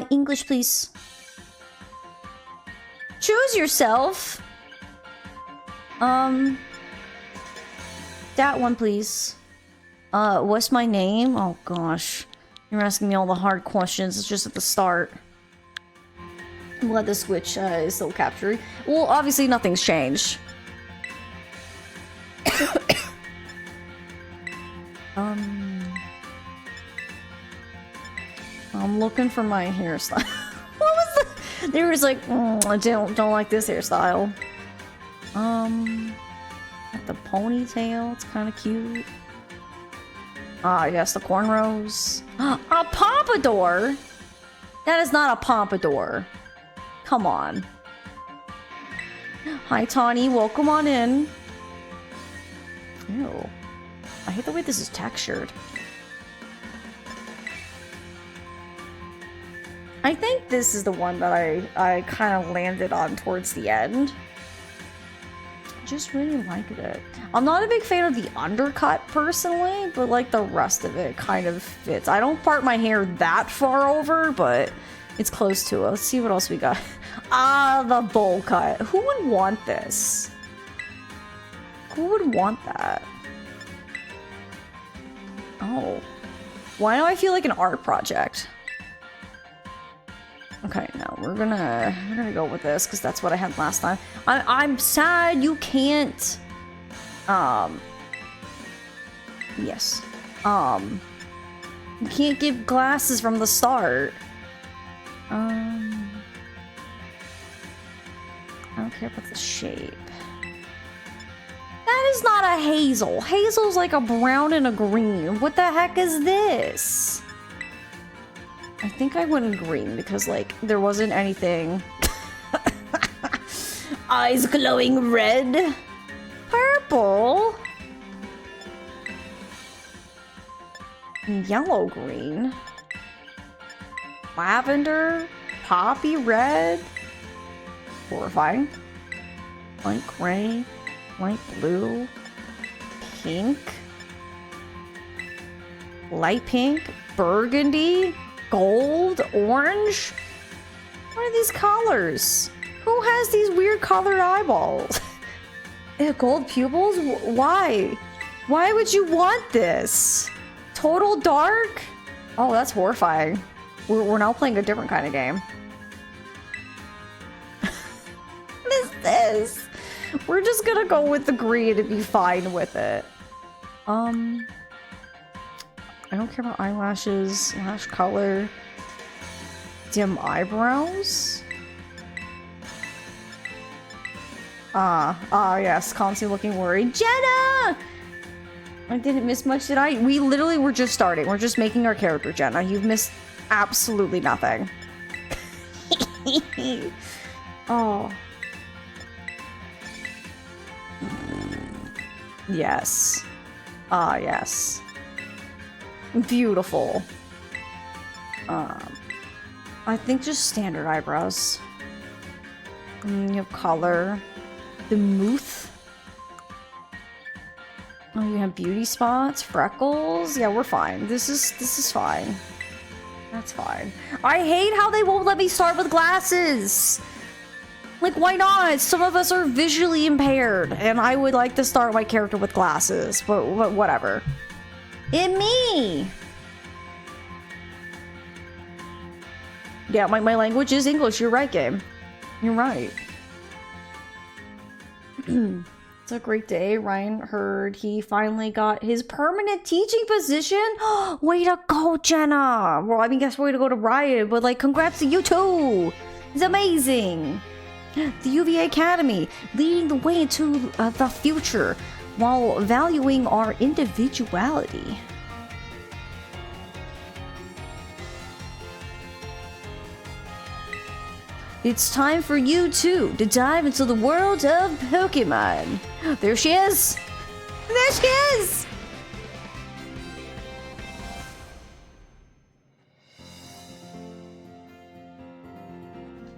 English, please. Choose yourself. That one, please. What's my name? Oh, gosh. You're asking me all the hard questions. It's just at the start. I'm glad the Switch is still capturing. Well, obviously nothing's changed. I'm looking for my hairstyle. What was the... They were just like, I don't like this hairstyle. Got the ponytail. It's kind of cute. Ah, yes, the cornrows. A pompadour? That is not a pompadour. Come on. Hi, Tawny. Welcome on in. Ew. I hate the way this is textured. I think this is the one that I kind of landed on towards the end. Just really liked it. I'm not a big fan of the undercut personally, but like the rest of it kind of fits. I don't part my hair that far over, but it's close to it. Let's see what else we got. Ah, the bowl cut. Who would want this? Who would want that? Oh. Why do I feel like an art project? Okay, no, we're gonna go with this because that's what I had last time. I'm sad you can't. Yes. You can't give glasses from the start. I don't care about the shape. That is not a hazel. Hazel's like a brown and a green. What the heck is this? I think I went in green because, like, there wasn't anything. Eyes glowing red. Purple. Yellow green. Lavender. Poppy red. Horrifying. Light gray. Light blue. Pink. Light pink. Burgundy. Gold? Orange? What are these colors? Who has these weird colored eyeballs? Gold pupils? Why? Why would you want this? Total dark? Oh, that's horrifying. We're now playing a different kind of game. What is this? We're just gonna go with the green and be fine with it. I don't care about eyelashes, lash color, dim eyebrows. Yes, constantly looking worried. Jenna! I didn't miss much, did I? We literally were just starting. We're just making our character, Jenna. You've missed absolutely nothing. Oh. Yes. Yes. Beautiful. I think just standard eyebrows. You have color. The mouth. Oh, you have beauty spots, freckles. Yeah, we're fine. This is fine. That's fine. I hate how they won't let me start with glasses. Like, why not? Some of us are visually impaired, and I would like to start my character with glasses, but whatever. It me! Yeah, my language is English. You're right, game. You're right. It's a great day. Ryan heard he finally got his permanent teaching position. Way to go, Jenna! Well, I mean, guess way to go to Ryan, but like, congrats to you too! It's amazing! The UVA Academy, leading the way into the future while valuing our individuality. It's time for you too to dive into the world of Pokemon. There she is! There she is!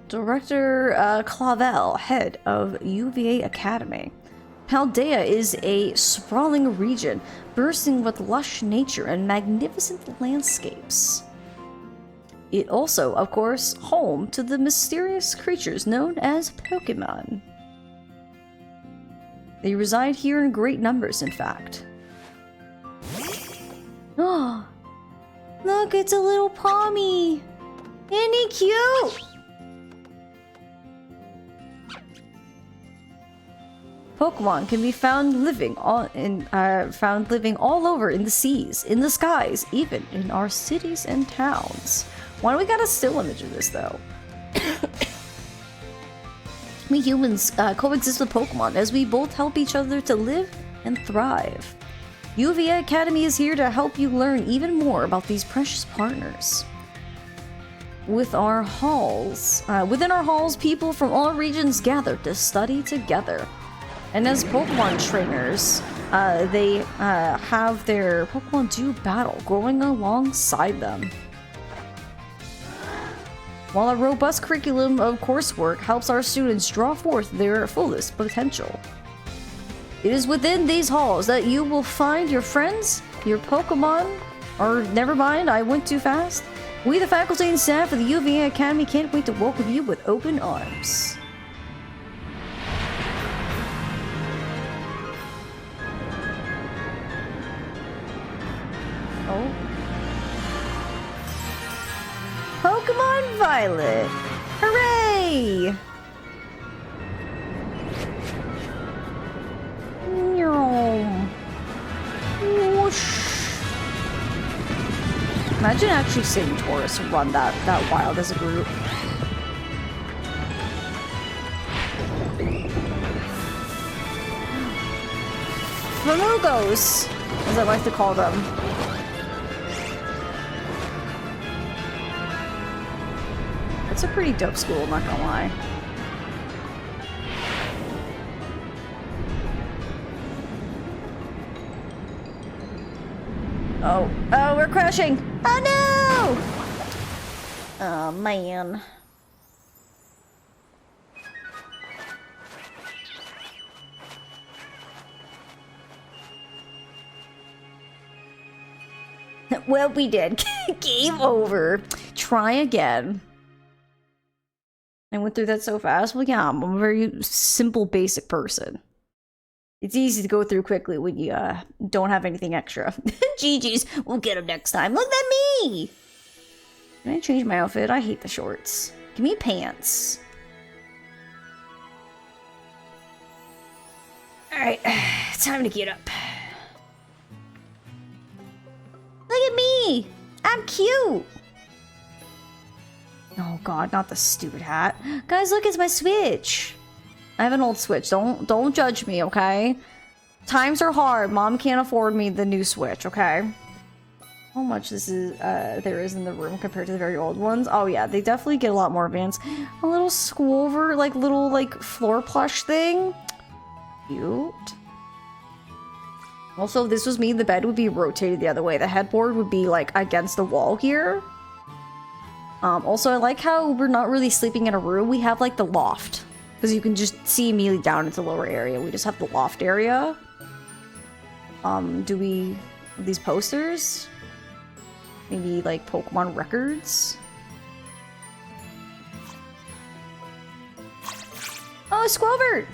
Director Clavel, head of UVA Academy. Paldea is a sprawling region, bursting with lush nature and magnificent landscapes. It also, of course, home to the mysterious creatures known as Pokémon. They reside here in great numbers, in fact. Oh, look, it's a little Pommy. Isn't he cute? Pokemon can be found living all over in the seas, in the skies, even in our cities and towns. Why do we got a still image of this though? We humans coexist with Pokemon as we both help each other to live and thrive. UVA Academy is here to help you learn even more about these precious partners. Within our halls, people from all regions gather to study together. And as Pokemon trainers, they have their Pokemon do battle growing alongside them. While a robust curriculum of coursework helps our students draw forth their fullest potential. It is within these halls that you will find your friends, your Pokemon, or never mind, I went too fast. We, the faculty and staff of the UVA Academy, can't wait to welcome you with open arms. Oh. Pokemon Violet! Hooray! Whoosh. Imagine actually seeing Taurus run that wild as a group. Flamugos, as I like to call them. It's a pretty dope school, I'm not gonna lie. Oh, we're crashing! Oh no! Oh man. Well, we did. Game over. Try again. I went through that so fast. Well, yeah, I'm a very simple, basic person. It's easy to go through quickly when you don't have anything extra. GG's, we'll get them next time. Look at me! Can I change my outfit? I hate the shorts. Give me pants. Alright, time to get up. Look at me! I'm cute! Oh god, not the stupid hat. Guys, look, it's my Switch! I have an old Switch. Don't judge me, okay? Times are hard. Mom can't afford me the new Switch, okay? How much this is there is in the room compared to the very old ones? Oh yeah, they definitely get a lot more advanced. A little Squover, like little floor plush thing. Cute. Also, if this was me, the bed would be rotated the other way. The headboard would be like against the wall here. Also, I like how we're not really sleeping in a room. We have like the loft. Because you can just see immediately down into the lower area. We just have the loft area. Do we... these posters? Maybe, like, Pokemon records? Oh, a Squovert!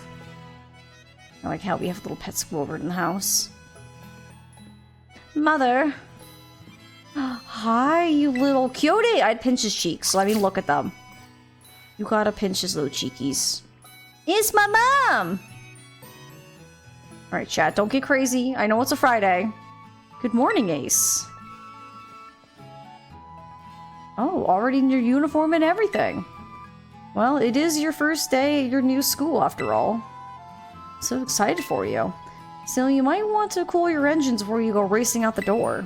I like how we have a little pet Squovert in the house. Mother! Hi, you little cutie! I'd pinch his cheeks, so let me look at them. You gotta pinch his little cheekies. It's my mom! Alright, chat, don't get crazy. I know it's a Friday. Good morning, Ace. Oh, already in your uniform and everything. Well, it is your first day at your new school, after all. So excited for you. Still, you might want to cool your engines before you go racing out the door.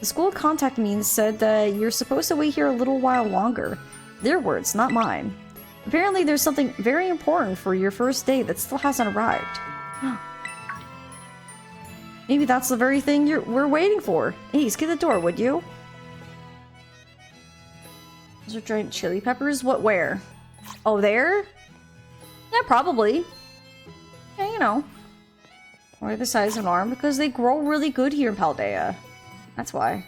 The school contacted me and said that you're supposed to wait here a little while longer. Their words, not mine. Apparently there's something very important for your first day that still hasn't arrived. Maybe that's the very thing we're waiting for. Ace, get the door, would you? Those are giant chili peppers? What, where? Oh, there? Yeah, probably. Yeah, you know. Or the size of an arm, because they grow really good here in Paldea. That's why.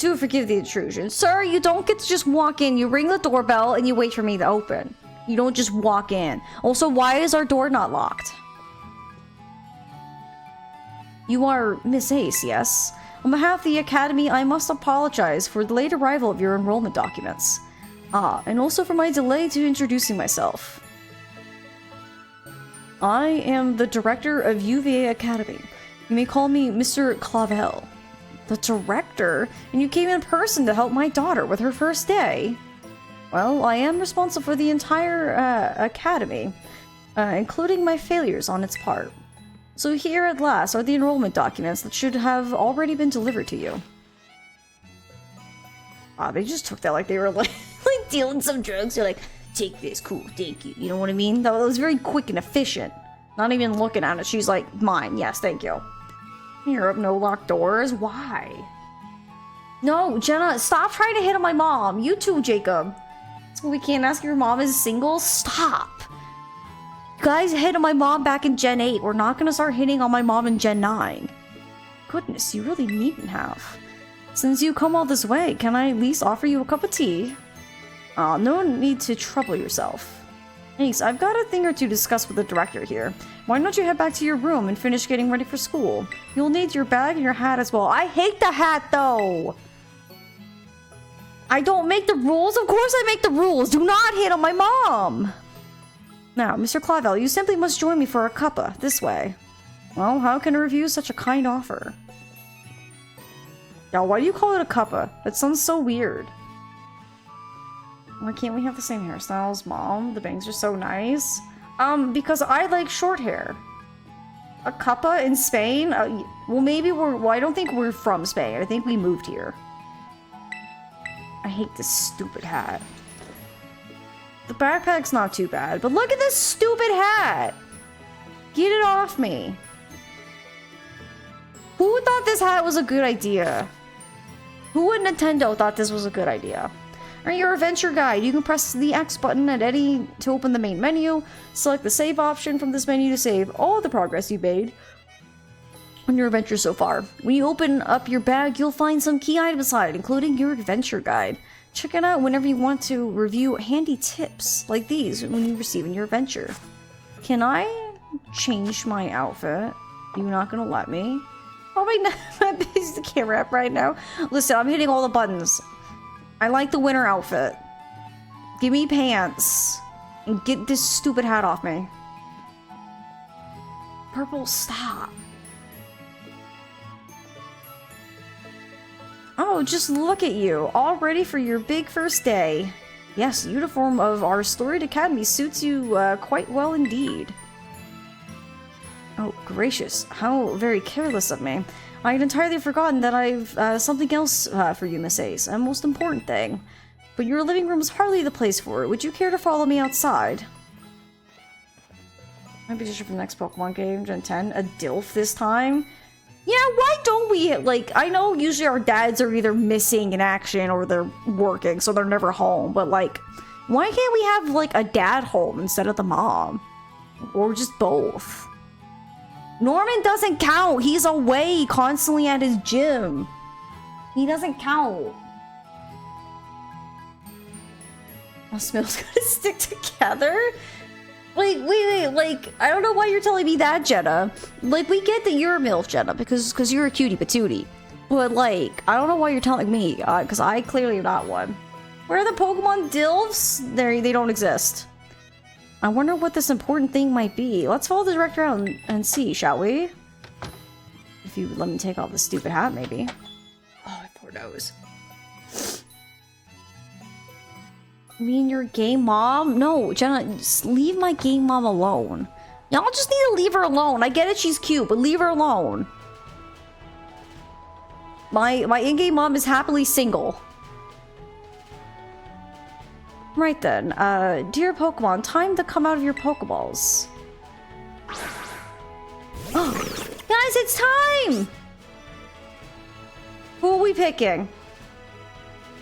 Do forgive the intrusion. Sir, you don't get to just walk in. You ring the doorbell and you wait for me to open. You don't just walk in. Also, why is our door not locked? You are Miss Ace, yes? On behalf of the Academy, I must apologize for the late arrival of your enrollment documents. And also for my delay to introducing myself. I am the director of UVA Academy. You may call me Mr. Clavel. The director? And you came in person to help my daughter with her first day? Well, I am responsible for the entire academy, including my failures on its part. So here at last are the enrollment documents that should have already been delivered to you. They just took that like they were like dealing some drugs. They're like, take this, cool, thank you. You know what I mean? That was very quick and efficient. Not even looking at it. She's like, mine, yes, thank you. Here up, no locked doors. Why? No, Jenna, stop trying to hit on my mom. You too, Jacob. So we can't ask your mom is single? Stop. You guys hit on my mom back in Gen 8. We're not gonna start hitting on my mom in Gen 9. Goodness, you really needn't have. Since you come all this way, can I at least offer you a cup of tea? No need to trouble yourself. Ace, I've got a thing or two to discuss with the director here. Why don't you head back to your room and finish getting ready for school? You'll need your bag and your hat as well. I hate the hat, though! I don't make the rules? Of course I make the rules! Do not hit on my mom! Now, Mr. Clavel, you simply must join me for a cuppa, this way. Well, how can I refuse such a kind offer? Now, why do you call it a cuppa? That sounds so weird. Why can't we have the same hairstyles, Mom? The bangs are so nice. Because I like short hair. A cuppa in Spain? Well, maybe well, I don't think we're from Spain. I think we moved here. I hate this stupid hat. The backpack's not too bad, but look at this stupid hat! Get it off me. Who thought this hat was a good idea? Who at Nintendo thought this was a good idea? Alright, your adventure guide. You can press the X button at any to open the main menu. Select the save option from this menu to save all the progress you made on your adventure so far. When you open up your bag, you'll find some key items inside, including your adventure guide. Check it out whenever you want to review handy tips like these when you receive in your adventure. Can I change my outfit? You're not gonna let me? Probably not. I'm busy the camera app right now. Listen, I'm hitting all the buttons. I like the winter outfit. Give me pants. And get this stupid hat off me. Purple, stop. Oh, just look at you. All ready for your big first day. Yes, the uniform of our storied academy suits you quite well indeed. Oh, gracious. How very careless of me. I had entirely forgotten that I've something else for you, Miss Ace. A most important thing. But your living room is hardly the place for it. Would you care to follow me outside? My petition for the next Pokemon game, Gen 10. A DILF this time? Yeah, why don't we, like, I know usually our dads are either missing in action or they're working, so they're never home. But, like, why can't we have, like, a dad home instead of the mom? Or just both? Norman doesn't count. He's away constantly at his gym. He doesn't count. Our smells gonna stick together? Like, wait, like, I don't know why you're telling me that, Jenna. Like, we get that you're a MILF, Jenna, because you're a cutie patootie. But, like, I don't know why you're telling me, because I clearly am not one. Where are the Pokemon DILFs? They don't exist. I wonder what this important thing might be. Let's follow the director out and see, shall we? If you would let me take off this stupid hat, maybe. Oh, my poor nose. You mean your gay mom? No, Jenna, just leave my gay mom alone. Y'all just need to leave her alone. I get it, she's cute, but leave her alone. My in-game mom is happily single. Right then, dear Pokemon, time to come out of your Pokeballs. Oh, guys, it's time! Who are we picking?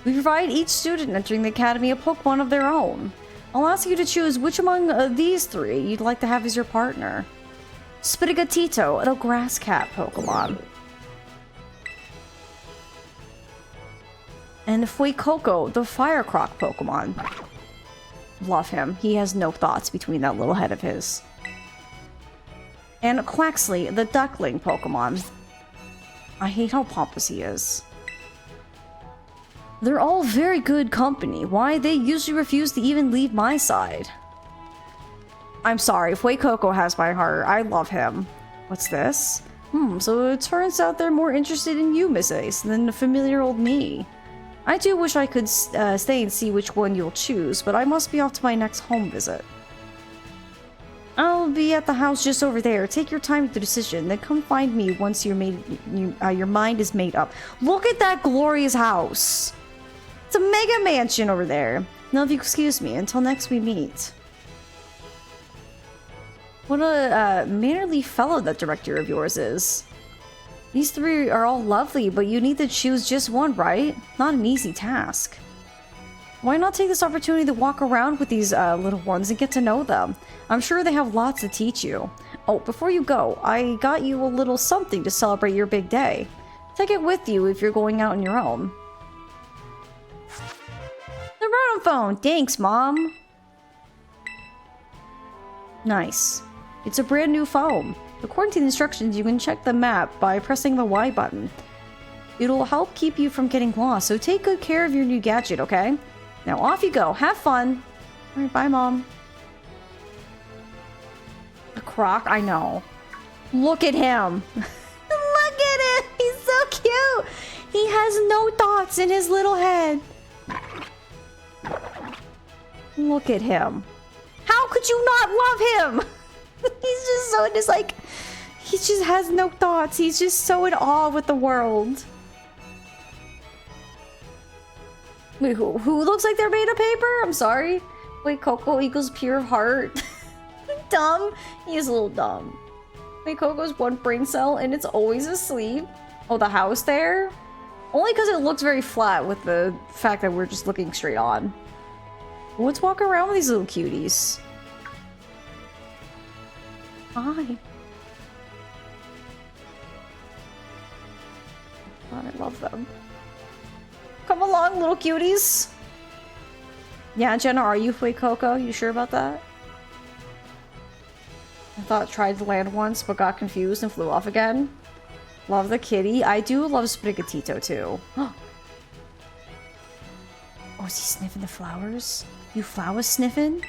We provide each student entering the academy a Pokemon of their own. I'll ask you to choose which among these three you'd like to have as your partner. Spirigatito, the grass cat Pokemon. And Fuecoco, the Fire Croc Pokemon. Love him. He has no thoughts between that little head of his. And Quaxley, the Duckling Pokemon. I hate how pompous he is. They're all very good company. Why, they usually refuse to even leave my side. I'm sorry, Fuecoco has my heart. I love him. What's this? So it turns out they're more interested in you, Miss Ace, than the familiar old me. I do wish I could stay and see which one you'll choose, but I must be off to my next home visit. I'll be at the house just over there. Take your time with the decision, then come find me once your mind is made up. Look at that glorious house! It's a mega mansion over there. Now, if you excuse me, until next we meet. What a mannerly fellow that director of yours is. These three are all lovely, but you need to choose just one, right? Not an easy task. Why not take this opportunity to walk around with these little ones and get to know them? I'm sure they have lots to teach you. Oh, before you go, I got you a little something to celebrate your big day. Take it with you if you're going out on your own. The Rotom phone! Thanks, Mom! Nice. It's a brand new phone. According to the instructions, you can check the map by pressing the Y button. It'll help keep you from getting lost, so take good care of your new gadget, okay? Now off you go. Have fun! Alright, bye, Mom. A croc? I know. Look at him! Look at him! He's so cute! He has no thoughts in his little head. Look at him. How could you not love him? He's just so he just has no thoughts. He's just so in awe with the world. Wait, who looks like they're made of paper? I'm sorry. Wait, Coco equals pure heart. Dumb. He is a little dumb. Wait, Coco's one brain cell and it's always asleep. Oh, the house there? Only because it looks very flat with the fact that we're just looking straight on. Let's walk around with these little cuties. Hi. God, I love them. Come along, little cuties. Yeah, Jenna, are you Fuecoco? You sure about that? I thought tried to land once, but got confused and flew off again. Love the kitty. I do love Sprigatito too. Oh, is he sniffing the flowers? You flower sniffing?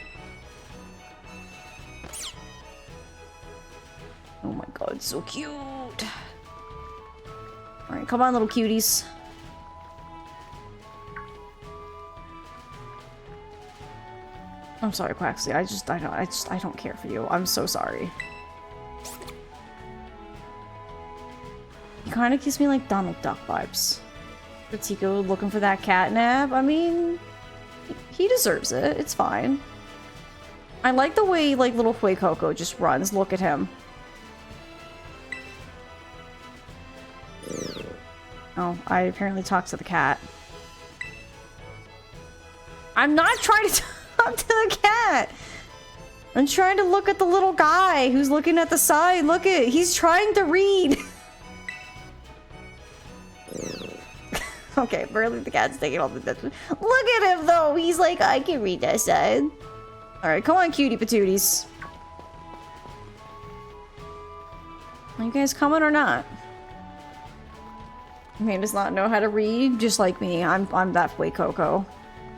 Oh my god, so cute. Alright, come on, little cuties. I'm sorry, Quaxley. I don't care for you. I'm so sorry. He kind of gives me like Donald Duck vibes. Particularly looking for that catnap. I mean, he deserves it. It's fine. I like the way like little Fuecoco just runs. Look at him. Oh, I apparently talked to the cat. I'm not trying to talk to the cat. I'm trying to look at the little guy who's looking at the side. Look at, he's trying to read. Okay, apparently the cat's taking all the attention. Look at him though. He's like, I can read that side. All right, come on, cutie patooties. Are you guys coming or not? Man does not know how to read, just like me. I'm that Fuecoco.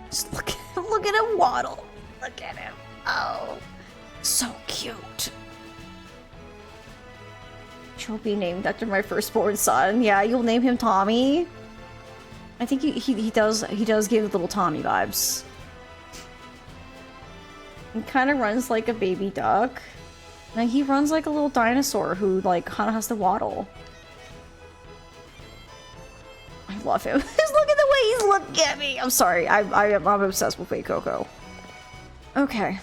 Just look at him waddle. Look at him. Oh, so cute. She'll be named after my firstborn son. Yeah, you'll name him Tommy. I think he does give little Tommy vibes. He kind of runs like a baby duck. And he runs like a little dinosaur who like kind of has to waddle. I love him. Just look at the way he's looking at me. I'm sorry. I'm obsessed with Fuecoco. Okay.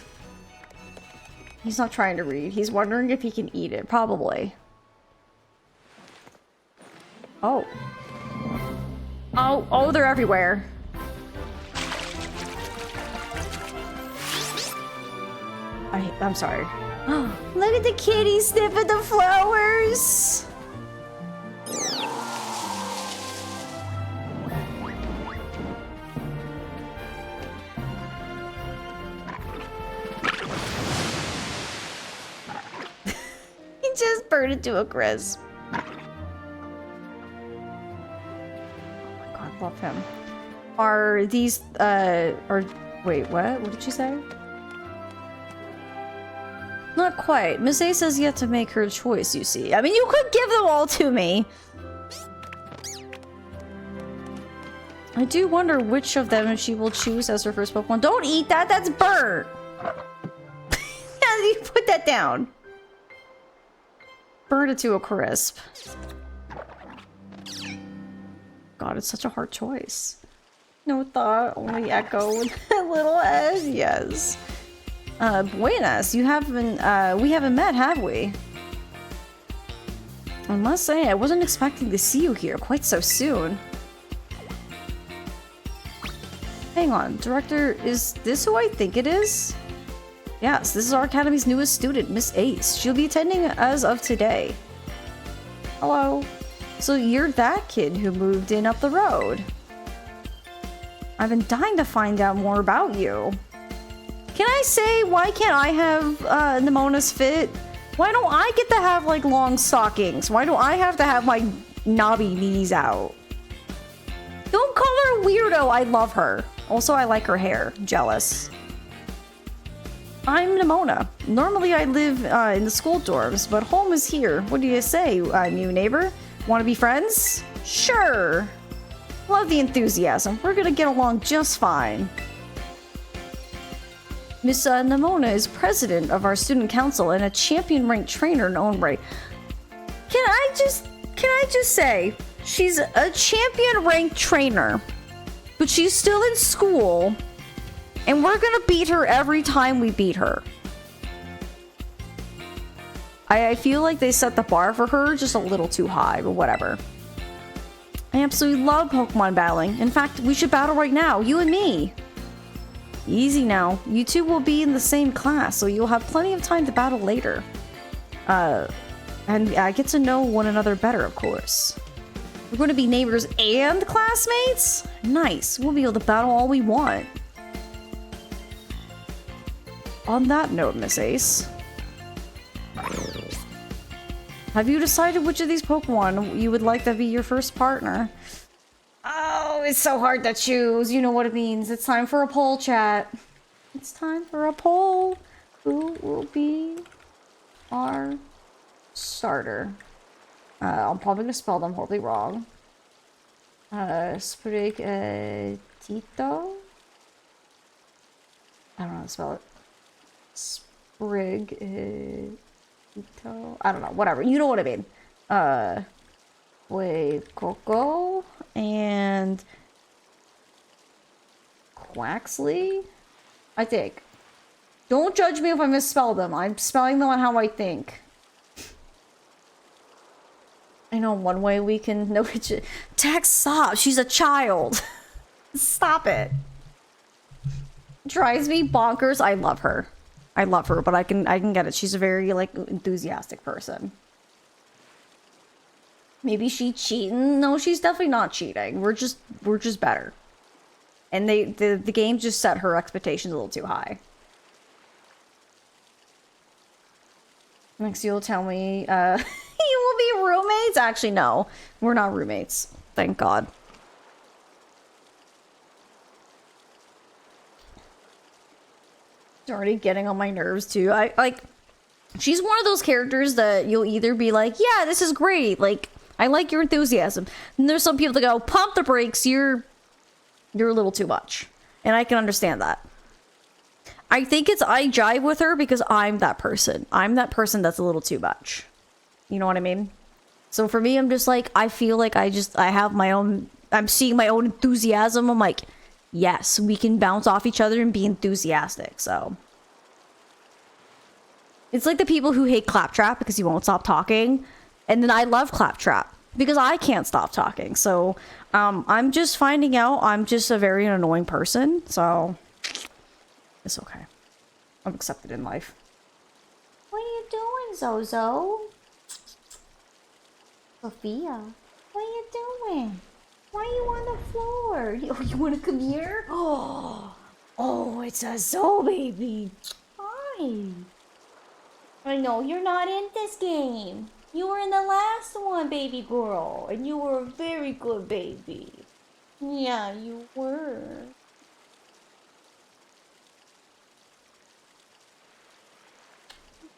He's not trying to read. He's wondering if he can eat it. Probably. Oh. Oh, they're everywhere. I'm sorry. Look at the kitty sniffing the flowers. Burn it to a crisp. Oh my god, love him. Are these, wait, what? What did she say? Not quite. Miss A says yet to make her choice, you see. I mean, you could give them all to me. I do wonder which of them she will choose as her first Pokemon. Don't eat that! That's burnt! Yeah, you put that down. Burn it to a crisp. God, it's such a hard choice. No thought, only echo with a little S. Yes. Buenas, you haven't, we haven't met, have we? I must say, I wasn't expecting to see you here quite so soon. Hang on, Director, is this who I think it is? Yes, this is our Academy's newest student, Miss Ace. She'll be attending as of today. Hello. So you're that kid who moved in up the road. I've been dying to find out more about you. Can I say, why can't I have Nemona's fit? Why don't I get to have, like, long stockings? Why do I have to have my knobby knees out? Don't call her a weirdo, I love her. Also, I like her hair. Jealous. I'm Nemona. Normally I live in the school dorms, but home is here. What do you say, new neighbor? Want to be friends? Sure. Love the enthusiasm. We're gonna get along just fine. Miss Nemona is president of our student council and a champion-ranked trainer in her own right. Can I just say, she's a champion-ranked trainer, but she's still in school, and we're gonna beat her every time we beat her. I feel like they set the bar for her just a little too high, but whatever. I absolutely love Pokemon battling. In fact, we should battle right now, you and me. Easy now. You two will be in the same class, so you'll have plenty of time to battle later. And get to know one another better, of course. We're going to be neighbors and classmates? Nice. We'll be able to battle all we want. On that note, Miss Ace, have you decided which of these Pokemon you would like to be your first partner? Oh, it's so hard to choose. You know what it means. It's time for a poll, chat. It's time for a poll. Who will be our starter? I'm probably gonna spell them horribly wrong. Sprig, Tito? I don't know how to spell it. Sprig, Tito? I don't know, whatever. You know what I mean. Wait, Coco and Quaxley? I think. Don't judge me if I misspell them. I'm spelling them on how I think. I know one way we can know which. Tex, stop. She's a child. Stop it. Drives me bonkers. I love her. I love her, but I can get it. She's a very, like, enthusiastic person. Maybe she cheating? No, she's definitely not cheating. We're just better. And the game just set her expectations a little too high. Next you'll tell me, you will be roommates? Actually, no. We're not roommates. Thank God. It's already getting on my nerves, too. She's one of those characters that you'll either be like, yeah, this is great. Like, I like your enthusiasm. And there's some people that go, pump the brakes, you're a little too much. And I can understand that. I think I jive with her because I'm that person. I'm that person that's a little too much. You know what I mean? So for me, I'm just like, I feel like I have my own, I'm seeing my own enthusiasm. I'm like, yes, we can bounce off each other and be enthusiastic. So it's like the people who hate Claptrap because he won't stop talking. And then I love Claptrap because I can't stop talking. So I'm just finding out I'm just a very annoying person. So it's okay. I'm accepted in life. What are you doing, Zozo? Sophia, what are you doing? Why are you on the floor? You want to come here? Oh, it's a Zo baby. Hi. I know you're not in this game. You were in the last one, baby girl, and you were a very good baby. Yeah, you were.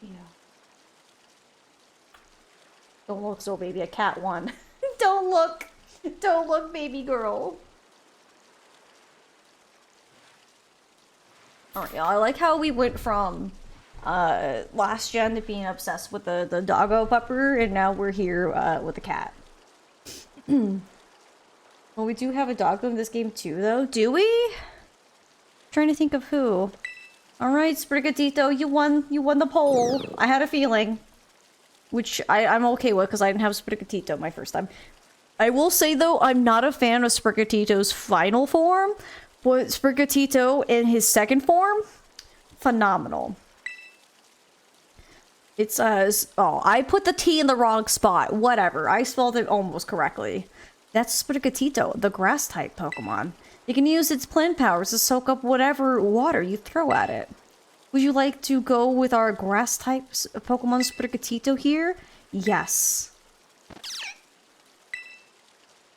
Yeah. Don't look so, baby. A cat won. Don't look. Don't look, baby girl. Alright, I like how we went from last gen to being obsessed with the doggo pupper, and now we're here with the cat. Well, we do have a doggo in this game too, though. Do we? I'm trying to think of who. Alright, Sprigatito, you won the poll. I had a feeling. Which I'm okay with, because I didn't have Sprigatito my first time. I will say, though, I'm not a fan of Sprigatito's final form, but Sprigatito in his second form, phenomenal. It's, oh, I put the T in the wrong spot. Whatever, I spelled it almost correctly. That's Sprigatito, the grass-type Pokemon. You can use its plant powers to soak up whatever water you throw at it. Would you like to go with our grass-type Pokemon Sprigatito here? Yes.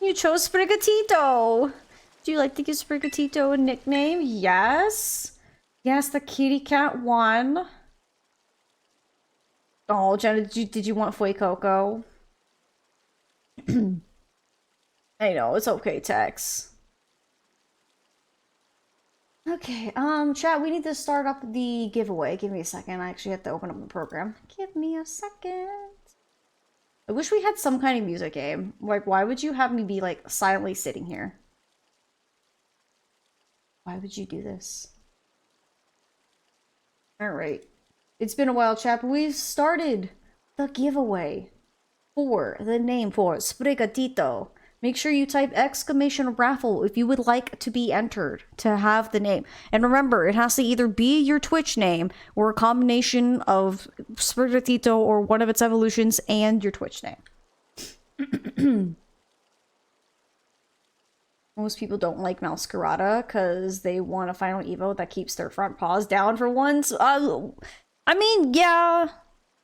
You chose Sprigatito! Do you like to give Sprigatito a nickname? Yes. Yes, the kitty cat won. Oh, Jenna, did you want Fuecoco? I know, it's okay, Tex. Okay, chat, we need to start up the giveaway. Give me a second. I actually have to open up the program. Give me a second. I wish we had some kind of music game. Like, why would you have me be, like, silently sitting here? Why would you do this? Alright. It's been a while, chat, but we've started the giveaway for the name for Sprigatito. Make sure you type exclamation raffle if you would like to be entered to have the name. And remember, it has to either be your Twitch name or a combination of Sprigatito or one of its evolutions and your Twitch name. Most people don't like Masquerada because they want a final Evo that keeps their front paws down for once. I mean, yeah.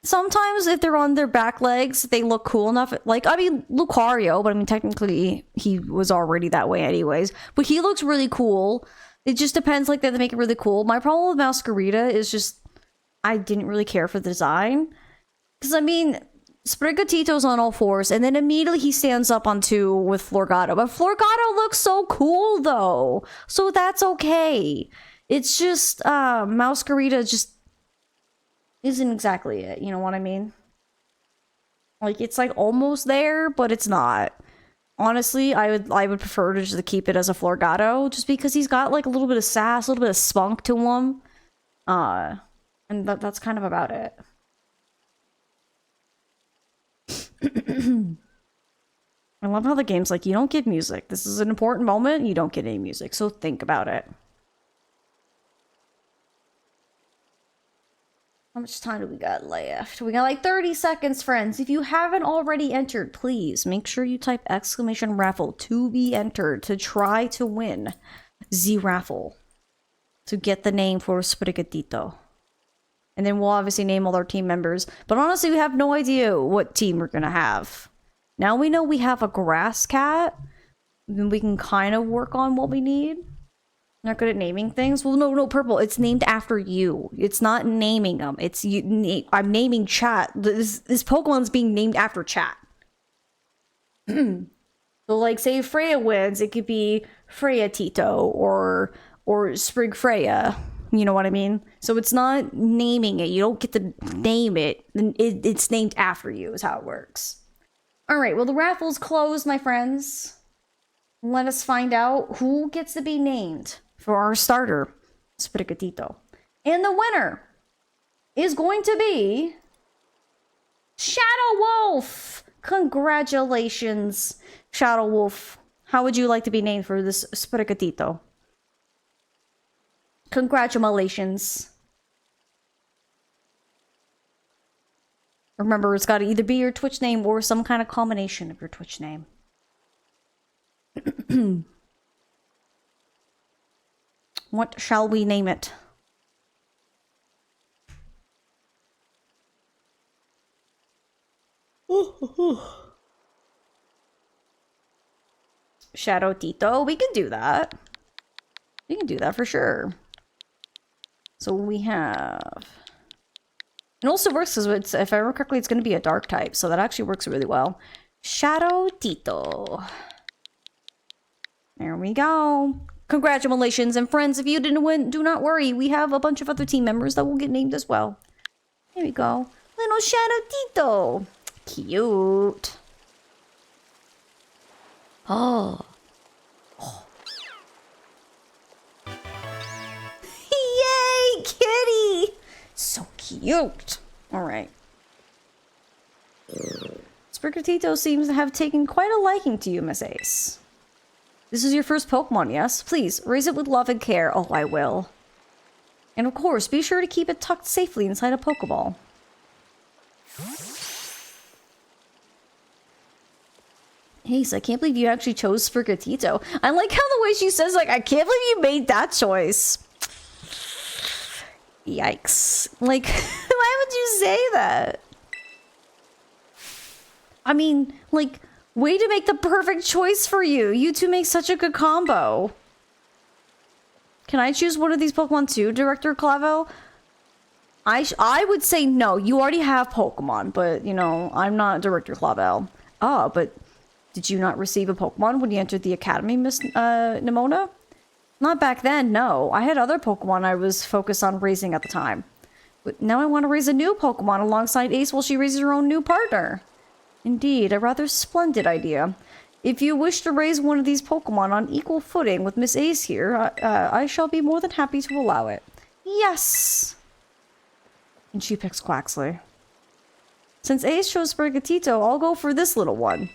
Sometimes if they're on their back legs, they look cool enough. Like, I mean, Lucario, but I mean, technically, he was already that way anyways. But he looks really cool. It just depends, like, they make it really cool. My problem with Masquerita is just, I didn't really care for the design. Because, I mean, Sprigatito's on all fours, and then immediately he stands up on two with Florgato. But Florgato looks so cool, though. So that's okay. It's just, Masquerita just isn't exactly it, you know what I mean? Like, it's like almost there, but it's not. Honestly, I would prefer to just keep it as a Florgato, just because he's got like a little bit of sass, a little bit of spunk to him. And that's kind of about it. I love how the game's like, you don't get music. This is an important moment, you don't get any music, so think about it. How much time do we got left? We got like 30 seconds, friends. If you haven't already entered, please make sure you type exclamation raffle to be entered to try to win the raffle to get the name for Sprigatito. And then we'll obviously name all our team members. But honestly, we have no idea what team we're gonna have. Now we know we have a grass cat. Then we can kind of work on what we need. Not good at naming things? Well, no, Purple. It's named after you. It's not naming them. It's you. I'm naming Chat. This Pokemon's being named after Chat. So, like, say if Freya wins, it could be Freya Tito or Sprig Freya. You know what I mean? So it's not naming it. You don't get to name it. It's named after you is how it works. All right. Well, the raffle's closed, my friends. Let us find out who gets to be named for our starter, Sprigatito. And the winner is going to be Shadow Wolf. Congratulations, Shadow Wolf. How would you like to be named for this Sprigatito? Congratulations. Remember, it's got to either be your Twitch name or some kind of combination of your Twitch name. What shall we name it? Shadow Tito. We can do that. We can do that for sure. So we have... It also works because, if I remember correctly, it's going to be a dark type. So that actually works really well. Shadow Tito. There we go. Congratulations, and friends, if you didn't win, do not worry. We have a bunch of other team members that will get named as well. There we go. Little Shadow Tito. Cute. Oh. Oh. Yay, kitty! So cute. All right. Sprigatito seems to have taken quite a liking to you, Miss Ace. This is your first Pokemon, yes? Please, raise it with love and care. Oh, I will. And of course, be sure to keep it tucked safely inside a Pokeball. Ace, I can't believe you actually chose Sprigatito. I like how the way she says, like, I can't believe you made that choice. Yikes. Like, why would you say that? I mean, like, way to make the perfect choice for you. You two make such a good combo. Can I choose one of these Pokemon too, Director Clavel? I would say no. You already have Pokemon, but, you know, I'm not Director Clavel. Oh, but did you not receive a Pokemon when you entered the Academy, Miss Nimona? Not back then, no. I had other Pokemon I was focused on raising at the time. But now I want to raise a new Pokemon alongside Ace while she raises her own new partner. Indeed, a rather splendid idea. If you wish to raise one of these Pokemon on equal footing with Miss Ace here, I shall be more than happy to allow it. Yes! And she picks Quaxley. Since Ace chose Sprigatito, I'll go for this little one.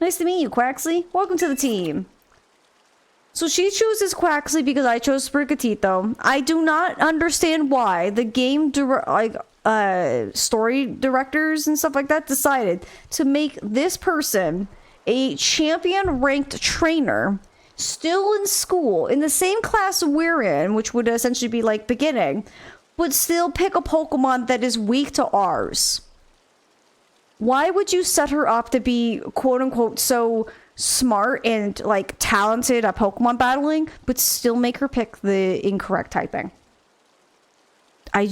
Nice to meet you, Quaxley. Welcome to the team. So she chooses Quaxley because I chose Sprigatito. I do not understand why the game story directors and stuff like that decided to make this person a champion ranked trainer still in school in the same class we're in, which would essentially be like beginning, but still pick a Pokemon that is weak to ours. Why would you set her up to be quote unquote so smart and like talented at Pokemon battling, but still make her pick the incorrect typing? I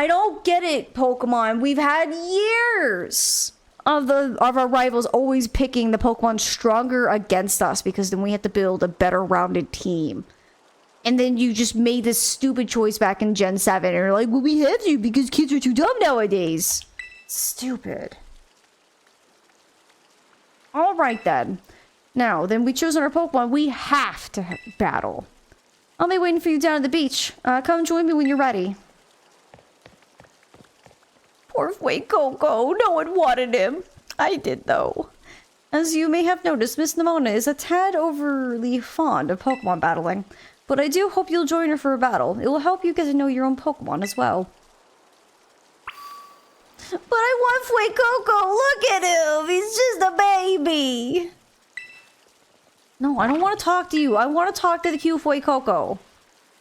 don't get it, Pokemon. We've had years of our rivals always picking the Pokemon stronger against us because then we had to build a better rounded team. And then you just made this stupid choice back in Gen 7 and you're like, well, we have to because kids are too dumb nowadays. Stupid. Alright then. Now, then we choose our Pokemon. We have to battle. I'll be waiting for you down at the beach. Come join me when you're ready. Poor Fuecoco. No one wanted him. I did, though. As you may have noticed, Miss Nimona is a tad overly fond of Pokemon battling. But I do hope you'll join her for a battle. It will help you get to know your own Pokemon as well. But I want Fuecoco. Look at him. He's just a baby. No, I don't want to talk to you. I want to talk to the cute Fuecoco.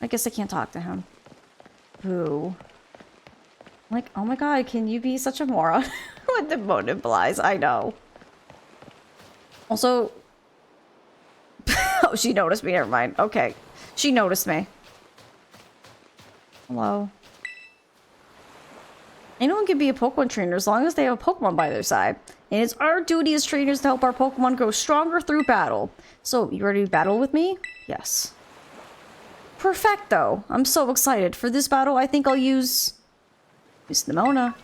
I guess I can't talk to him. Boo. Like, oh my god, can you be such a moron? What the moan implies, I know. Also... oh, she noticed me, never mind. Okay. She noticed me. Hello. Anyone can be a Pokemon trainer as long as they have a Pokemon by their side. And it's our duty as trainers to help our Pokemon grow stronger through battle. So, you ready to battle with me? Yes. Perfecto! I'm so excited. For this battle, I think I'll use... Miss Nimona.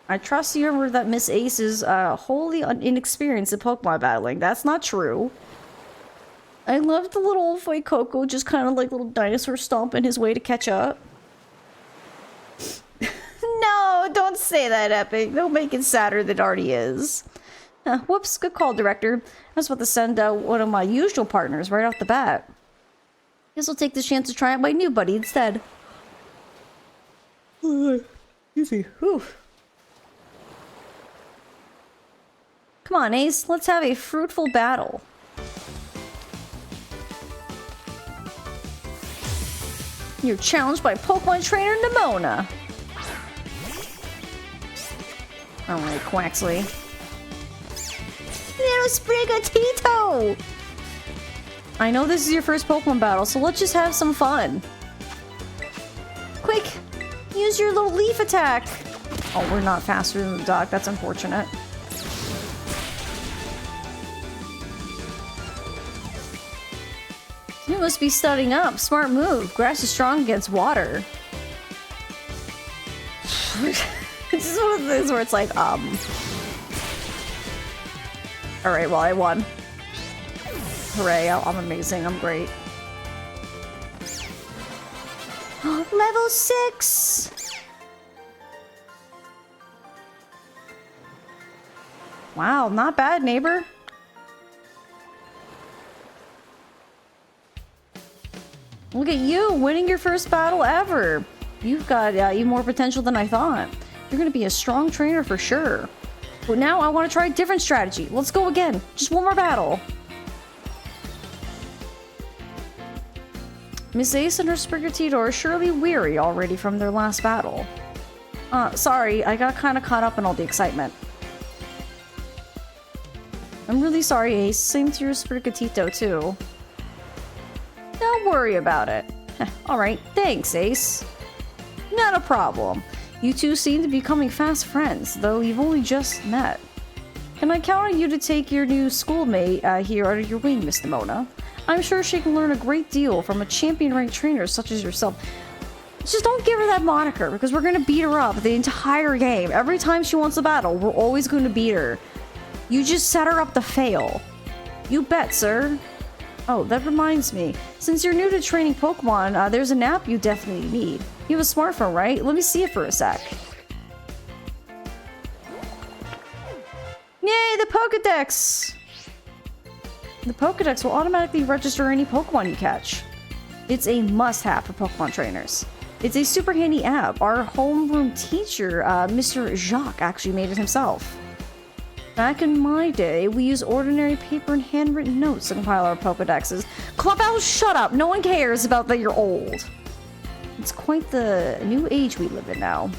I trust you remember that Miss Ace is wholly inexperienced in Pokemon battling. That's not true. I love the little Fuecoco just kind of like little dinosaur stomping his way to catch up. No, don't say that, Epic. Don't make it sadder than it already is. Whoops, good call, Director. I was about to send out one of my usual partners right off the bat. Guess I'll take the chance to try out my new buddy instead. Easy. Whew. Come on, Ace. Let's have a fruitful battle. You're challenged by Pokemon Trainer Nimona. Alright, Quaxley. Sprigatito! I know this is your first Pokemon battle, so let's just have some fun. Quick! Use your little leaf attack! Oh, we're not faster than the duck. That's unfortunate. You must be studying up. Smart move. Grass is strong against water. This is one of the things where it's like, Alright, well, I won. Hooray, I'm amazing. I'm great. Level 6! Wow, not bad, neighbor. Look at you, winning your first battle ever. You've got even more potential than I thought. You're gonna be a strong trainer for sure. But now I want to try a different strategy. Let's go again. Just one more battle. Miss Ace and her Sprigatito are surely weary already from their last battle. Sorry, I got kind of caught up in all the excitement. I'm really sorry, Ace. Same to your Sprigatito, too. Don't worry about it. Alright, thanks, Ace. Not a problem. You two seem to be becoming fast friends, though you've only just met. Can I count on you to take your new schoolmate here under your wing, Miss Demona? I'm sure she can learn a great deal from a champion-ranked trainer such as yourself. Just don't give her that moniker, because we're gonna beat her up the entire game. Every time she wants a battle, we're always going to beat her. You just set her up to fail. You bet, sir. Oh, that reminds me. Since you're new to training Pokemon, there's an app you definitely need. You have a smartphone, right? Let me see it for a sec. Yay, the Pokédex! The Pokédex will automatically register any Pokemon you catch. It's a must-have for Pokemon trainers. It's a super handy app. Our homeroom teacher, Mr. Jacques, actually made it himself. Back in my day, we used ordinary paper and handwritten notes to compile our Pokédexes. Clubhouse, shut up! No one cares about that you're old. It's quite the new age we live in now.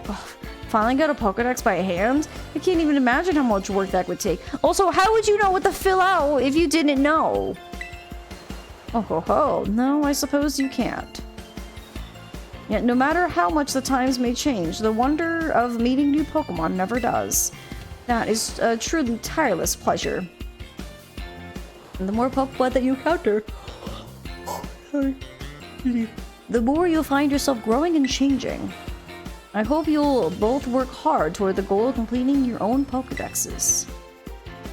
Ugh, finally got a Pokédex by hand? I can't even imagine how much work that would take. Also, how would you know what to fill out if you didn't know? Oh ho ho, no, I suppose you can't. Yet no matter how much the times may change, the wonder of meeting new Pokemon never does. That is a truly tireless pleasure. And the more Pokemon that you encounter, the more you'll find yourself growing and changing. I hope you'll both work hard toward the goal of completing your own Pokédexes.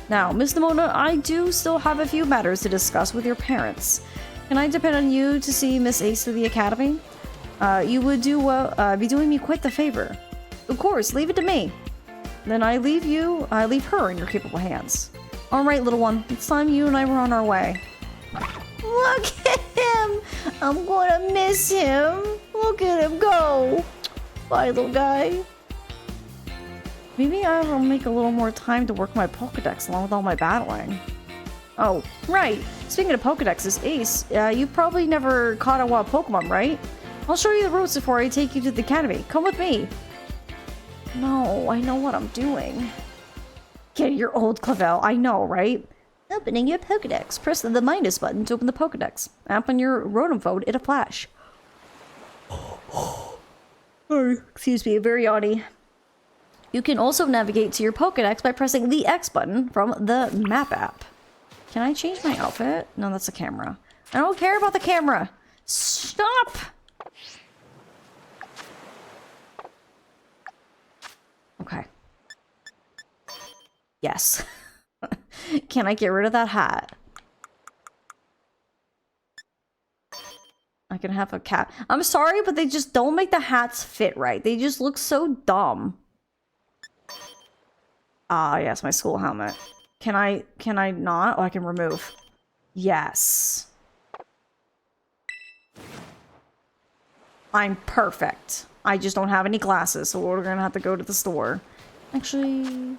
Now, Miss Demona, I do still have a few matters to discuss with your parents. Can I depend on you to see Miss Ace to the academy? You would do be doing me quite the favor. Of course, leave it to me. Then I leave her in your capable hands. Alright, little one, it's time you and I were on our way. Look at him! I'm gonna miss him! Look at him go! Bye, little guy. Maybe I'll make a little more time to work my Pokédex along with all my battling. Oh, right. Speaking of Pokédexes, Ace, you've probably never caught a wild Pokemon, right? I'll show you the routes before I take you to the academy. Come with me. No, I know what I'm doing. Get your old Clavel, I know, right? Opening your Pokédex. Press the minus button to open the Pokédex. App on your Rotom phone, it'll flash. Excuse me, very yawny. You can also navigate to your Pokédex by pressing the X button from the map app. Can I change my outfit? No, that's the camera. I don't care about the camera. Stop! Okay. Yes. Can I get rid of that hat? I can have a cap. I'm sorry, but they just don't make the hats fit right. They just look so dumb. Ah, yes, my school helmet. Can I not? Oh, I can remove. Yes. I'm perfect. I just don't have any glasses, so we're gonna have to go to the store. Actually,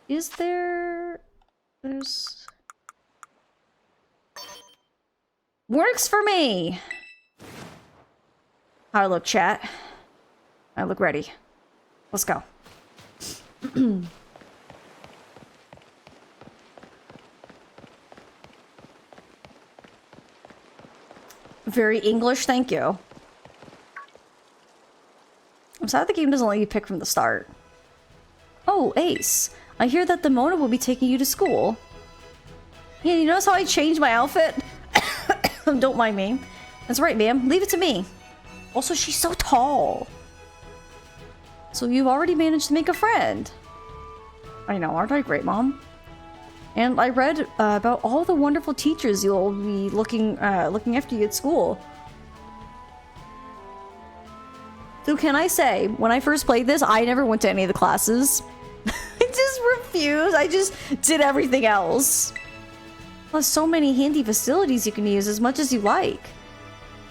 is there... There's... Works for me! How I look, chat? I look ready. Let's go. Very English, thank you. I'm sad the game doesn't let you pick from the start. Oh, Ace. I hear that the Mona will be taking you to school. Yeah, you notice how I changed my outfit? Don't mind me. That's right, ma'am. Leave it to me. Also, she's so tall. So you've already managed to make a friend. I know, aren't I great, Mom? And I read about all the wonderful teachers you'll be looking after you at school. So can I say, when I first played this, I never went to any of the classes. I just refused. I just did everything else. Plus, so many handy facilities you can use as much as you like.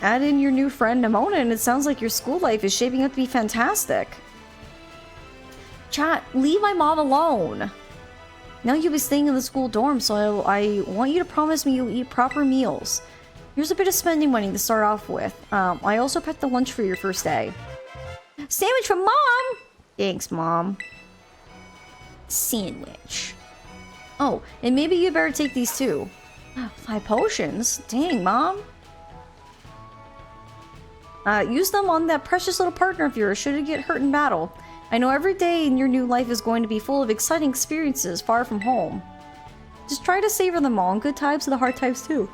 Add in your new friend Nimona, and it sounds like your school life is shaping up to be fantastic. Chat, leave my mom alone. Now you'll be staying in the school dorm, so I want you to promise me you'll eat proper meals. Here's a bit of spending money to start off with. I also packed the lunch for your first day. Sandwich from Mom! Thanks, Mom. Sandwich. Oh, and maybe you better take these too. 5 potions? Dang, Mom. Use them on that precious little partner of yours should it get hurt in battle. I know every day in your new life is going to be full of exciting experiences far from home. Just try to savor them all, good times and the hard times too.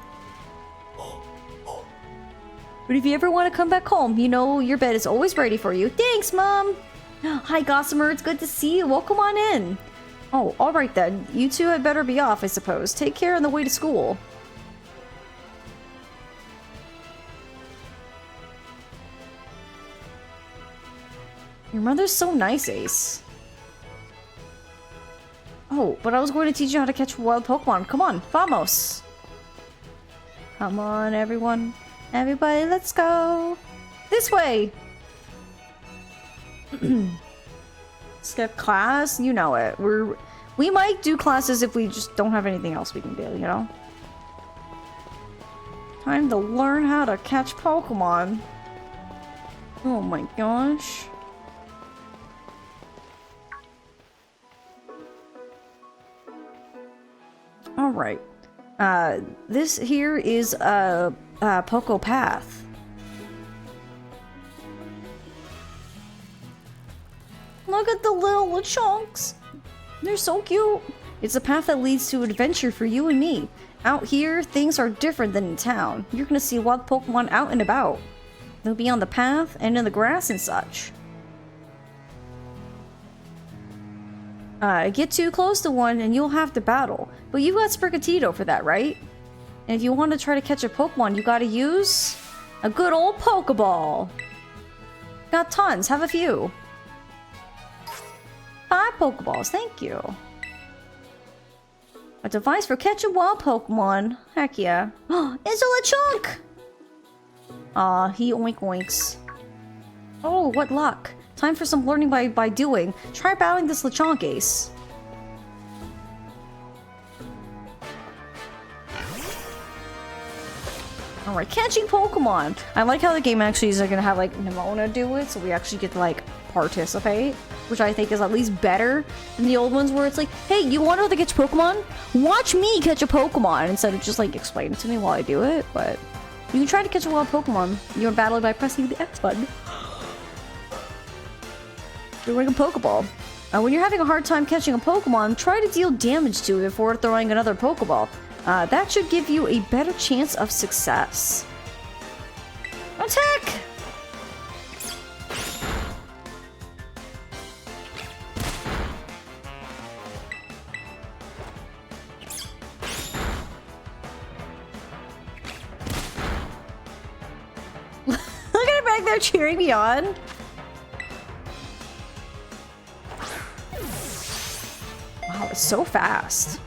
But if you ever want to come back home, you know your bed is always ready for you. Thanks, Mom! Hi, Gossamer, it's good to see you. Welcome on in. Oh, alright then. You two had better be off, I suppose. Take care on the way to school. Your mother's so nice, Ace. Oh, but I was going to teach you how to catch wild Pokemon. Come on, vamos! Come on, everyone. Everybody, let's go! This way! Skip class? You know it. We might do classes if we just don't have anything else we can do, you know? Time to learn how to catch Pokemon. Oh my gosh. Alright. This here is a Poco Path. Look at the little Lechonks! They're so cute! It's a path that leads to adventure for you and me. Out here, things are different than in town. You're gonna see wild Pokemon out and about. They'll be on the path and in the grass and such. Get too close to one and you'll have to battle. But you've got Sprigatito for that, right? And if you want to try to catch a Pokemon, you gotta use a good old Pokeball. Got tons, have a few. 5 Pokeballs, thank you. A device for catching wild Pokemon. Heck yeah. It's a Lechonk! Aw, he oink oinks. Oh, what luck. Time for some learning by doing. Try battling this Lechonk, Ace. Alright, catching Pokemon. I like how the game actually is gonna have like Nimona do it, so we actually get to like participate, which I think is at least better than the old ones where it's like, hey, you want to know how to catch Pokemon? Watch me catch a Pokemon instead of just like explain it to me while I do it. But you can try to catch a wild Pokemon. You're battling by pressing the X button. Throwing a Pokeball. When you're having a hard time catching a Pokemon, try to deal damage to it before throwing another Pokeball. That should give you a better chance of success. Attack! Look at it back there cheering me on. Wow, it's so fast.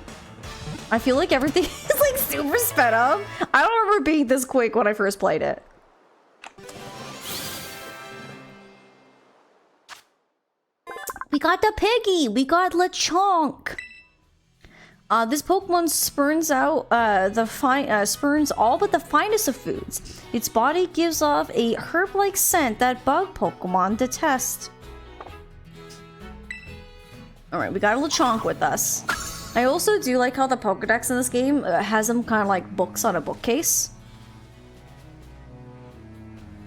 I feel like everything is like super sped up. I don't remember being this quick when I first played it. We got the piggy. We got Lechonk. This Pokemon spurns out spurns all but the finest of foods. Its body gives off a herb-like scent that bug Pokemon detest. All right, we got a Lechonk with us. I also do like how the Pokedex in this game has them kind of like books on a bookcase.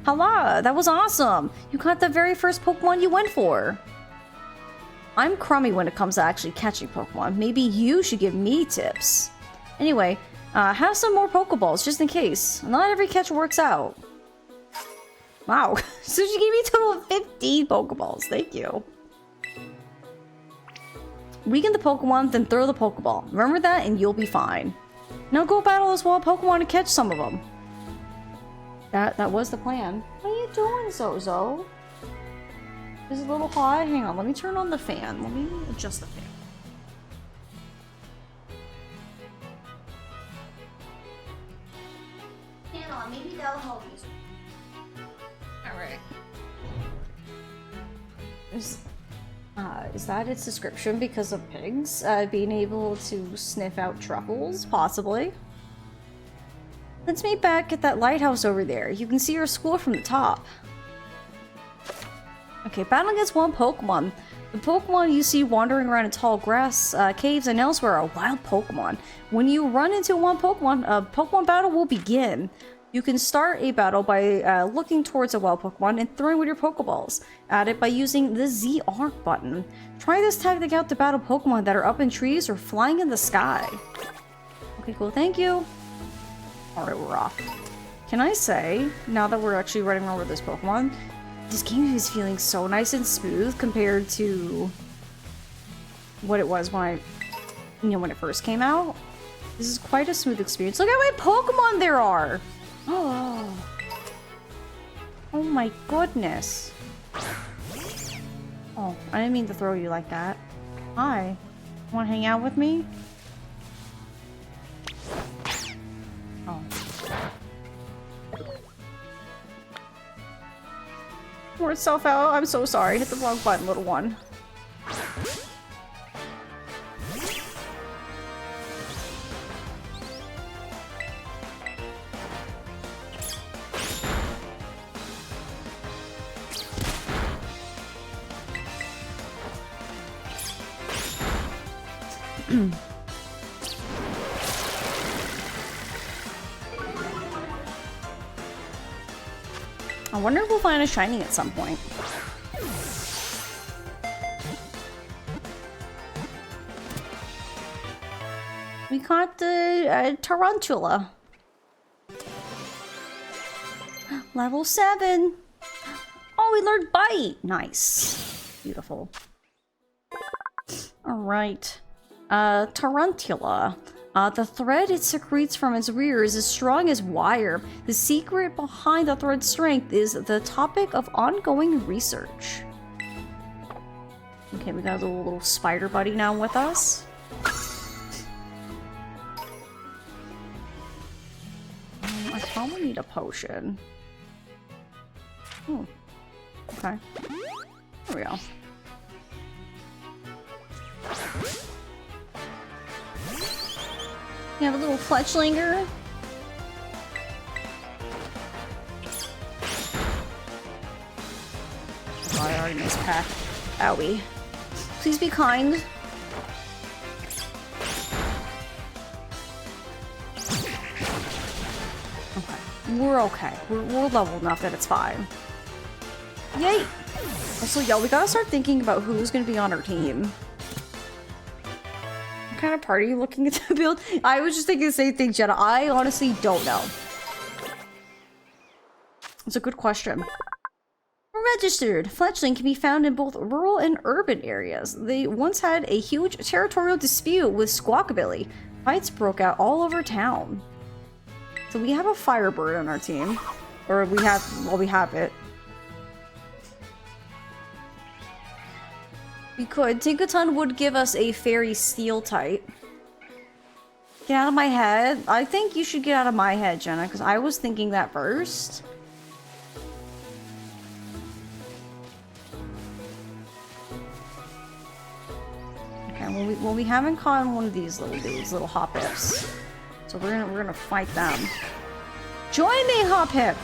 Hala, that was awesome! You caught the very first Pokemon you went for! I'm crummy when it comes to actually catching Pokemon. Maybe you should give me tips. Anyway, have some more Pokeballs, just in case. Not every catch works out. Wow, so she gave me a total of 15 Pokeballs. Thank you. Weaken the Pokemon, then throw the Pokeball. Remember that and you'll be fine. Now go battle as wild Pokemon to catch some of them. That was the plan. What are you doing, Zozo? Is it a little hot? Hang on, let me turn on the fan. Let me adjust the fan. Hang on, maybe that'll help you. Alright. Is that its description because of pigs? Being able to sniff out truffles? Possibly. Let's meet back at that lighthouse over there. You can see your school from the top. Okay, battle against one Pokemon. The Pokemon you see wandering around in tall grass, caves, and elsewhere are wild Pokemon. When you run into one Pokemon, a Pokemon battle will begin. You can start a battle by looking towards a wild Pokemon and throwing with your Pokeballs. Add it by using the ZR button. Try this tactic out to battle Pokemon that are up in trees or flying in the sky. Okay, cool, thank you. Alright, we're off. Can I say, now that we're actually running around with this Pokemon, this game is feeling so nice and smooth compared to what it was when when it first came out. This is quite a smooth experience. Look how many Pokemon there are! Oh. Oh my goodness. Oh, I didn't mean to throw you like that. Hi. Want to hang out with me? Oh. Wore itself out. I'm so sorry. Hit the wrong button, little one. I wonder if we'll find a shiny at some point. We caught the tarantula. Level 7. Oh, we learned bite. Nice. Beautiful. All right. Tarantula. The thread it secretes from its rear is as strong as wire. The secret behind the thread's strength is the topic of ongoing research. Okay, we got a little spider buddy now with us. I probably need a potion. Oh, okay. There we go. You have a little Fletchlinger. Oh, I already missed pack. Owie. Please be kind. Okay. We're okay. We're level enough that it's fine. Yay! Also, y'all, we gotta start thinking about who's gonna be on our team. What kind of party are you looking to build? I was just thinking the same thing, Jenna. I honestly don't know. It's a good question. Registered. Fletchling can be found in both rural and urban areas. They once had a huge territorial dispute with Squawkabilly. Fights broke out all over town. So we have a Firebird on our team. Or we have, well, we have it. We could. Tinkaton would give us a fairy steel type. Get out of my head. I think you should get out of my head, Jenna, because I was thinking that first. Okay, well we haven't caught one of these little dudes, little Hoppips. So we're gonna fight them. Join me, Hoppip!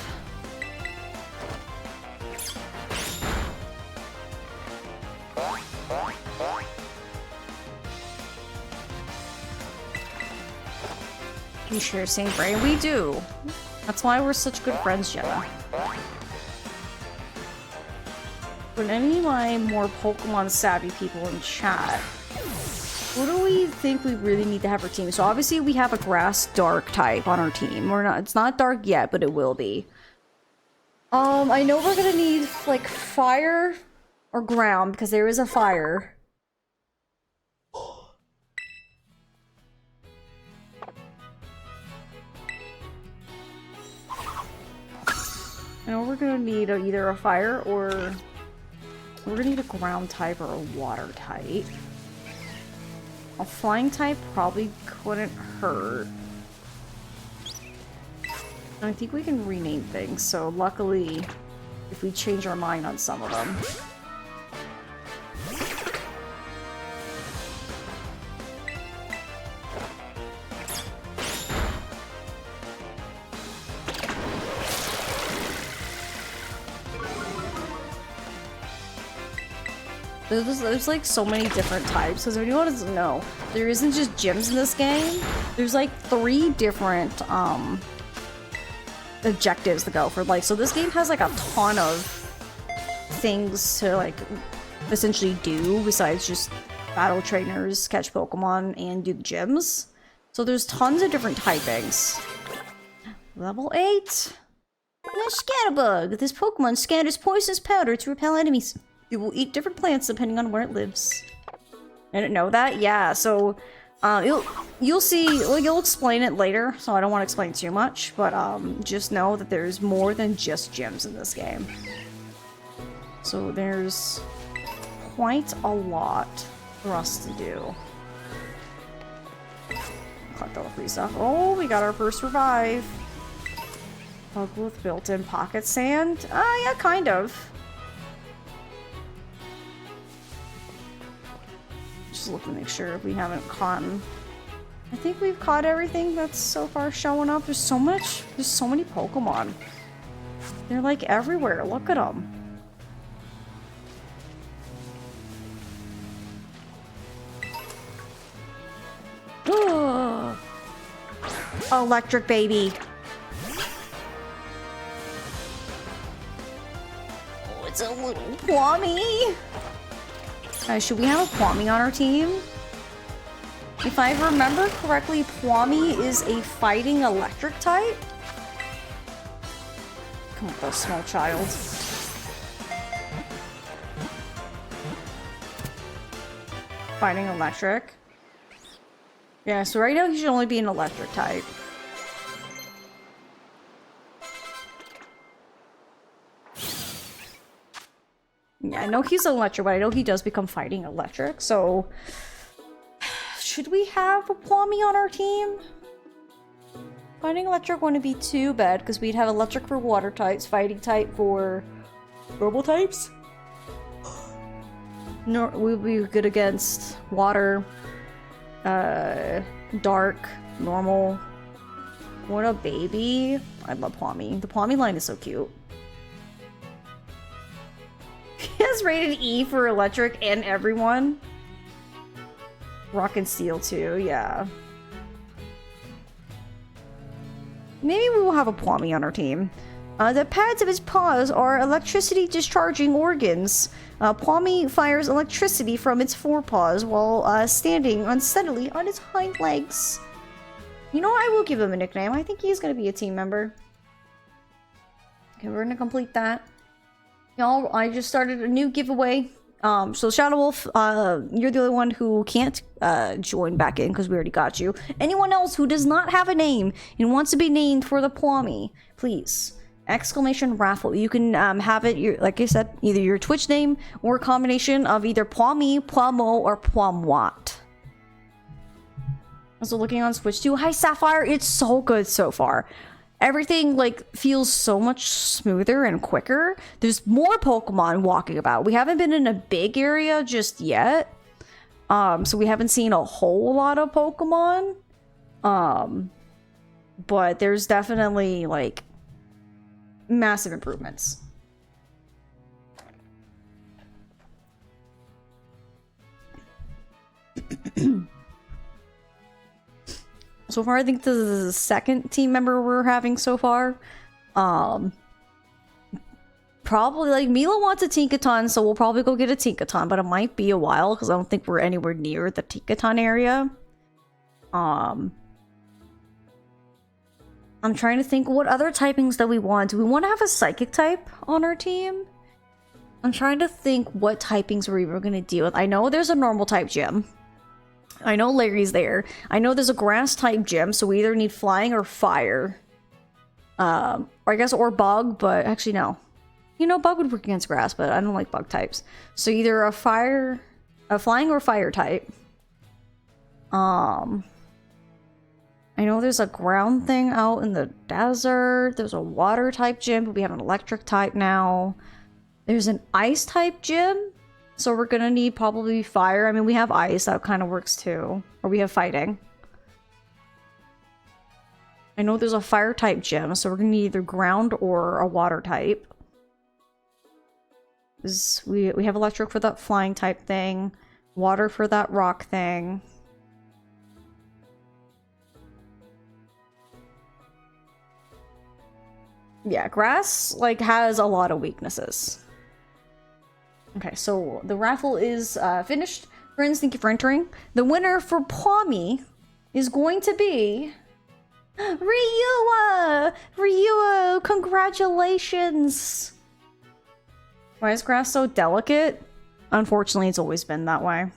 We share the same brain. We do. That's why we're such good friends, Jenna. from any of my more Pokemon savvy people in chat. What do we think we really need to have our team? So obviously we have a grass dark type on our team. It's not dark yet, but it will be. I know we're gonna need like fire or ground because there is a fire. I know we're gonna need either a fire or we're gonna need a ground type or a water type. A flying type probably couldn't hurt. I think we can rename things, so luckily, if we change our mind on some of them. There's like so many different types, because if anyone doesn't know, there isn't just gyms in this game. There's like 3 different objectives to go for. Like, so this game has like a ton of things to like essentially do besides just battle trainers, catch Pokemon, and do the gyms. So there's tons of different typings. Level 8. The Scatterbug. This Pokemon scatters poisonous powder to repel enemies. It will eat different plants depending on where it lives. I didn't know that? Yeah, so you'll see, well, you'll explain it later, so I don't want to explain too much, but just know that there's more than just gyms in this game. So there's quite a lot for us to do. Collect all the free stuff. Oh, we got our first revive. Bug with built-in pocket sand? Yeah, kind of. Just look to make sure we haven't caught. I think we've caught everything that's so far showing up. There's so many Pokemon. They're like everywhere. Look at them. Electric baby. Oh, it's a little Kwami. Should we have a Kwami on our team? If I remember correctly, Kwami is a fighting electric type. Come on, though, small child. Fighting electric. Yeah, so right now he should only be an electric type. Yeah, I know he's electric, but I know he does become fighting electric, so... Should we have a Kwami on our team? Fighting electric wouldn't be too bad, because we'd have electric for water types, fighting type for normal types. No, we'd be good against water, dark, normal. What a baby. I love Kwami. The Kwami line is so cute. He has rated E for electric and everyone. Rock and steel too, yeah. Maybe we will have a Kwami on our team. The pads of his paws are electricity discharging organs. Kwami fires electricity from its forepaws while standing unsteadily on its hind legs. You know what? I will give him a nickname. I think he's going to be a team member. Okay, we're going to complete that. Y'all, I just started a new giveaway. So Shadow Wolf, you're the only one who can't join back in because we already got you. Anyone else who does not have a name and wants to be named for the Kwami, please. Exclamation raffle. You can have it, like I said, either your Twitch name or a combination of either Pwami, Pwamo, or Pwamwat. Also looking on Switch too. Hi Sapphire, it's so good so far. Everything like feels so much smoother and quicker. There's more Pokemon walking about. We haven't been in a big area just yet. So we haven't seen a whole lot of Pokemon. But there's definitely like massive improvements. So far, I think this is the second team member we're having so far. Probably, like, Mila wants a Tinkaton, so we'll probably go get a Tinkaton, but it might be a while because I don't think we're anywhere near the Tinkaton area. I'm trying to think what other typings that we want. Do we want to have a Psychic type on our team? I'm trying to think what typings we're even going to deal with. I know there's a normal type gym. I know Larry's there. I know there's a grass type gym, so we either need flying or fire. Or I guess, or bug, but actually no. You know, bug would work against grass, but I don't like bug types. So either a flying or fire type. I know there's a ground thing out in the desert. There's a water type gym, but we have an electric type now. There's an ice type gym. So we're gonna need probably fire. I mean, we have ice, that kind of works too. Or we have fighting. I know there's a fire type gym, so we're gonna need either ground or a water type. We have electric for that flying type thing, water for that rock thing. Yeah, grass, like, has a lot of weaknesses. Okay, so the raffle is finished. Friends, thank you for entering. The winner for Pawmi is going to be... Ryua! Ryua, congratulations! Why is grass so delicate? Unfortunately, it's always been that way.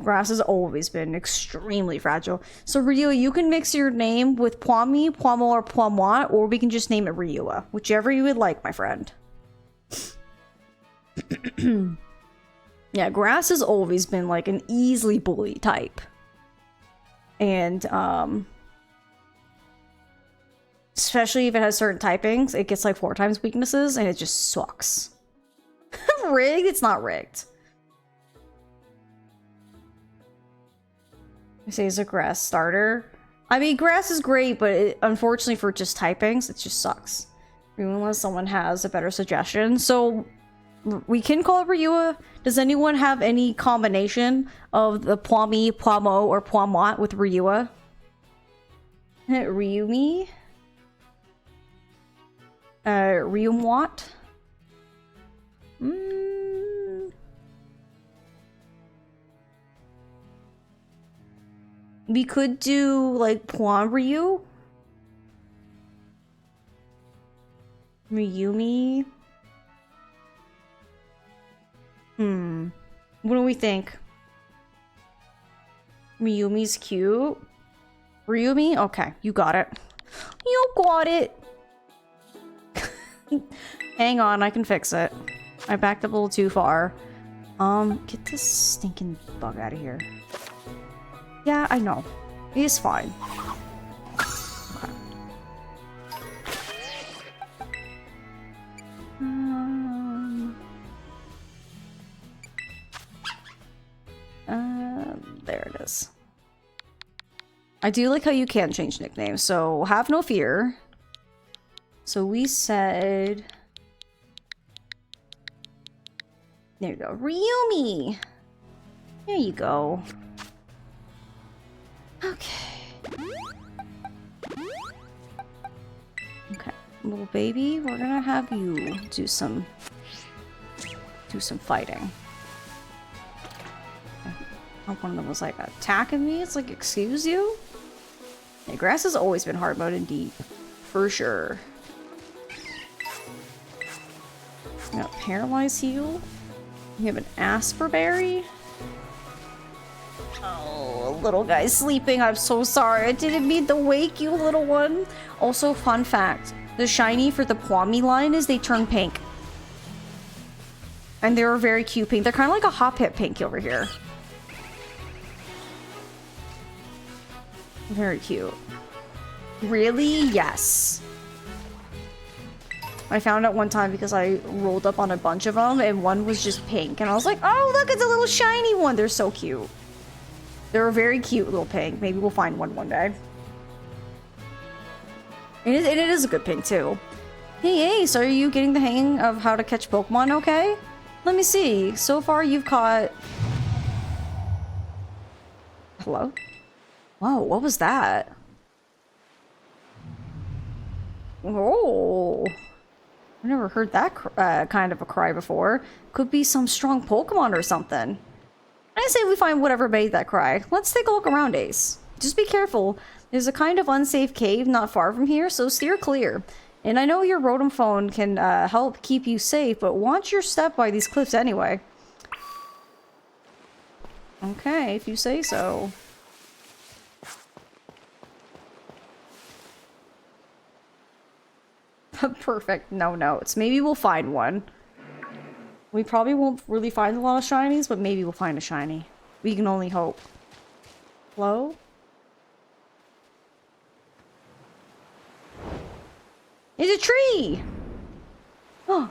Grass has always been extremely fragile. So Ryua, you can mix your name with Pwami, Pwamo, or Pwamwa, or we can just name it Ryua. Whichever you would like, my friend. Yeah, grass has always been like an easily bully type. And, especially if it has certain typings, it gets like 4 times weaknesses, and it just sucks. Rigged? It's not rigged. I say it's a grass starter. I mean, grass is great, but unfortunately for just typings, it just sucks. Unless someone has a better suggestion. So, we can call it Ryua. Does anyone have any combination of the Pwami, Pwamo, or Pwamwat with Ryua? Ryumi? Ryumwat? We could do, like, Pwan Ryu? Ryumi? What do we think? Ryumi's cute. Ryumi? Okay, you got it. You got it! Hang on, I can fix it. I backed up a little too far. Get this stinking bug out of here. Yeah, I know. He's fine. Okay. There it is. I do like how you can change nicknames, so have no fear. So we said... There you go. Ryumi! There you go. Okay. Okay, little baby, we're gonna have you do some fighting. I hope one of them was like attacking me. It's like, excuse you? Yeah, grass has always been hard mode indeed. For sure. We got Paralyze Heal. We have an Asper Berry. Oh, little guy's sleeping. I'm so sorry. I didn't mean to wake you, little one. Also, fun fact. The shiny for the Pwami line is they turn pink. And they're very cute pink. They're kind of like a Hop Hip pink over here. Very cute. Really? Yes. I found out one time because I rolled up on a bunch of them and one was just pink. And I was like, oh, look, it's a little shiny one. They're so cute. They're a very cute little pink. Maybe we'll find one day. And it is a good pink too. Hey, so are you getting the hang of how to catch Pokemon okay? Let me see. So far you've caught... Hello? Whoa, what was that? Oh. I've never heard that kind of a cry before. Could be some strong Pokemon or something. I say we find whatever made that cry. Let's take a look around, Ace. Just be careful. There's a kind of unsafe cave not far from here, so steer clear. And I know your Rotom phone can help keep you safe, but watch your step by these cliffs anyway. Okay, if you say so. Perfect. No notes. Maybe we'll find one. We probably won't really find a lot of shinies, but maybe we'll find a shiny. We can only hope. Hello? It's a tree! Oh.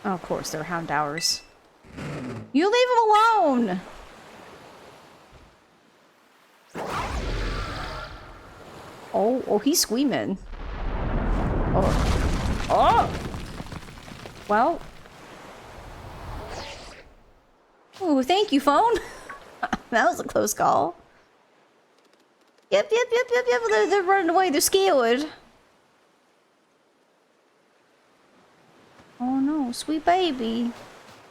Oh, of course, they're Houndours. You leave him alone! Oh, he's screaming. Oh. Oh! Well. Ooh, thank you, phone. That was a close call. Yep. They're running away. They're scared. Oh no, sweet baby.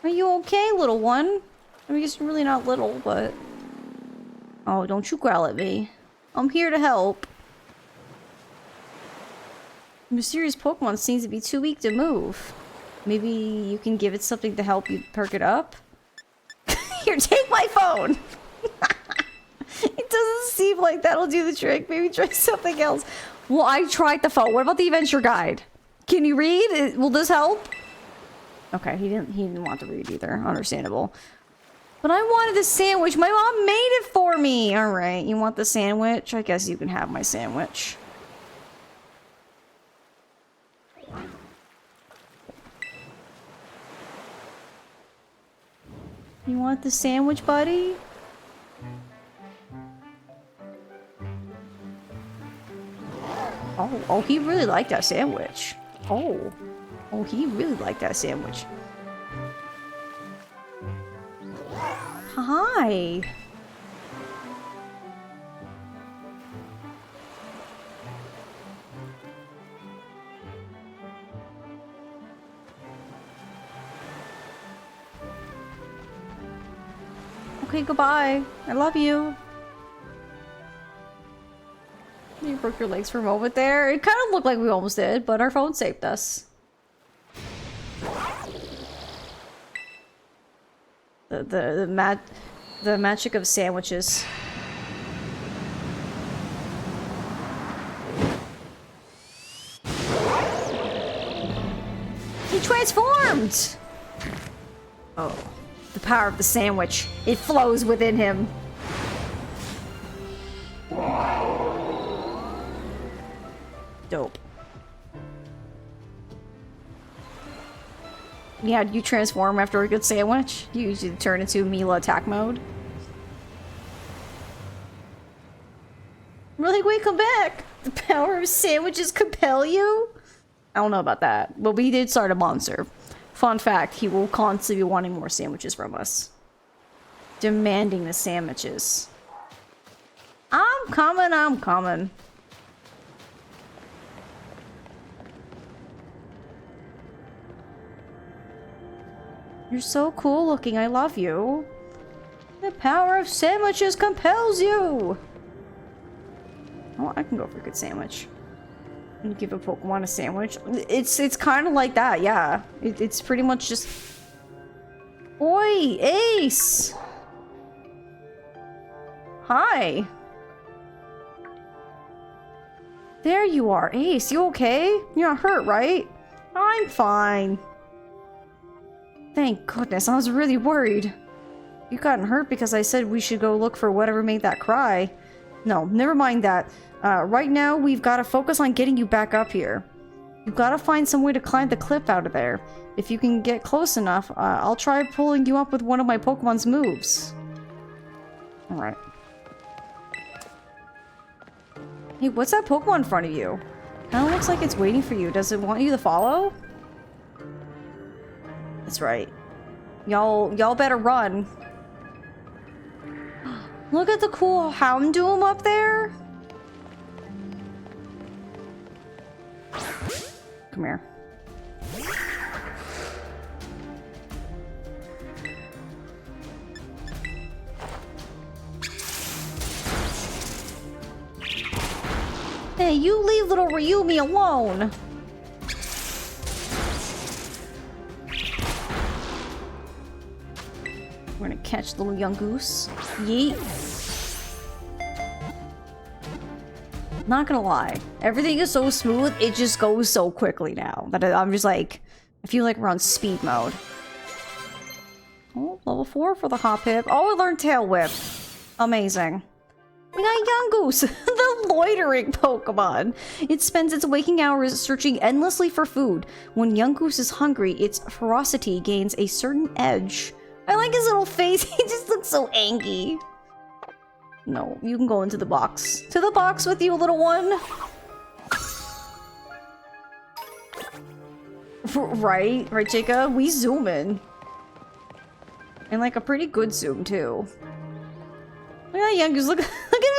Are you okay, little one? I guess you're really not little, but... Oh, don't you growl at me. I'm here to help. The mysterious Pokemon seems to be too weak to move. Maybe you can give it something to help you perk it up? Here, take my phone! It doesn't seem like that'll do the trick. Maybe try something else. Well, I tried the phone. What about the adventure guide? Can you read? Will this help? Okay, he didn't want to read either. Understandable. But I wanted the sandwich. My mom made it for me. All right, you want the sandwich? I guess you can have my sandwich. You want the sandwich, buddy? Oh, he really liked that sandwich. Oh, he really liked that sandwich. Hi. Okay, goodbye. I love you. You broke your legs for a moment there. It kind of looked like we almost did, but our phone saved us. The magic of sandwiches. He transformed! Oh. The power of the sandwich. It flows within him. Dope. Yeah, do you transform after a good sandwich? You usually turn into Mila attack mode. Really, wait, come back! The power of sandwiches compel you? I don't know about that, but we did start a monster. Fun fact, he will constantly be wanting more sandwiches from us. Demanding the sandwiches. I'm coming. You're so cool looking, I love you. The power of sandwiches compels you! Oh, I can go for a good sandwich. And give a Pokemon a sandwich. It's kind of like that, yeah. It's pretty much just... Oi, Ace! Hi! There you are, Ace. You okay? You're not hurt, right? I'm fine. Thank goodness, I was really worried. You gotten hurt because I said we should go look for whatever made that cry. No, never mind that. Right now, we've got to focus on getting you back up here. You've got to find some way to climb the cliff out of there. If you can get close enough, I'll try pulling you up with one of my Pokemon's moves. Alright. Hey, what's that Pokemon in front of you? Kinda looks like it's waiting for you. Does it want you to follow? That's right. Y'all better run. Look at the cool Houndoom up there. Come here. Hey, you leave little Ryumi alone! We're gonna catch the little young goose. Yeet. Not gonna lie. Everything is so smooth, it just goes so quickly now. That I'm just like... I feel like we're on speed mode. Oh, level 4 for the Hop Hip. Oh, I learned Tail Whip. Amazing. We got Young Goose, the loitering Pokemon. It spends its waking hours searching endlessly for food. When Young Goose is hungry, its ferocity gains a certain edge. I like his little face. He just looks so angry. No, you can go into the box. To the box with you, little one. Right, Jacob? We zoom in. And like a pretty good zoom, too. Look at that Young Goose. Look at him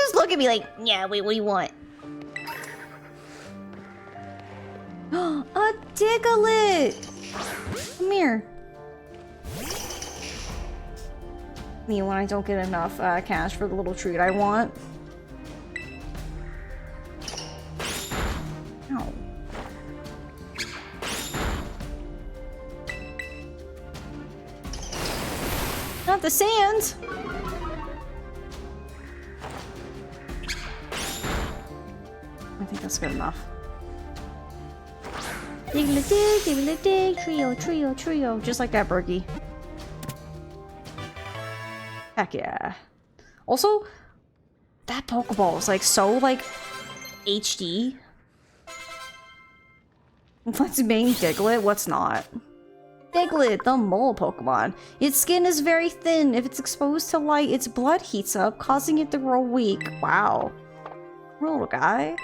just look at me like, yeah, wait, what do you want? A Diglett! Come here. Me when I don't get enough cash for the little treat I want. Ow. Not the sand! I think that's good enough. Dig-a-dig, trio. Just like that, Berkey. Heck yeah. Also, that Pokeball is like so like HD. What's main Diglett? What's not? Diglett, the mole Pokemon. Its skin is very thin. If it's exposed to light, its blood heats up, causing it to grow weak. Wow. Poor little guy.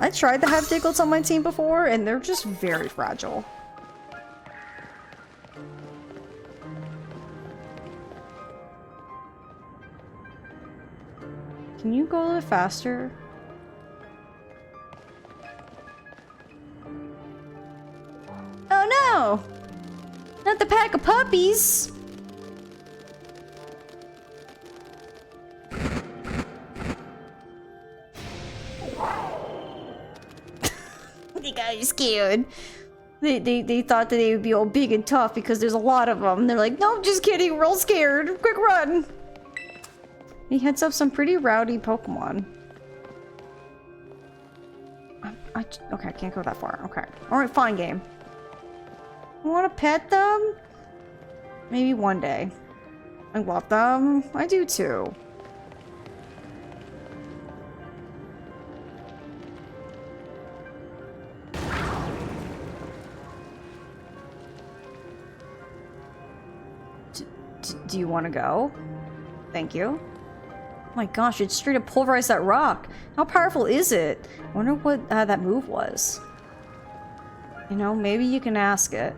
I tried to have Digletts on my team before, and they're just very fragile. Can you go a little faster? Oh no! Not the pack of puppies! They got scared. They thought that they would be all big and tough because there's a lot of them. They're like, no, just kidding, we're all scared. Quick run! He heads up some pretty rowdy Pokemon. Okay, I can't go that far. Okay. Alright, fine game. I want to pet them? Maybe one day. I love them. I do too. Do you want to go? Thank you. Oh my gosh, it straight up pulverized that rock. How powerful is it? I wonder what that move was. You know, maybe you can ask it.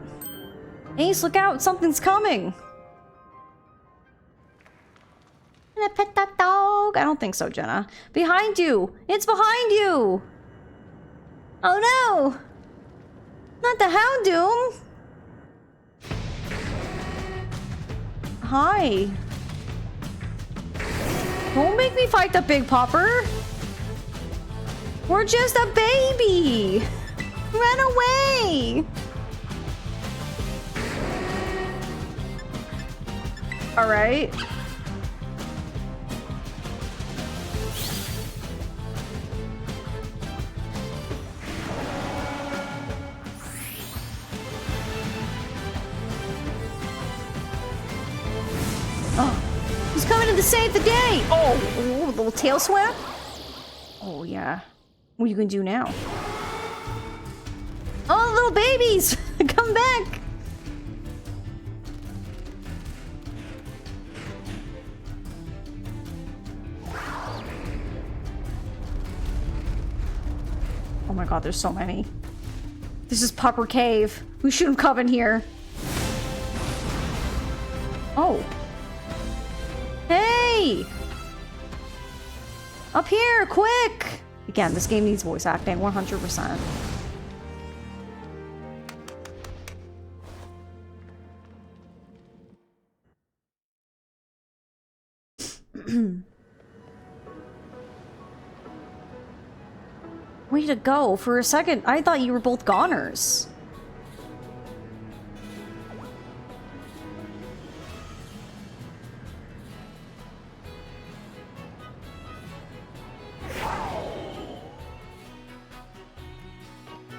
Ace, look out! Something's coming! Can I pet that dog? I don't think so, Jenna. Behind you! It's behind you! Oh no! Not the Houndoom! Hi. Don't make me fight the Big Popper! We're just a baby! Run away! Alright. Oh, he's coming in to save the day! Oh, a little tail swap? Oh, yeah. What are you gonna do now? Oh, little babies! Come back! Oh my god, there's so many. This is Pupper Cave. We shouldn't come in here. Oh. Hey! Up here, quick! Again, this game needs voice acting, 100%. Way to go. For a second, I thought you were both goners.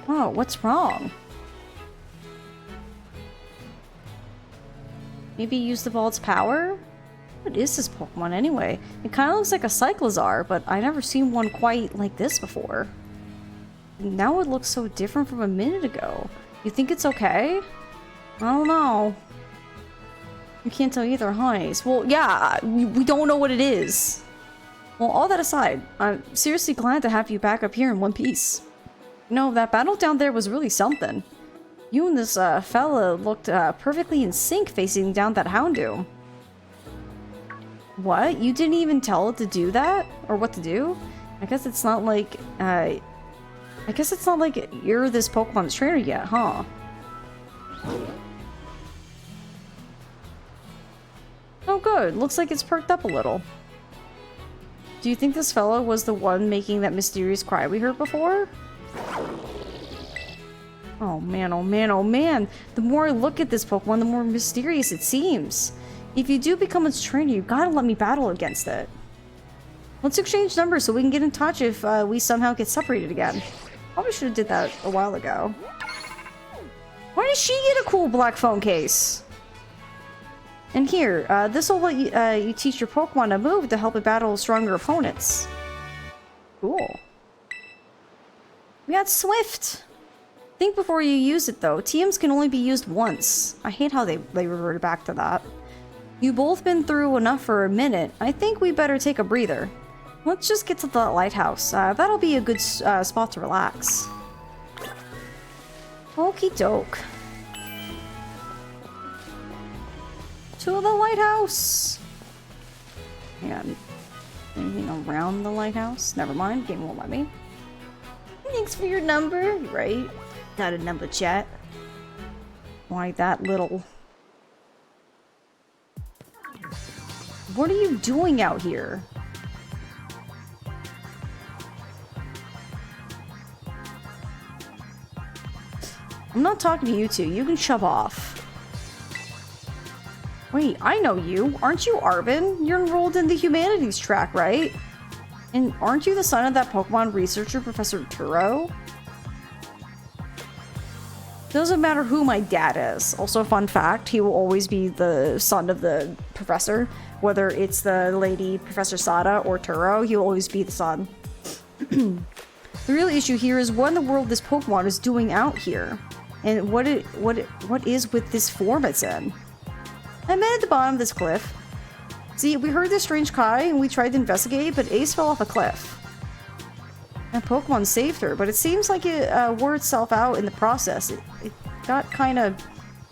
Oh, what's wrong? Maybe use the ball's power? What is this Pokemon anyway? It kind of looks like a Cyclizar, but I've never seen one quite like this before. Now it looks so different from a minute ago. You think it's okay? I don't know. You can't tell either, huh? Well, yeah, we don't know what it is. Well, all that aside, I'm seriously glad to have you back up here in one piece. You know, that battle down there was really something. You and this fella looked perfectly in sync facing down that Houndoom. What? You didn't even tell it to do that? Or what to do? I guess it's not like, you're this Pokemon's trainer yet, huh? Oh good, looks like it's perked up a little. Do you think this fella was the one making that mysterious cry we heard before? Oh man, oh man, oh man! The more I look at this Pokemon, the more mysterious it seems. If you do become its trainer, you gotta let me battle against it. Let's exchange numbers so we can get in touch if we somehow get separated again. Probably should have did that a while ago. Why did she get a cool black phone case? And here, this will let you teach your Pokemon a move to help it battle stronger opponents. Cool. We got Swift! Think before you use it though. TMs can only be used once. I hate how they reverted back to that. You've both been through enough for a minute. I think we better take a breather. Let's just get to the lighthouse. That'll be a good spot to relax. Okie doke. To the lighthouse! Hang on. Anything around the lighthouse? Never mind, game won't let me. Thanks for your number. Right. Got a number, chat. Why that little... What are you doing out here? I'm not talking to you two. You can shove off. Wait, I know you. Aren't you Arvin? You're enrolled in the humanities track, right? And aren't you the son of that Pokemon researcher, Professor Turo? Doesn't matter who my dad is. Also, fun fact, he will always be the son of the professor. Whether it's the lady Professor Sada or Turo, he will always be the son. The real issue here is what in the world this Pokemon is doing out here. And what is with this form it's in. I met at the bottom of this cliff. See, we heard this strange cry and we tried to investigate, but Ace fell off a cliff. And Pokemon saved her, but it seems like it wore itself out in the process. It got kind of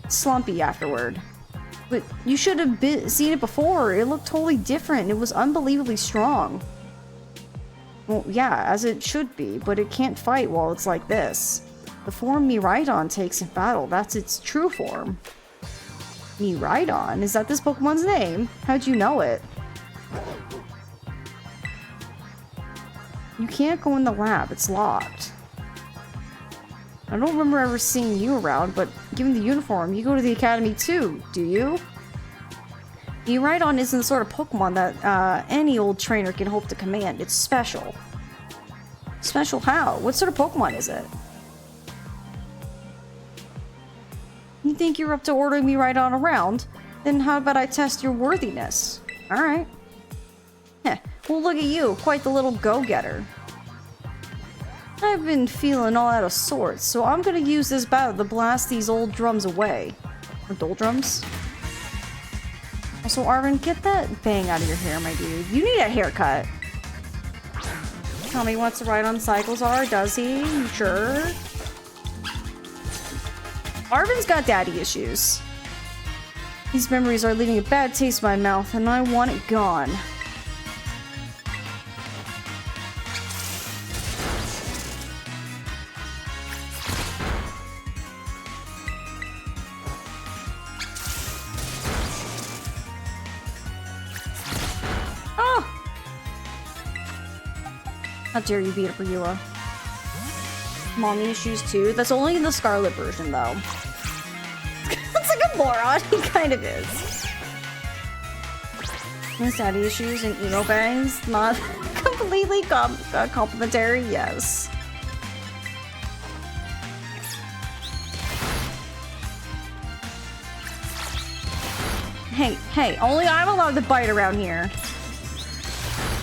slumpy afterward. But you should have seen it before. It looked totally different. It was unbelievably strong. Well, yeah, as it should be, but it can't fight while it's like this. The form Miraidon takes in battle, that's its true form. Miraidon? Is that this Pokemon's name? How'd you know it? You can't go in the lab, it's locked. I don't remember ever seeing you around, but given the uniform, you go to the academy too, do you? Miraidon isn't the sort of Pokemon that any old trainer can hope to command. It's special. Special how? What sort of Pokemon is it? You think you're up to ordering Miraidon around? Then how about I test your worthiness? Alright. Heh, well look at you, quite the little go-getter. I've been feeling all out of sorts, so I'm gonna use this battle to blast these old drums away. Or doldrums? Also, Arvin, get that bang out of your hair, my dude. You need a haircut. Tommy wants to ride on Cyclizar, does he? You sure? Arvin's got daddy issues. These memories are leaving a bad taste in my mouth, and I want it gone. How dare you beat up Ryua? Mommy issues too? That's only in the Scarlet version, though. That's like a moron. He kind of is. His daddy issues and emo bangs, not completely complimentary, yes. Hey, only I'm allowed to bite around here.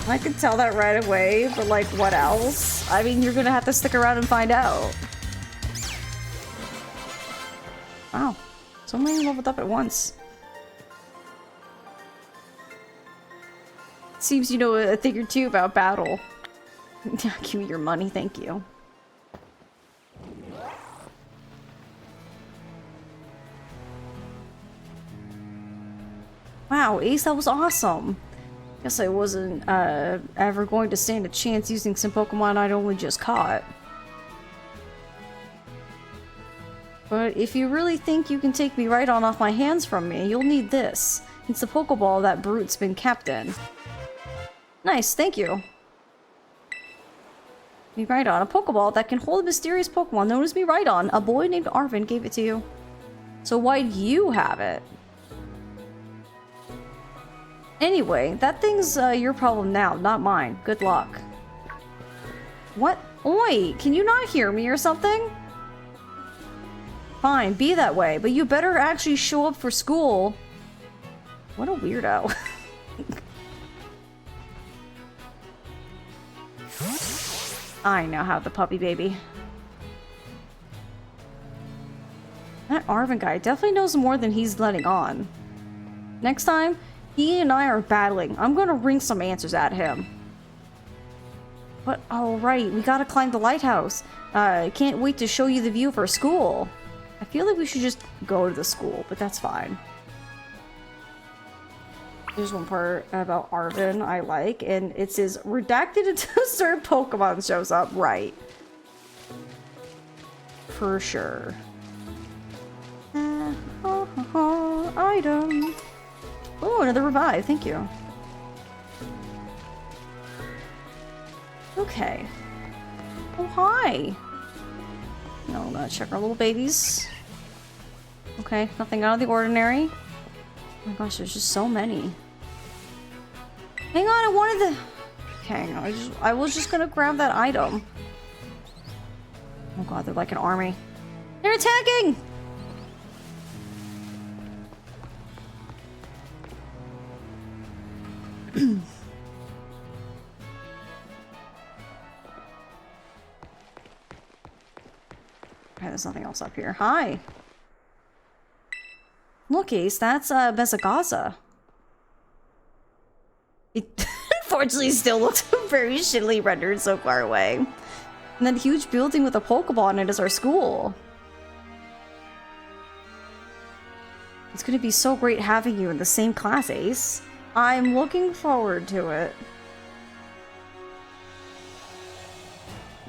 I could tell that right away, but like, what else? I mean, you're gonna have to stick around and find out. Wow, so many leveled up at once. Seems you know a thing or two about battle. Give me your money, thank you. Wow, Ace, that was awesome. Guess I wasn't ever going to stand a chance using some Pokemon I'd only just caught. But if you really think you can take me right on off my hands from me, you'll need this. It's the Pokeball that Brute's been kept in. Nice, thank you. Miraidon, a Pokeball that can hold a mysterious Pokemon known as Miraidon. A boy named Arvin gave it to you. So why'd you have it? Anyway, that thing's your problem now, not mine. Good luck. What? Oi, can you not hear me or something? Fine, be that way, but you better actually show up for school. What a weirdo. I now have the puppy baby. That Arvin guy definitely knows more than he's letting on. Next time, he and I are battling. I'm gonna wring some answers at him. But, oh right, we gotta climb the lighthouse. I can't wait to show you the view of our school. I feel like we should just go to the school, but that's fine. There's one part about Arvin I like, and it says, redacted until certain Pokemon shows up. Right. For sure. Item. Oh, another revive. Thank you. Okay. Oh, hi. No, I'm gonna check our little babies. Okay, nothing out of the ordinary. Oh my gosh, there's just so many. Hang on, I wanted the... Okay, hang on, I was just gonna grab that item. Oh god, they're like an army. They're attacking! Okay, there's nothing else up here. Hi! Look, Ace, that's Bezagaza. It unfortunately still looks very shittily rendered so far away. And that huge building with a Pokeball in it is our school. It's gonna be so great having you in the same class, Ace. I'm looking forward to it.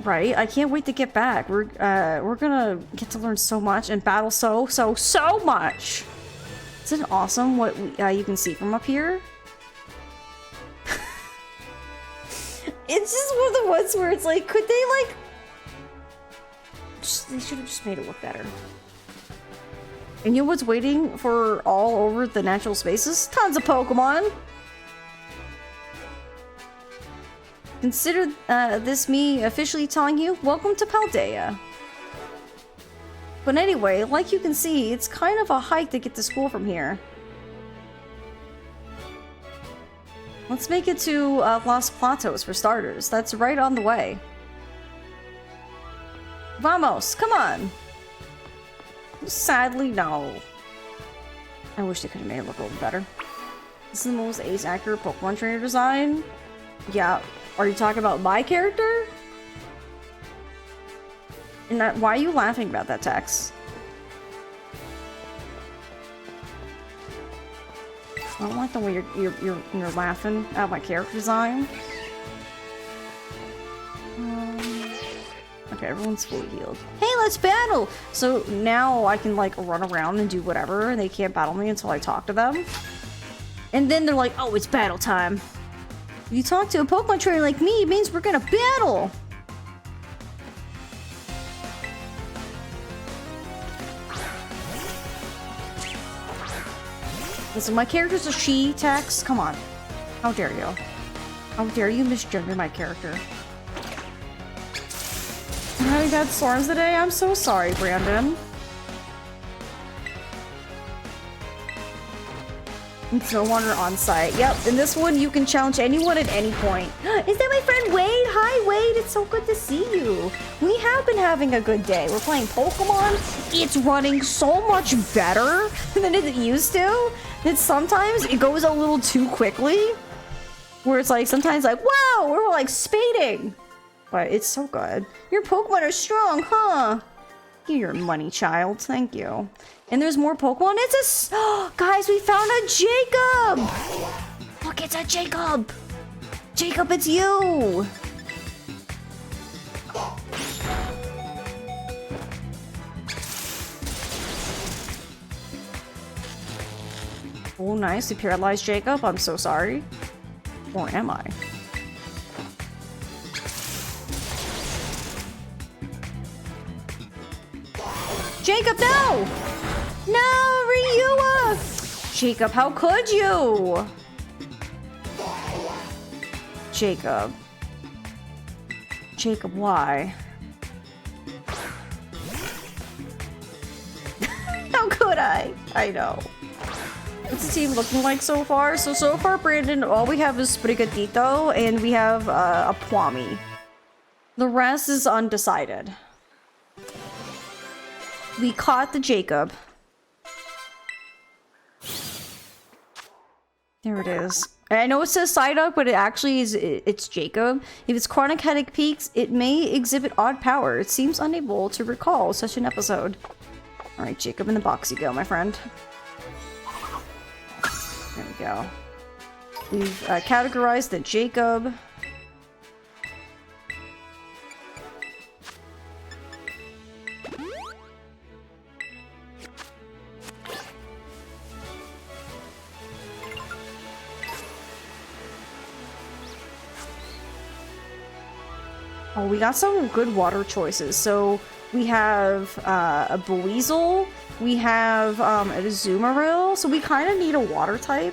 Right? I can't wait to get back. We're gonna get to learn so much and battle so much. Isn't it awesome what you can see from up here? It's just one of the ones where it's like, could they like... they should have just made it look better. And you know what's waiting for all over the natural spaces? Tons of Pokemon! Consider this me officially telling you, welcome to Paldea. But anyway, like you can see, it's kind of a hike to get to school from here. Let's make it to Los Platos for starters. That's right on the way. Vamos, come on! Sadly, no. I wish they could have made it look a little better. This is the most ace-accurate Pokemon trainer design. Yeah, are you talking about my character? And that, why are you laughing about that, Tex? I don't like the way you're laughing at my character design. Okay, everyone's fully healed. Hey, let's battle! So now I can like run around and do whatever, and they can't battle me until I talk to them. And then they're like, oh, it's battle time. If you talk to a Pokemon trainer like me, it means we're gonna battle! Listen, my character's a she, Tex. Come on. How dare you? How dare you misgender my character? I'm having bad storms today? I'm so sorry, Brandon. It's no longer on site. Yep, in this one you can challenge anyone at any point. Is that my friend Wade? Hi Wade, it's so good to see you. We have been having a good day. We're playing Pokemon. It's running so much better than it used to. That sometimes it goes a little too quickly. Where it's like, sometimes like, wow, we're like spading. But it's so good. Your Pokemon are strong, huh? Give your money, child. Thank you. And there's more Pokemon. It's a... guys, we found a Jacob! Look, it's a Jacob! Jacob, it's you! Oh, nice. We paralyzed Jacob. I'm so sorry. Or am I? Jacob, no! No, Ryua! Jacob, how could you? Jacob. Jacob, why? How could I? I know. What's the team looking like so far? So far, Brandon, all we have is Sprigatito, and we have a Pwami. The rest is undecided. We caught the Jacob. There it is. I know it says Psyduck, but it actually is, it's Jacob. If it's chronic headache peaks, it may exhibit odd power. It seems unable to recall such an episode. Alright, Jacob, in the box you go, my friend. There we go. We've categorized the Jacob. Oh, we got some good water choices. So we have a Buizel, we have a Azumarill, so we kind of need a water type.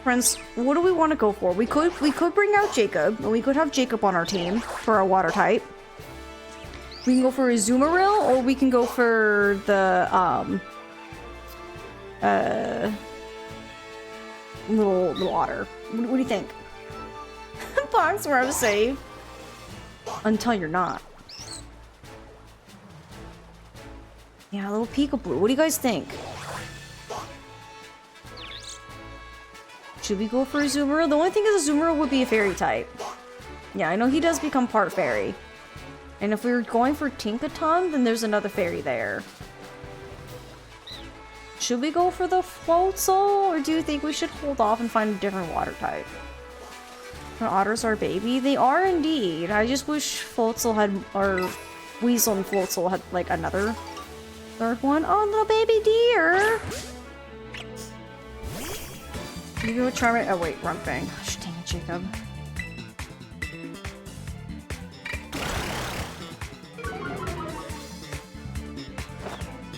Friends, what do we want to go for? We could bring out Jacob, and we could have Jacob on our team for our water type. We can go for Azumarill, or we can go for the little otter. What do you think? Box where I'm safe. Until you're not. Yeah, a little peekaboo. What do you guys think? Should we go for Azumarill? The only thing is Azumarill would be a fairy type. Yeah, I know he does become part fairy. And if we were going for Tinkaton, then there's another fairy there. Should we go for the Floatzel? Or do you think we should hold off and find a different water type? The otters are baby? They are indeed. I just wish Floatzel had, or Weasel and Floatzel had like another third one. Oh, little baby deer! You go Charmander. Oh wait, wrong thing. Gosh, dang it, Jacob.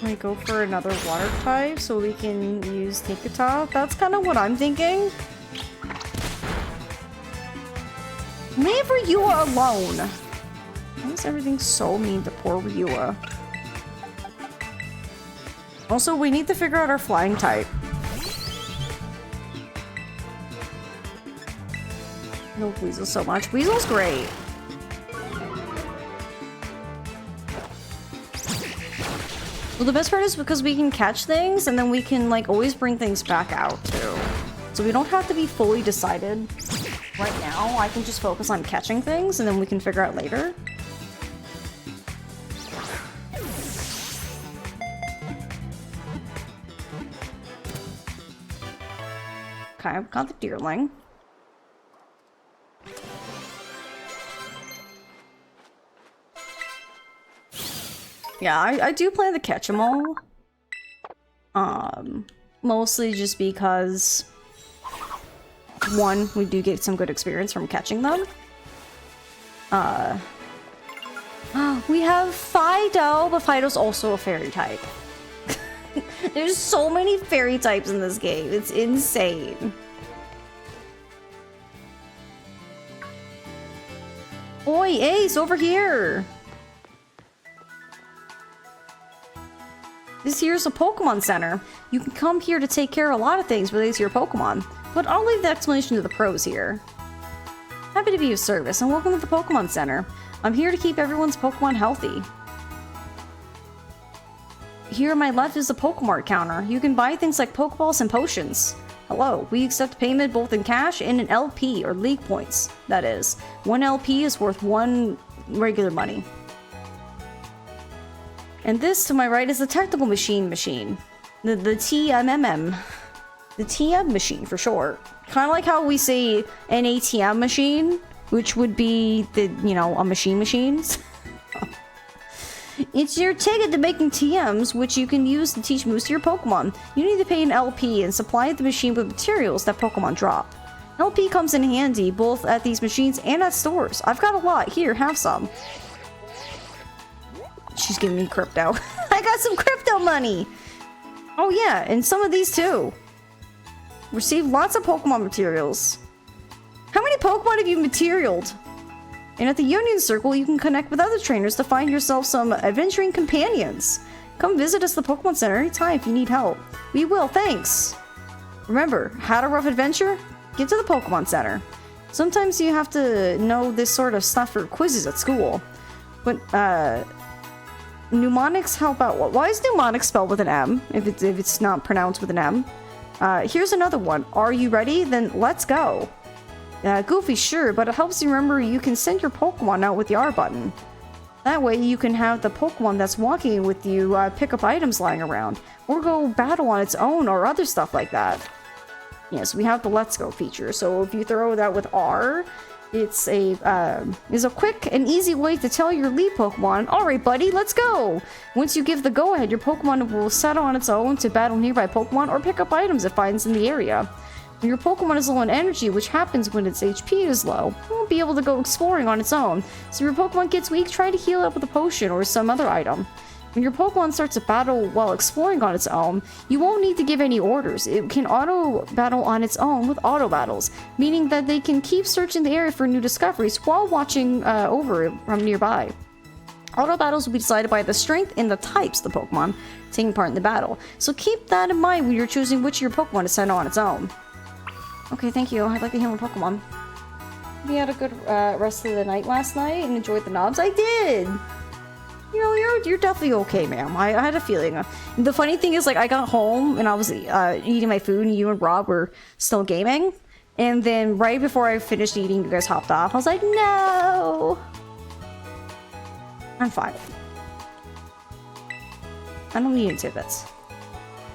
I go for another water type so we can use Tinkaton. That's kind of what I'm thinking. Leave Ryua alone! Why is everything so mean to poor Ryua? Also, we need to figure out our flying type. I love Weasel so much. Weasel's great. Well, the best part is because we can catch things and then we can like always bring things back out too. So we don't have to be fully decided. Right now, I can just focus on catching things, and then we can figure out later. Okay, I've got the deerling. Yeah, I do plan to catch them all. Mostly just because one, we do get some good experience from catching them. We have Fido, but Fido's also a fairy type. There's so many fairy types in this game. It's insane. Oi, Ace, over here! This here's a Pokemon Center. You can come here to take care of a lot of things related to your Pokemon, but I'll leave the explanation to the pros here. Happy to be of service, and welcome to the Pokemon Center. I'm here to keep everyone's Pokemon healthy. Here on my left is the Pokemart counter. You can buy things like Pokeballs and potions. Hello, we accept payment both in cash and in LP, or League Points, that is. 1 LP is worth 1 regular money. And this, to my right, is the Technical Machine. The TMMM. The TM machine, for short. Kind of like how we say an ATM machine, which would be the, you know, a machine. It's your ticket to making TMs, which you can use to teach moves to your Pokemon. You need to pay an LP and supply the machine with materials that Pokemon drop. LP comes in handy both at these machines and at stores. I've got a lot. Here, have some. She's giving me crypto. I got some crypto money! Oh yeah, and some of these too. Receive lots of Pokemon materials. How many Pokemon have you materialed? And at the Union Circle, you can connect with other trainers to find yourself some adventuring companions. Come visit us at the Pokemon Center anytime if you need help. We will, thanks! Remember, had a rough adventure? Get to the Pokemon Center. Sometimes you have to know this sort of stuff for quizzes at school. But, mnemonics help out. Why is mnemonics spelled with an M, if it's not pronounced with an M? Here's another one. Are you ready? Then let's go. Goofy, sure, but it helps you remember you can send your Pokemon out with the R button. That way you can have the Pokemon that's walking with you pick up items lying around, or go battle on its own, or other stuff like that. Yes, we have the Let's Go feature, so if you throw that with R, it's a quick and easy way to tell your lead Pokemon, alright buddy, let's go! Once you give the go-ahead, your Pokemon will settle on its own to battle nearby Pokemon or pick up items it finds in the area. When your Pokemon is low on energy, which happens when its HP is low, it won't be able to go exploring on its own. So if your Pokemon gets weak, try to heal up with a potion or some other item. When your Pokemon starts to battle while exploring on its own, you won't need to give any orders. It can auto-battle on its own with auto-battles, meaning that they can keep searching the area for new discoveries while watching over it from nearby. Auto-battles will be decided by the strength and the types of the Pokemon taking part in the battle, so keep that in mind when you're choosing which of your Pokemon to send on its own. Okay, thank you. I'd like to heal my Pokemon. We had a good rest of the night last night and enjoyed the knobs. I did! You know, you're definitely okay, ma'am. I had a feeling. The funny thing is, like, I got home and I was eating my food and you and Rob were still gaming. And then right before I finished eating, you guys hopped off. I was like, no! I'm fine. I don't need any tidbits.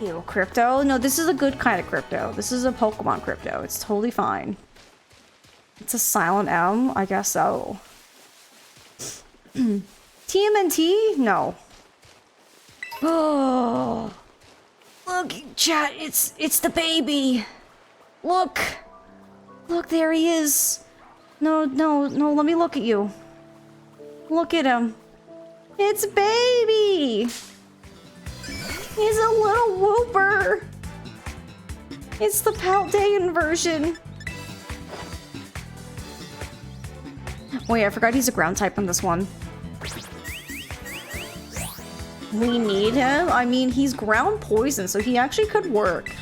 Ew, crypto? No, this is a good kind of crypto. This is a Pokemon crypto. It's totally fine. It's a silent M? I guess so. TMNT? No. Oh. Look, chat, it's the baby. Look. Look, there he is. No, let me look at you. Look at him. It's baby. He's a little whooper. It's the Paldean version. Wait, I forgot he's a ground type on this one. We need him? I mean, he's ground poison, so he actually could work.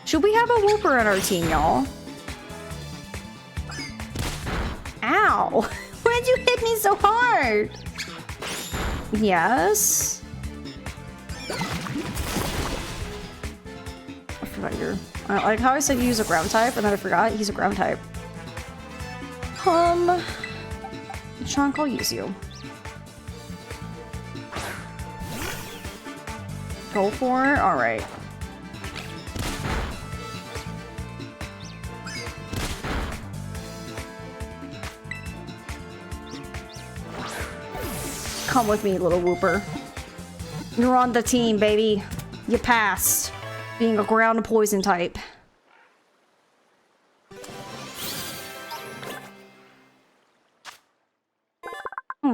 Should we have a whooper on our team, y'all? Ow! Why'd you hit me so hard? Yes. I forgot your... like how I said you use a ground type, and then I forgot he's a ground type. Chunk, I'll use you. Go for it? Alright. Come with me, little whooper. You're on the team, baby. You passed being a ground poison type.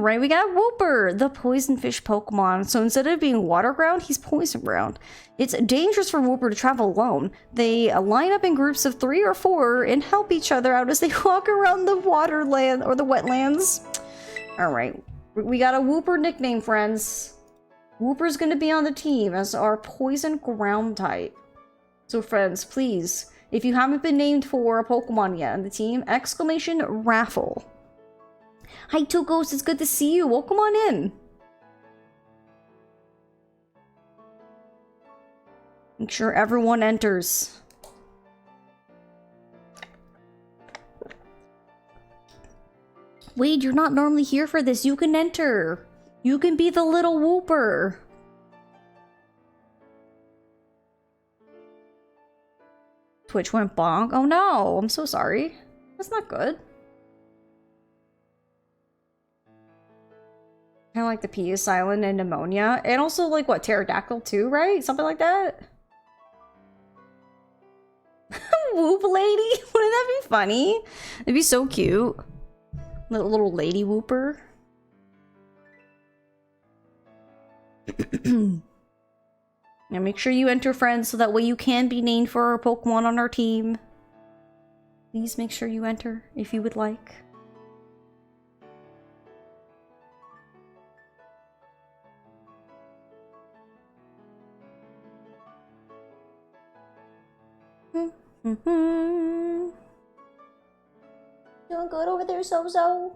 Alright, we got Wooper, the poison fish Pokemon. So instead of being water ground, he's poison ground. It's dangerous for Wooper to travel alone. They line up in groups of 3 or 4 and help each other out as they walk around the waterland or the wetlands. Alright, we got a Wooper nickname, friends. Wooper's gonna be on the team as our poison ground type. So friends, please, if you haven't been named for a Pokemon yet on the team, exclamation raffle. Hi Tukos, it's good to see you. Welcome on in. Make sure everyone enters. Wade, you're not normally here for this. You can enter. You can be the little Wooper. Twitch went bonk. Oh no, I'm so sorry. That's not good. Kind of like the P is silent and pneumonia. And also like what, pterodactyl too, right? Something like that? Whoop lady? Wouldn't that be funny? It'd be so cute. Little lady Wooper. Now make sure you enter, friends, so that way you can be named for a Pokemon on our team. Please make sure you enter if you would like. Doing good over there, So-So?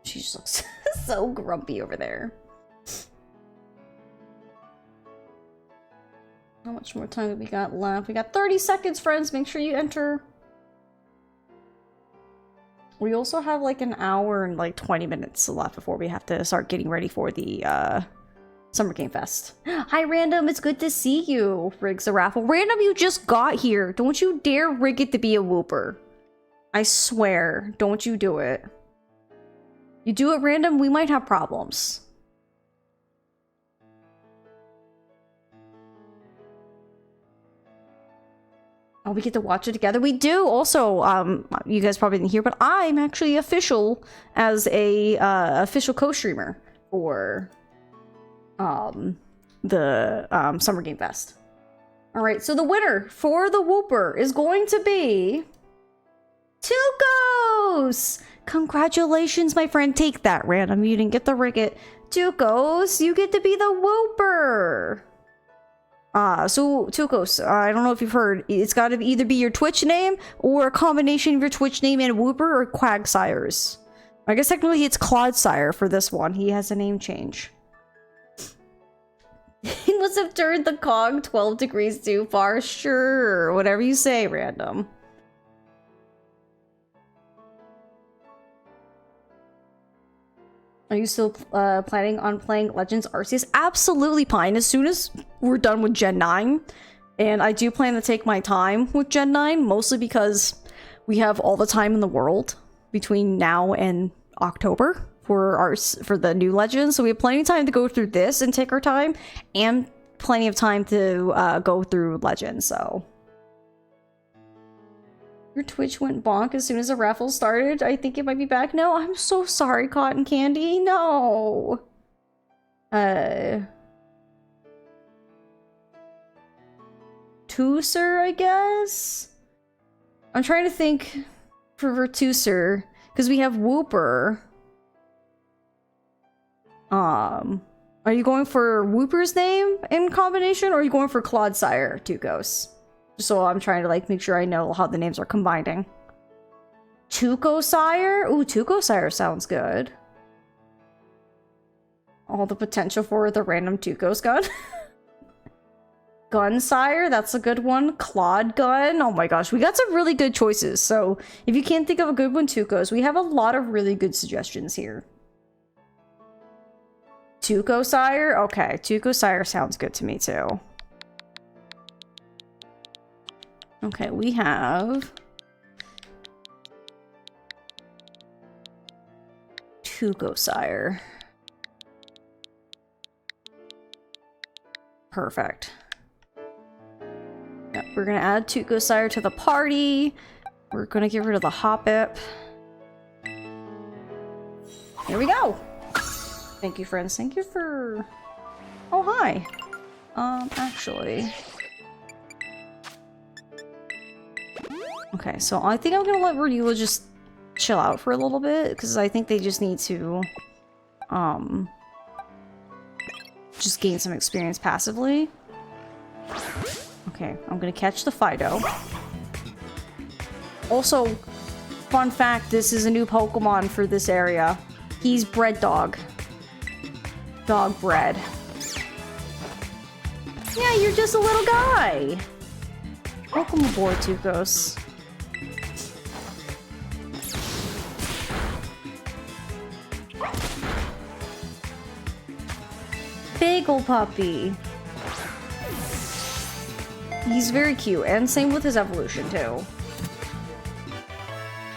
She just looks so grumpy over there. How much more time have we got left? We got 30 seconds, friends. Make sure you enter. We also have like an hour and like 20 minutes left before we have to start getting ready for the Summer Game Fest. Hi, Random. It's good to see you. Riggs a raffle. Random, you just got here. Don't you dare rig it to be a Wooper. I swear. Don't you do it. You do it, Random, we might have problems. Oh, we get to watch it together. We do. Also, you guys probably didn't hear, but I'm actually official as a official co-streamer for the Summer Game Fest. All right, so the winner for the Wooper is going to be Tukos. Congratulations, my friend. Take that, Random. You didn't get the ricket. Tukos, you get to be the Wooper. So Tukos, I don't know if you've heard, it's got to either be your Twitch name or a combination of your Twitch name and Wooper or Quagsires. I guess technically it's Clodsire for this one. He has a name change. He must have turned the cog 12 degrees too far. Sure, whatever you say, Random. Are you still planning on playing Legends Arceus? Absolutely, Pine. As soon as we're done with Gen 9. And I do plan to take my time with Gen 9, mostly because we have all the time in the world between now and October for the new Legends. So we have plenty of time to go through this and take our time, and plenty of time to go through Legends, so... Your Twitch went bonk as soon as the raffle started. I think it might be back. No, I'm so sorry, Cotton Candy. No. Tooser, I guess? I'm trying to think for Tooser, because we have Wooper. Are you going for Wooper's name in combination, or are you going for Clodsire, Tukos? So I'm trying to like make sure I know how the names are combining. Tukosire? Ooh, Tukosire sounds good. All the potential for the random Tukos gun. Gunsire, that's a good one. Claude Gun. Oh my gosh, we got some really good choices. So if you can't think of a good one, Tukos, we have a lot of really good suggestions here. Tukosire? Okay, Tukosire sounds good to me too. Okay, we have Tukosire. Perfect. Yep, we're gonna add Tukosire to the party. We're gonna get rid of the Hoppip. Here we go. Thank you, friends. Thank you for... Oh, hi. Actually... Okay, so I think I'm gonna let Renewla just chill out for a little bit, because I think they just need to, just gain some experience passively. Okay, I'm gonna catch the Fido. Also, fun fact, this is a new Pokemon for this area. He's Bread Dog. Dog bread. Yeah, you're just a little guy! Welcome aboard, Tukos. Bagel puppy. He's very cute, and same with his evolution too.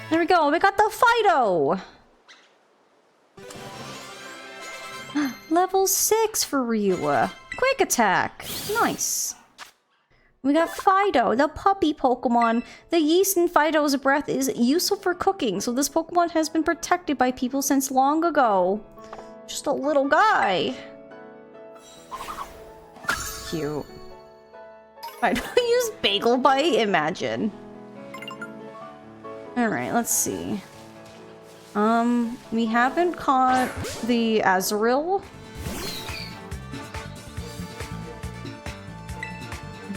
There we go, we got the Fido! Level 6 for Ryua. Quick attack! Nice. We got Fido, the puppy Pokemon. The yeast in Fido's breath is useful for cooking, so this Pokemon has been protected by people since long ago. Just a little guy. Cute. I don't use Bagel Bite? Imagine. Alright, let's see. We haven't caught the Azurill.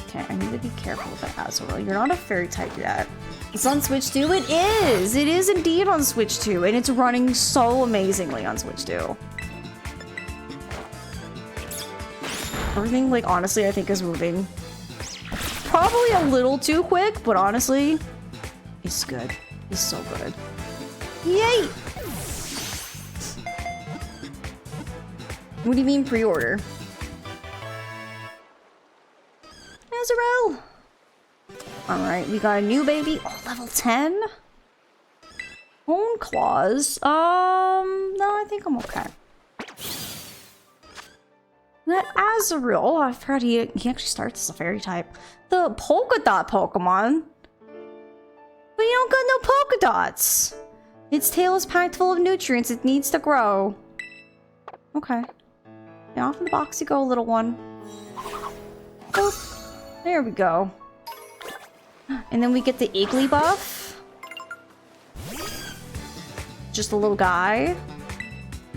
Okay, I need to be careful with that Azurill. You're not a fairy type yet. It's on Switch 2? It is! It is indeed on Switch 2, and it's running so amazingly on Switch 2. Everything, like, honestly, I think is moving probably a little too quick, but honestly, it's good. It's so good. Yay! What do you mean pre-order? Azurill! Alright, we got a new baby. Oh, level 10? Bone Claws? No, I think I'm okay. That Azurill, oh, I forgot he actually starts as a fairy type. The polka dot Pokemon? But you don't got no polka dots! Its tail is packed full of nutrients, it needs to grow. Okay. Now off in the box you go, little one. Boop. There we go. And then we get the Igglybuff. Just a little guy.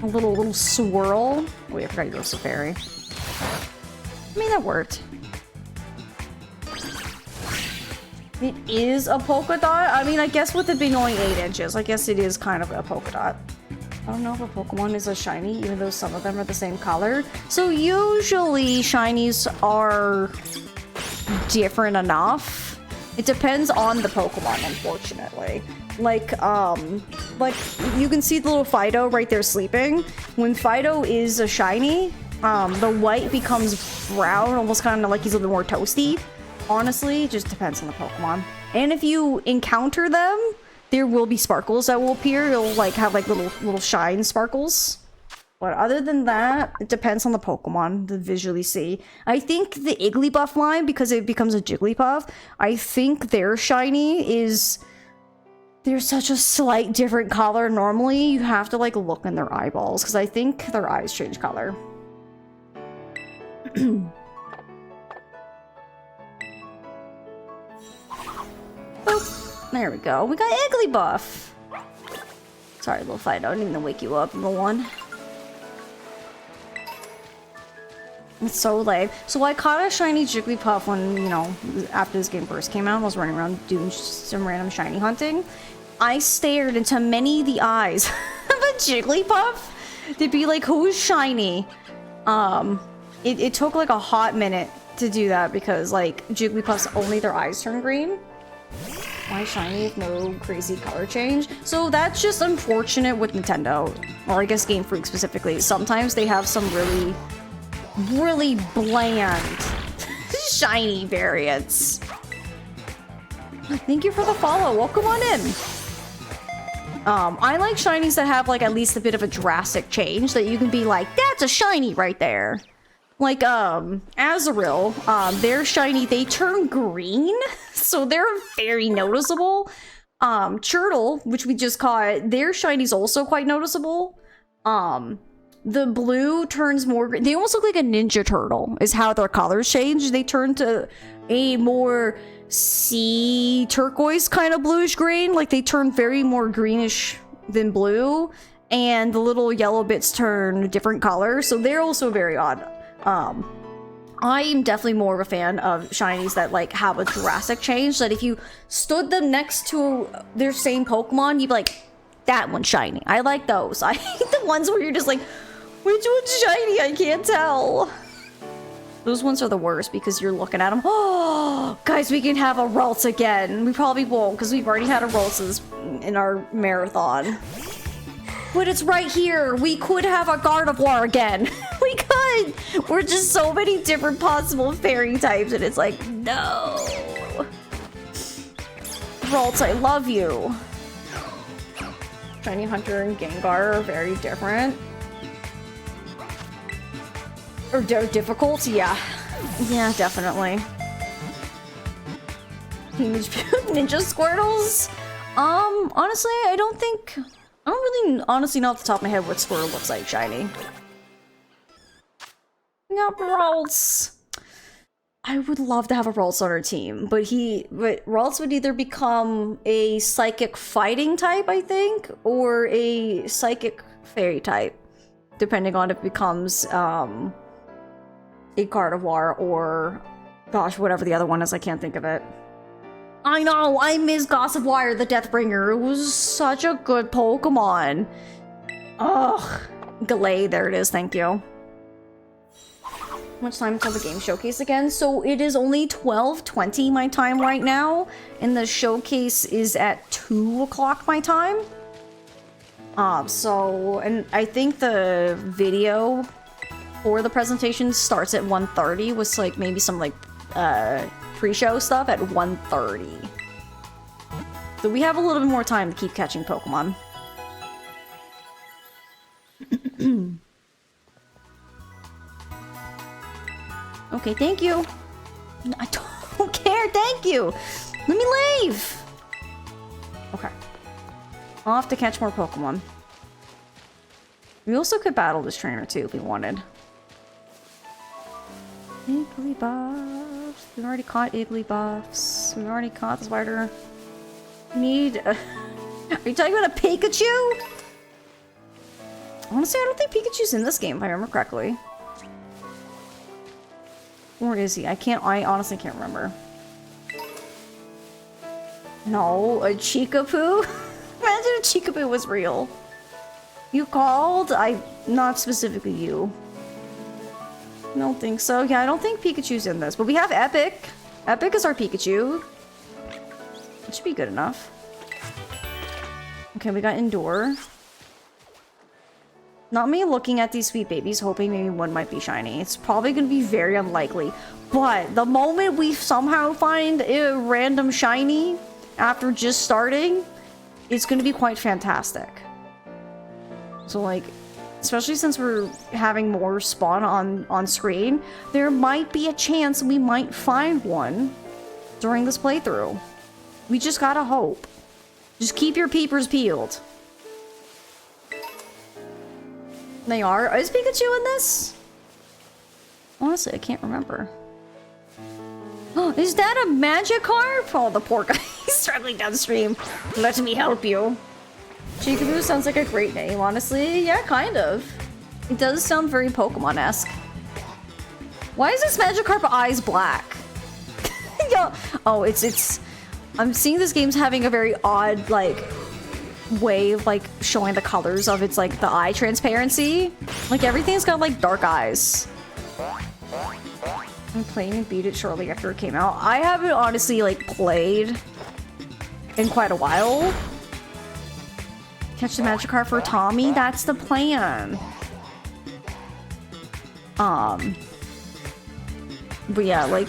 A little swirl. Wait, I forgot you're also fairy. I mean, that worked. It is a polka dot? I mean, I guess with it being only 8 inches, I guess it is kind of a polka dot. I don't know if a Pokemon is a shiny, even though some of them are the same color. So usually shinies are different enough. It depends on the Pokemon, unfortunately. Like you can see the little Fido right there sleeping. When Fido is a shiny, the white becomes brown, almost kind of like he's a little more toasty. Honestly, it just depends on the Pokemon. And if you encounter them, there will be sparkles that will appear. It'll like have like little shine sparkles. But other than that, it depends on the Pokemon to visually see. I think the Igglybuff line, because it becomes a Jigglypuff, I think their shiny is... There's such a slight different color. Normally, you have to like look in their eyeballs, because I think their eyes change color. Boop. There we go. We got Igglybuff. Sorry, little Fido. I didn't even wake you up, little one. It's so lame. So I caught a shiny Jigglypuff when, you know, after this game first came out. I was running around doing some random shiny hunting. I stared into many of the eyes of a Jigglypuff to be like, who's shiny? It took like a hot minute to do that because like Jigglypuffs only their eyes turn green. Why shiny with no crazy color change? So that's just unfortunate with Nintendo, or I guess Game Freak specifically. Sometimes they have some really bland shiny variants. Thank you for the follow. Welcome on in. I like shinies that have like at least a bit of a drastic change that you can be like, that's a shiny right there. Like Azurill, their shiny, they turn green, so they're very noticeable. Churtle, which we just caught, their shiny's also quite noticeable. The blue turns more green. They almost look like a Ninja Turtle is how their colors change. They turn to a more sea turquoise kind of bluish green. Like they turn very more greenish than blue. And the little yellow bits turn different colors. So they're also very odd. I am definitely more of a fan of shinies that like have a drastic change. That if you stood them next to their same Pokemon, you'd be like, that one's shiny. I like those. I hate the ones where you're just like, which one's shiny? I can't tell. Those ones are the worst because you're looking at them. Oh, guys, we can have a Ralts again. We probably won't because we've already had a Ralts in our marathon. But it's right here. We could have a Gardevoir again. We could. We're just so many different possible fairy types and it's like, no. Ralts, I love you. Shiny Hunter and Gengar are very different. Or difficult, yeah. Yeah, definitely. Teenage Ninja Squirtles? Honestly, I don't really honestly know off the top of my head what Squirtle looks like shiny. We got Ralts. I would love to have a Ralts on our team, but Ralts would either become a psychic fighting type, I think, or a psychic fairy type, depending on if it becomes a Gardevoir or, gosh, whatever the other one is, I can't think of it. I know, I miss Gossifleur, the Deathbringer. It was such a good Pokemon. Ugh. Galay, there it is, thank you. Much time until the game showcase again? So it is only 12:20 my time right now, and the showcase is at 2 o'clock my time. And I think the video for the presentation starts at 1:30 with like maybe some like pre-show stuff at 1:30. So we have a little bit more time to keep catching Pokemon. Okay, thank you. I don't care, thank you. Let me leave. Okay. I'll have to catch more Pokemon. We also could battle this trainer too if we wanted. Igglybuffs. We already caught Igglybuffs. We already caught the spider. Are you talking about a Pikachu? Honestly, I don't think Pikachu's in this game if I remember correctly. Or is he? I honestly can't remember. No, a Chikapoo? Imagine a Chikapoo was real. You called? Not specifically you. I don't think so. Yeah, I don't think Pikachu's in this. But we have Epic. Epic is our Pikachu. It should be good enough. Okay, we got Indoor. Not me looking at these sweet babies, hoping maybe one might be shiny. It's probably going to be very unlikely. But the moment we somehow find a random shiny after just starting, it's going to be quite fantastic. So, like, especially since we're having more spawn on screen, there might be a chance we might find one during this playthrough. We just gotta hope. Just keep your peepers peeled. They are? Is Pikachu in this? Honestly, I can't remember. Oh, is that a Magikarp? Oh, the poor guy. He's struggling downstream. Let me help you. Chikapoo sounds like a great name, honestly. Yeah, kind of. It does sound very Pokemon-esque. Why is this Magikarp eyes black? Yo, oh, it's... I'm seeing this game's having a very odd, like, way of, like, showing the colors of its, like, the eye transparency. Like, everything's got, like, dark eyes. I'm playing and beat it shortly after it came out. I haven't honestly, like, played in quite a while. Catch the Magikarp for Tommy? That's the plan. But yeah, like,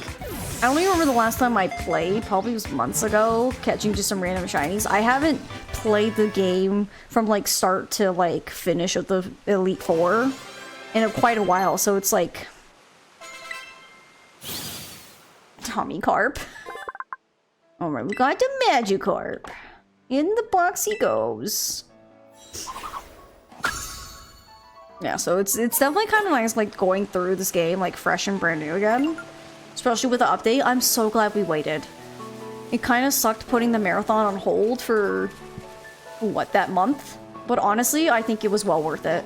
I don't even remember the last time I played. Probably was months ago, catching just some random shinies. I haven't played the game from, like, start to, like, finish of the Elite Four in quite a while, so it's like... Tommy Carp. Alright, we got the Magikarp. In the box he goes. Yeah, so it's definitely kind of nice, like, going through this game, like, fresh and brand new again. Especially with the update. I'm so glad we waited. It kind of sucked putting the marathon on hold for, what, that month? But honestly, I think it was well worth it.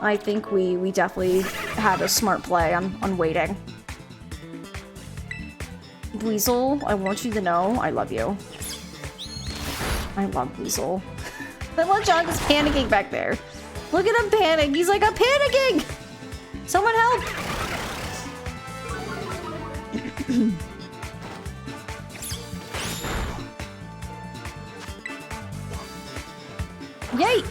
I think we definitely had a smart play on waiting. Weasel, I want you to know I love you. I love Weasel. I love John is panicking back there. Look at him panic. He's like, I'm panicking! Someone help! Yay!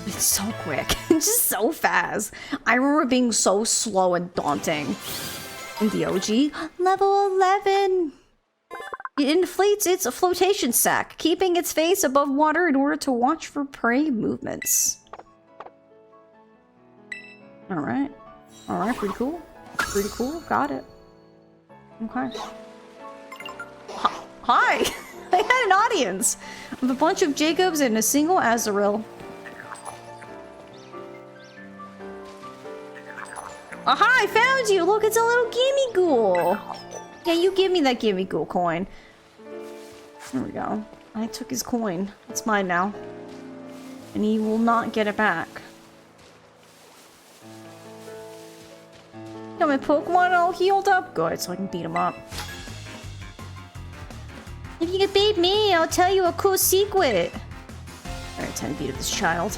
It's so quick. It's just so fast. I remember being so slow and daunting in the OG. Level 11! It inflates its flotation sac, keeping its face above water in order to watch for prey movements. Alright. Alright, pretty cool. Pretty cool. Got it. Okay. Hi! I had an audience of a bunch of Jacobs and a single Azaril. Aha! I found you! Look, it's a little gimme ghoul! Yeah, you give me that gimme ghoul coin. There we go. I took his coin. It's mine now. And he will not get it back. Got my Pokemon all healed up? Good, so I can beat him up. If you can beat me, I'll tell you a cool secret. Alright, time to beat up this child.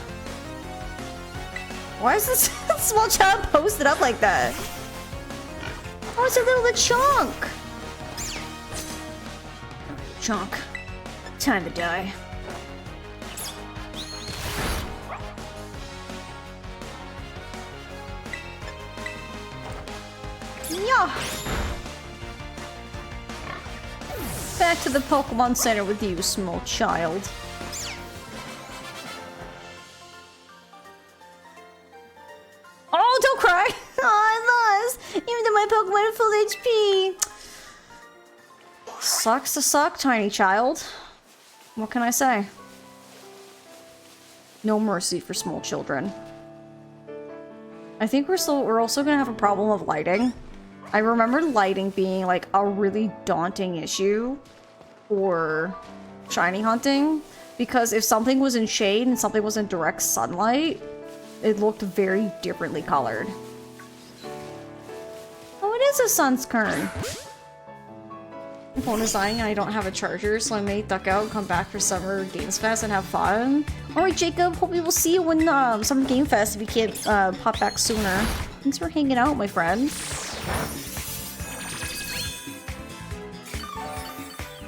Why is this small child posted up like that? Oh, it's a little chunk. Chunk. Time to die. Yeah. Back to the Pokemon Center with you, small child. Oh, don't cry! Oh, I lost! Even though my Pokemon are full HP! Sucks to suck, tiny child. What can I say? No mercy for small children. I think we're also gonna have a problem of lighting. I remember lighting being like a really daunting issue for shiny hunting, because if something was in shade and something was in direct sunlight, it looked very differently colored. Oh, it is a sunscreen. My phone is dying and I don't have a charger, so I may duck out and come back for Summer Games Fest and have fun. Alright, Jacob, hope we will see you when Summer Game Fest if you can't pop back sooner. Thanks for hanging out, my friend.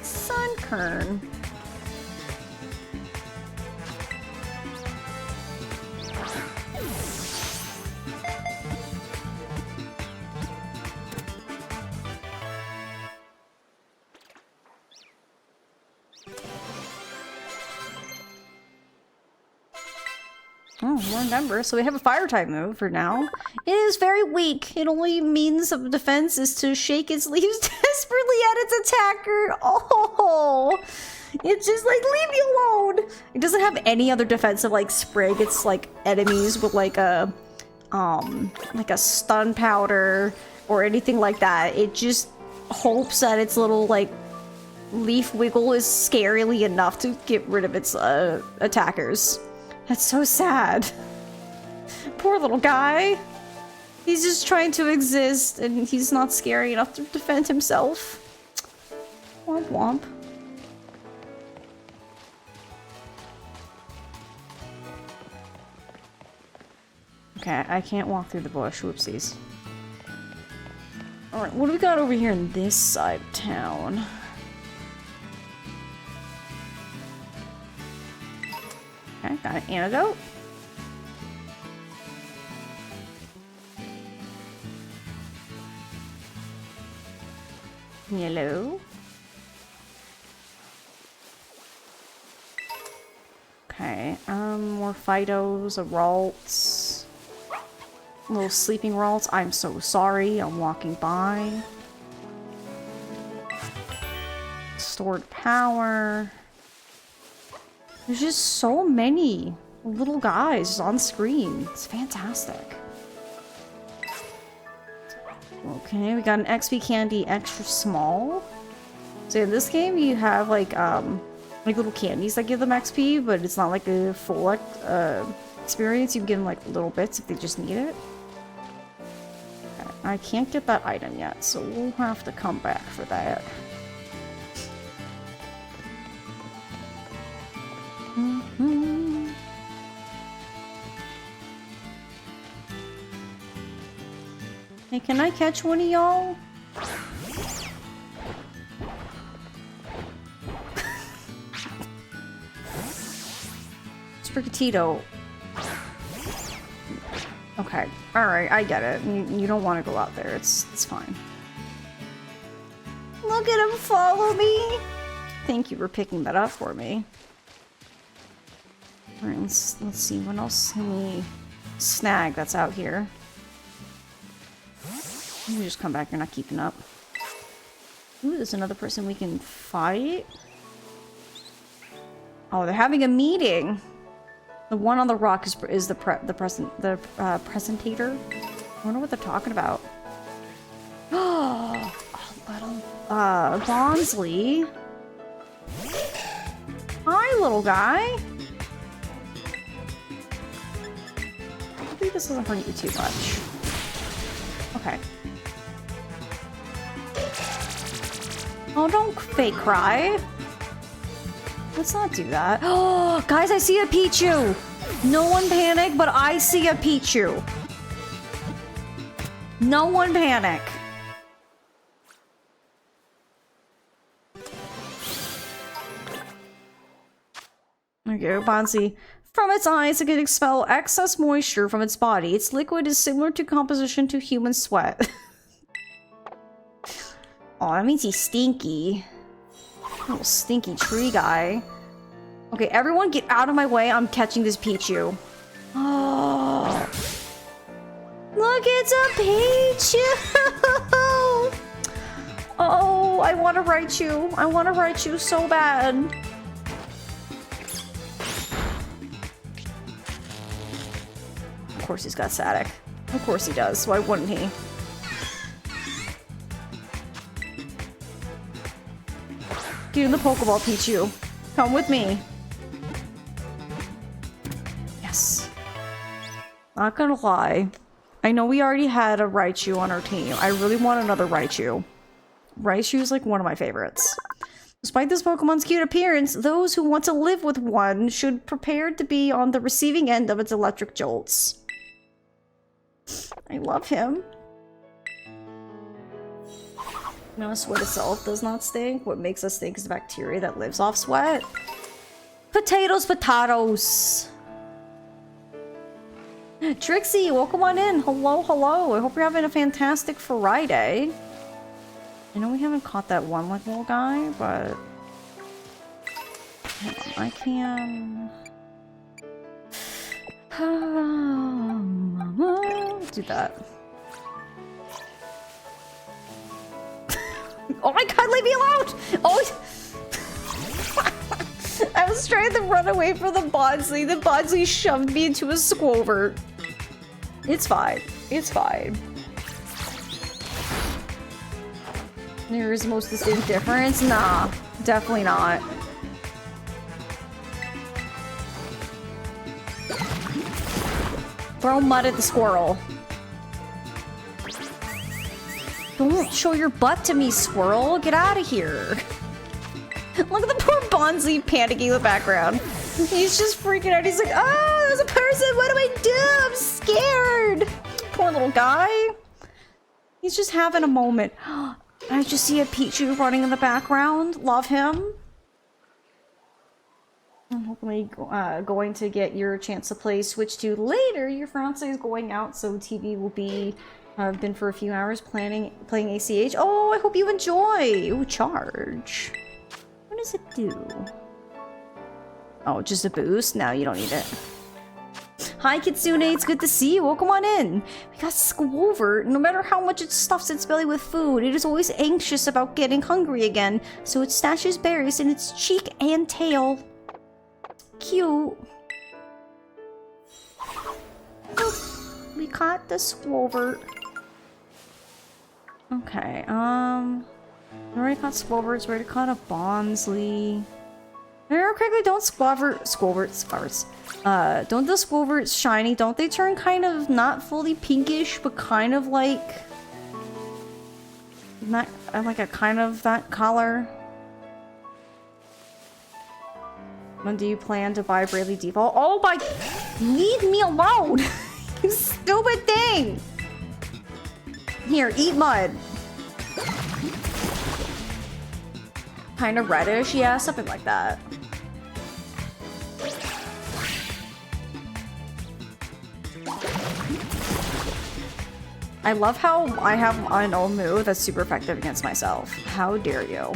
Sunkern. Oh, more number. So we have a fire type move for now. It is very weak. It only means of defense is to shake its leaves desperately at its attacker. Oh, it's just like, leave me alone. It doesn't have any other defensive like spray against like enemies with like a stun powder or anything like that. It just hopes that its little like leaf wiggle is scarily enough to get rid of its attackers. That's so sad. Poor little guy. He's just trying to exist and he's not scary enough to defend himself. Womp womp. Okay, I can't walk through the bush. Whoopsies. Alright, what do we got over here in this side of town? Okay, got an antidote. Hello. Okay, more Fidos, Ralts. Little sleeping Ralts. I'm so sorry, I'm walking by. Stored power. There's just so many little guys on screen. It's fantastic. Okay, we got an XP candy extra small. So in this game, you have like little candies that give them XP, but it's not like a full experience. You can give them like little bits if they just need it. Okay, I can't get that item yet, so we'll have to come back for that. Hey, can I catch one of y'all? Sprigatito. Okay, alright, I get it. You don't want to go out there, it's fine. Look at him follow me! Thank you for picking that up for me. Alright, let's see, what else can we snag that's out here? Let me just come back, you're not keeping up. Ooh, there's another person we can fight. Oh, they're having a meeting. The one on the rock is the presentator. I wonder what they're talking about. Oh, little Bonsley. Hi, little guy. Hopefully this doesn't hurt you too much. Okay. Oh, don't fake cry. Let's not do that. Oh, guys, I see a Pichu. No one panic, but I see a Pichu. No one panic. Okay, Bonsi. From its eyes, it can expel excess moisture from its body. Its liquid is similar to composition to human sweat. Oh, that means he's stinky. Little stinky tree guy. Okay, everyone get out of my way. I'm catching this Pichu. Oh. Look, it's a Pichu! Oh, I want to write you. I want to write you so bad. Of course he's got static. Of course he does. Why wouldn't he? Get in the Pokeball, Pichu. Come with me. Yes. Not gonna lie. I know we already had a Raichu on our team. I really want another Raichu. Raichu is like one of my favorites. Despite this Pokemon's cute appearance, those who want to live with one should prepare to be on the receiving end of its electric jolts. I love him. No, sweat itself does not stink. What makes us stink is the bacteria that lives off sweat. Potatoes, potatoes. Trixie, welcome on in. Hello, hello. I hope you're having a fantastic Friday. I know we haven't caught that one like little guy, but hold on, I can do that. Oh my god, leave me alone! Oh, I was trying to run away from the Bonsley. The Bonsley shoved me into a Squovert. It's fine. It's fine. There is the most distinct difference? Nah, definitely not. Throw mud at the squirrel. Don't show your butt to me, squirrel. Get out of here. Look at the poor Bonzi panicking in the background. He's just freaking out. He's like, oh, there's a person. What do I do? I'm scared. Poor little guy. He's just having a moment. I just see a Pichu running in the background. Love him. I'm hopefully going to get your chance to play Switch 2 later. Your fiance is going out, so TV will be... I've been for a few hours playing ACH. Oh, I hope you enjoy. Ooh, charge. What does it do? Oh, just a boost? No, you don't need it. Hi, Kitsune. It's good to see you. Welcome on in. We got Squover. No matter how much it stuffs its belly with food, it is always anxious about getting hungry again. So it stashes berries in its cheek and tail. cute. Boop. We caught the Squovert. Okay, we already caught Squoverts, we already caught a Bonsley. If I remember correctly, don't Squoverts, don't the Squoverts shiny, don't they turn kind of not fully pinkish, but kind of like... not like a kind of that color? When do you plan to buy Bravely Default? Oh my... Leave me alone! You stupid thing! Here, eat mud. Kind of reddish, yeah, something like that. I love how I have an old move that's super effective against myself. How dare you?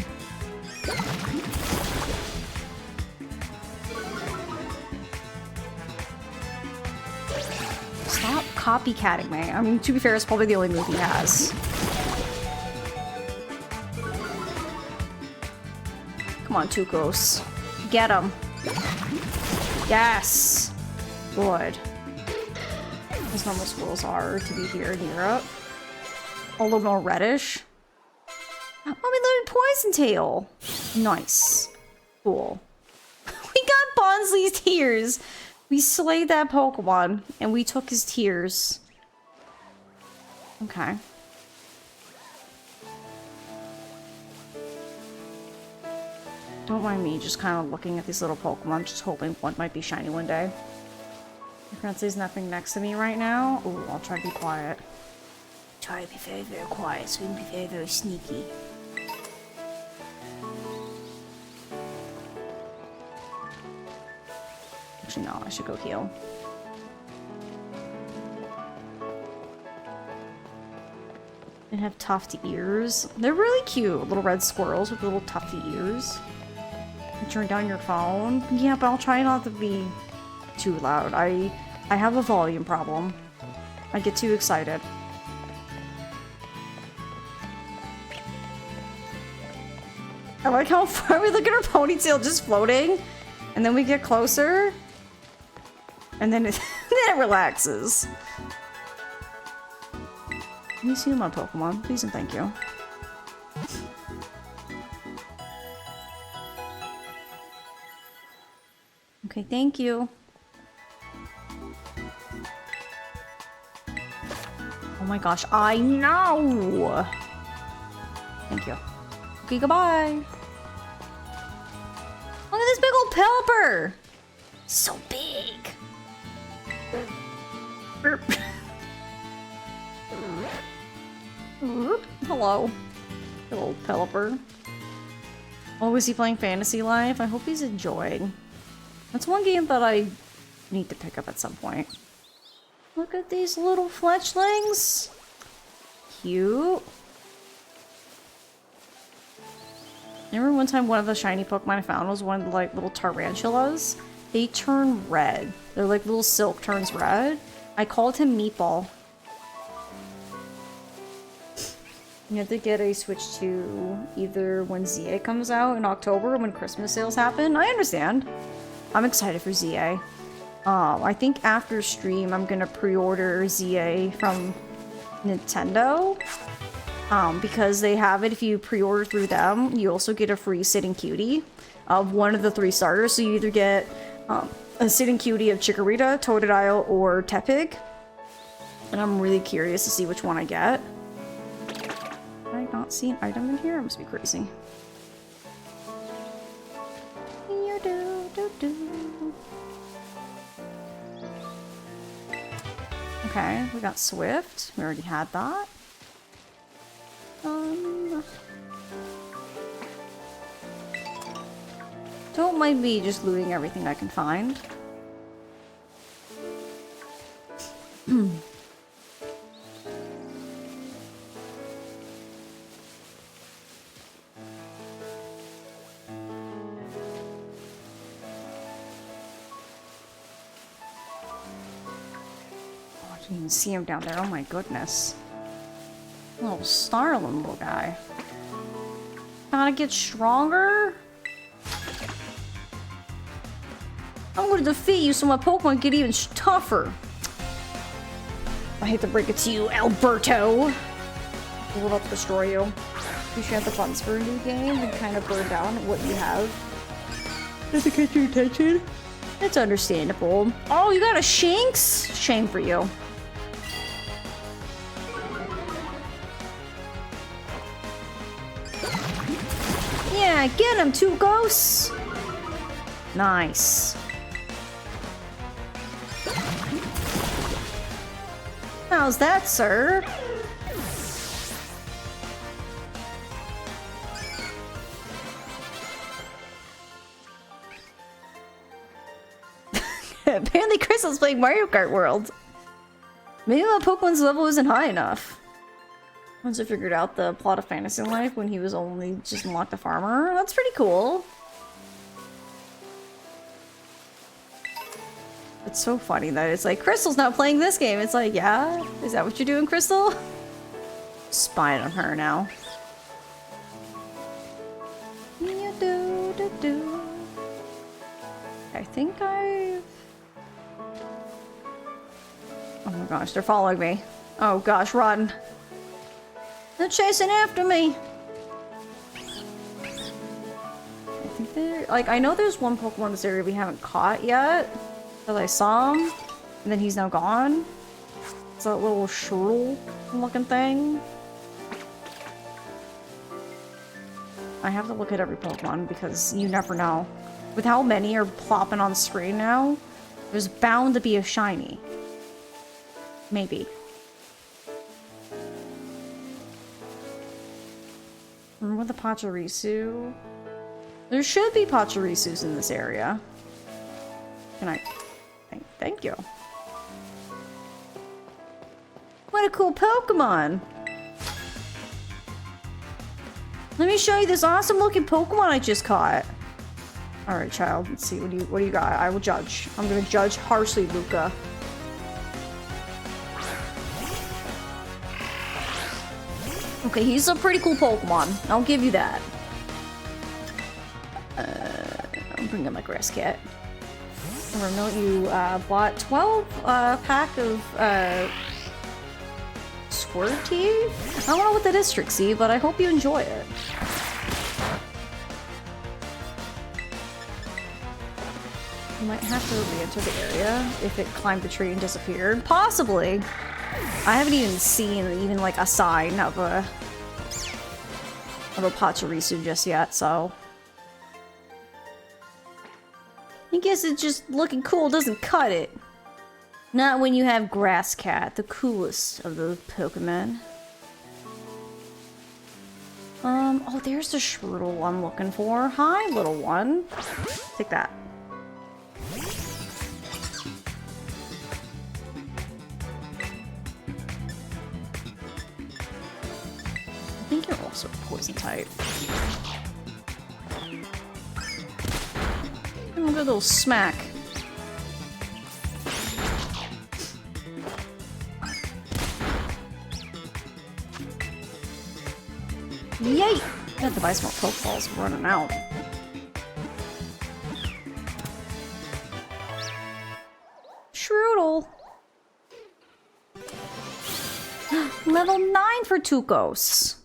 Stop copycatting me. I mean, to be fair, it's probably the only move he has. Come on, Tukos. Get him. Yes! Good. As normal schools are to be here in Europe. A little more reddish. Oh, we learned Poison Tail. Nice. Cool. We got Bonsley's tears. We slayed that Pokemon, and we took his tears. Okay. Don't mind me just kind of looking at these little Pokemon, just hoping one might be shiny one day. Apparently there's nothing next to me right now. Ooh, I'll try to be quiet. Try to be very, very quiet so we can be very, very sneaky. Actually, no, I should go heal. They have tufty ears. They're really cute. Little red squirrels with little tufty ears. You turn down your phone. Yeah, but I'll try not to be too loud. I have a volume problem. I get too excited. I like how far we look at our ponytail just floating, and then we get closer, and then it, then it relaxes. Can you see my Pokemon? Please and thank you. Okay, thank you. Oh my gosh, I know! Thank you. Okay, goodbye. Look at this big old Pelipper! So big! Hello. Hello, Pelipper. Oh, is he playing Fantasy Life? I hope he's enjoying. That's one game that I need to pick up at some point. Look at these little fletchlings. Cute. Remember one time one of the shiny Pokemon I found was one of the like little tarantulas? They turn red. They're like little silk turns red. I called him Meatball. You have to get a Switch 2 either when ZA comes out in October or when Christmas sales happen. I understand. I'm excited for ZA. I think after stream I'm gonna pre-order ZA from Nintendo. Because they have it, if you pre-order through them, you also get a free Sitting Cutie of one of the 3 starters. So you either get a Sitting Cutie of Chikorita, Totodile, or Tepig. And I'm really curious to see which one I get. Did I not see an item in here? I must be crazy. Okay, we got Swift. We already had that. Don't mind me just looting everything I can find. I didn't even see him down there. Oh my goodness. Little starling little guy. Gotta get stronger? I'm gonna defeat you so my Pokemon get even tougher. I hate to break it to you, Alberto. We're about to destroy you. You should have the funds for a new game and kind of burn down what you have. Does it catch your attention? It's understandable. Oh, you got a Shanks? Shame for you. Yeah, get him, two ghosts. Nice. How's that, sir? Apparently Crystal's playing Mario Kart World. Maybe my Pokemon's level isn't high enough. Once I figured out the plot of Fantasy Life when he was only just unlocked a farmer. That's pretty cool. It's so funny that it's like, Crystal's not playing this game. It's like, yeah? Is that what you're doing, Crystal? Spying on her now. I think I've... Oh my gosh, they're following me. Oh gosh, run. They're chasing after me. I think they're... Like, I know there's one Pokemon in this area we haven't caught yet. Because I saw him. And then he's now gone. It's that little shrill looking thing. I have to look at every Pokemon because you never know. With how many are plopping on screen now, there's bound to be a shiny. Maybe. Remember the Pachirisu? There should be Pachirisus in this area. Can I... Thank you. What a cool Pokemon! Let me show you this awesome looking Pokemon I just caught. Alright, child. Let's see. What do you got? I will judge. I'm gonna judge harshly, Luca. Okay, he's a pretty cool Pokemon. I'll give you that. I'm bringing my grass cat. I know you bought 12 pack of Squirty. I don't know what that is, Trixie, but I hope you enjoy it. You might have to re-enter the area if it climbed the tree and disappeared. Possibly. I haven't even seen even like a sign of a Pachirisu just yet, so I guess it's just looking cool doesn't cut it. Not when you have Grass Cat, the coolest of the Pokemon. Oh, there's the Shroodle I'm looking for. Hi, little one. Take that. I think you're also poison type. Give him a good little smack. Yay! I have to buy some more Pokeballs. I'm running out. Shroodle! Level 9 for Tukos.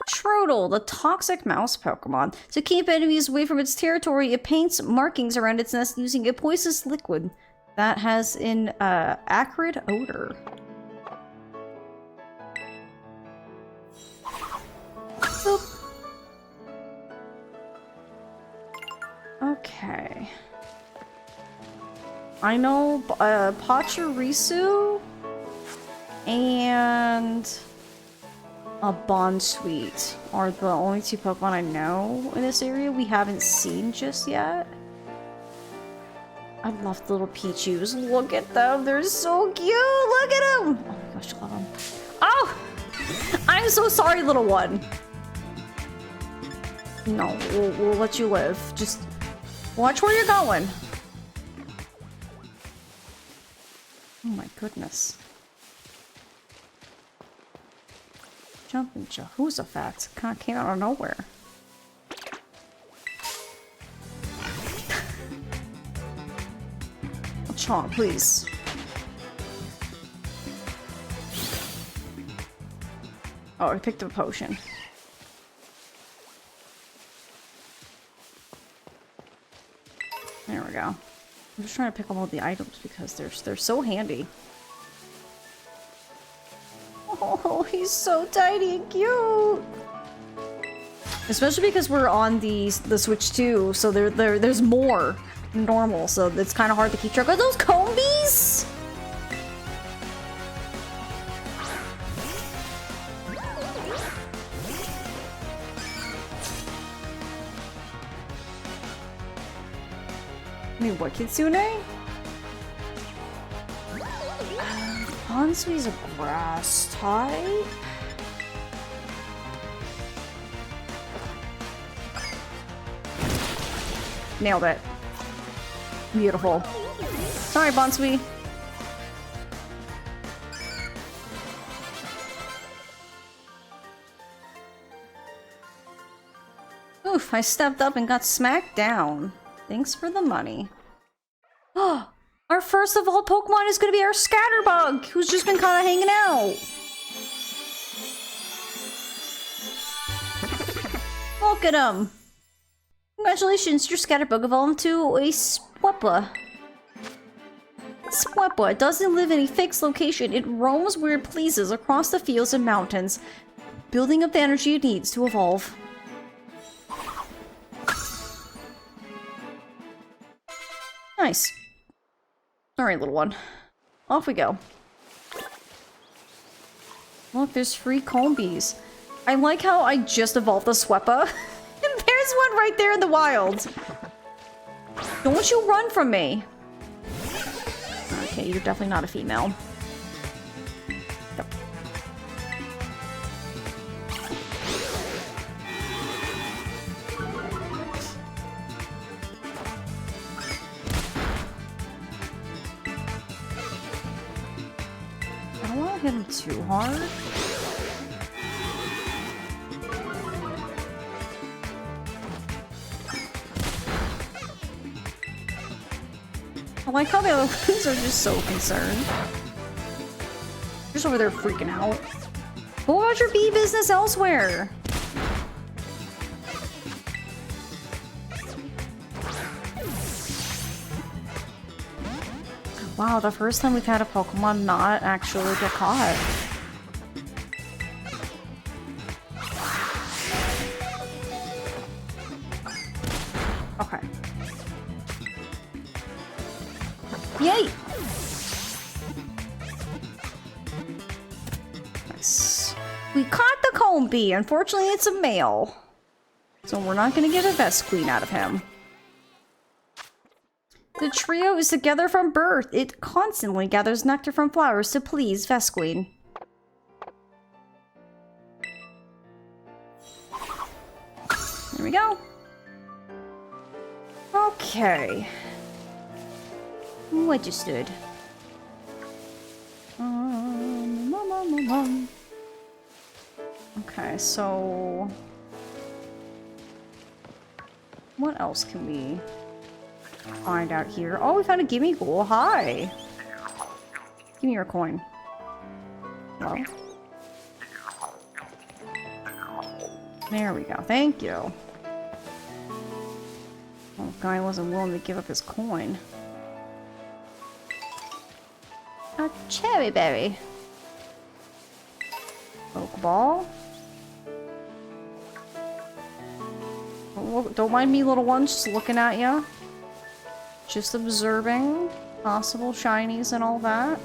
Shroodle, the toxic mouse Pokemon. To keep enemies away from its territory, it paints markings around its nest using a poisonous liquid that has an acrid odor. Boop. Okay. I know Pachirisu and a Bonsweet are the only two Pokemon I know in this area we haven't seen just yet. I love the little Pichus. Look at them. They're so cute. Look at them. Oh my gosh, I love them. Oh! I'm so sorry, little one. No, we'll let you live. Just watch where you're going. Oh my goodness. Jumping Jehoshaphat kind of came out of nowhere. Oh, please. Oh, I picked up a potion. There we go. I'm just trying to pick up all the items because they're so handy. Oh, he's so tiny and cute. Especially because we're on the Switch 2, so there's more than normal, so it's kind of hard to keep track of those combies. I mean, what Kitsune? Hansui's a grass type? Nailed it. Beautiful. Sorry, Bonsui. Oof, I stepped up and got smacked down. Thanks for the money. Oh, our first of all Pokemon is gonna be our Scatterbug, who's just been kind of hanging out. Look at him. Congratulations, your Scatterbug evolved to a Sweppa. Sweppa doesn't live in a fixed location. It roams where it pleases across the fields and mountains, building up the energy it needs to evolve. Nice. Alright, little one. Off we go. Look, there's free combies. I like how I just evolved the Sweppa. And there's one right there in the wild. Don't you run from me. Okay, you're definitely not a female. Yep. I don't want to hit him too hard. I like how the other ones are just so concerned. Just over there freaking out. Go about your bee business elsewhere. Wow, the first time we've had a Pokemon not actually get caught. Okay. Yay! Nice. We caught the Combee. Unfortunately, it's a male. So we're not going to get a Vesqueen out of him. The trio is together from birth. It constantly gathers nectar from flowers to please Vesqueen. There we go. Okay. Registered. Okay, so what else can we find out here? Oh, we found a gimme ghoul. Hi. Give me your coin. Hello. There we go. Thank you. Oh, the guy wasn't willing to give up his coin. A cherry berry. Pokeball. Oh, don't mind me, little ones, just looking at you. Just observing possible shinies and all that.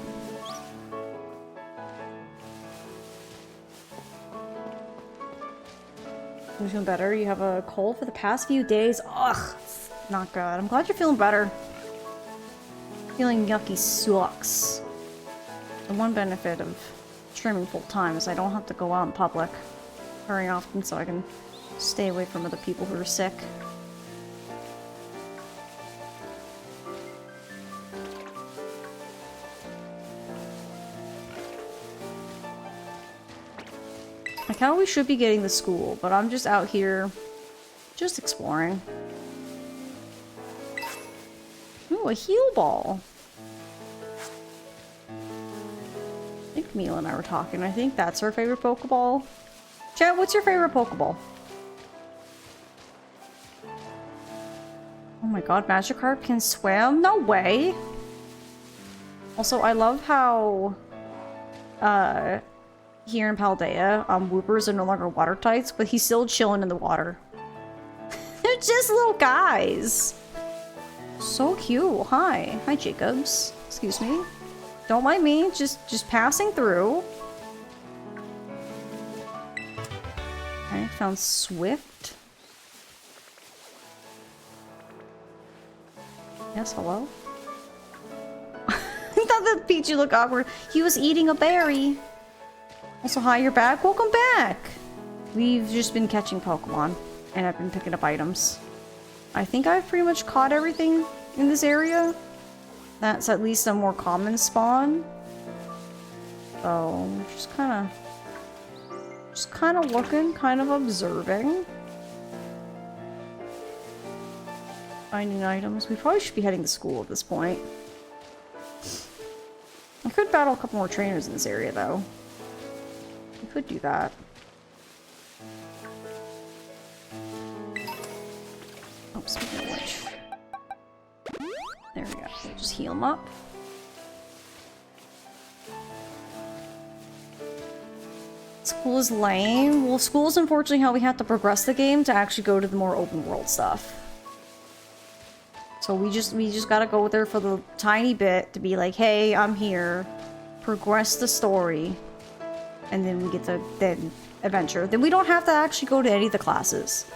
You feeling better? You have a cold for the past few days. Ugh, not good. I'm glad you're feeling better. Feeling yucky sucks. The one benefit of streaming full time is I don't have to go out in public very often, so I can stay away from other people who are sick. Like how we should be getting to school, but I'm just out here just exploring. Ooh, a heal ball. Mila and I were talking. I think that's her favorite Pokeball. Chat, what's your favorite Pokeball? Oh my god, Magikarp can swim? No way! Also, I love how here in Paldea, Whoopers are no longer water types, but he's still chilling in the water. They're just little guys. So cute. Hi. Hi, Jacobs. Excuse me. Don't mind me. Just passing through. Okay, found Swift. Yes, hello? I thought that Peachy looked awkward. He was eating a berry. Also, hi, you're back. Welcome back. We've just been catching Pokemon, and I've been picking up items. I think I've pretty much caught everything in this area. That's at least a more common spawn. So, just kind of looking, kind of observing. Finding items. We probably should be heading to school at this point. I could battle a couple more trainers in this area, though. We could do that. Oh, speaking of which. There we go. Just heal him up. School is lame. Well, school is unfortunately how we have to progress the game to actually go to the more open world stuff. So we just gotta go there for the tiny bit to be like, hey, I'm here. Progress the story. And then we get to then adventure. Then we don't have to actually go to any of the classes.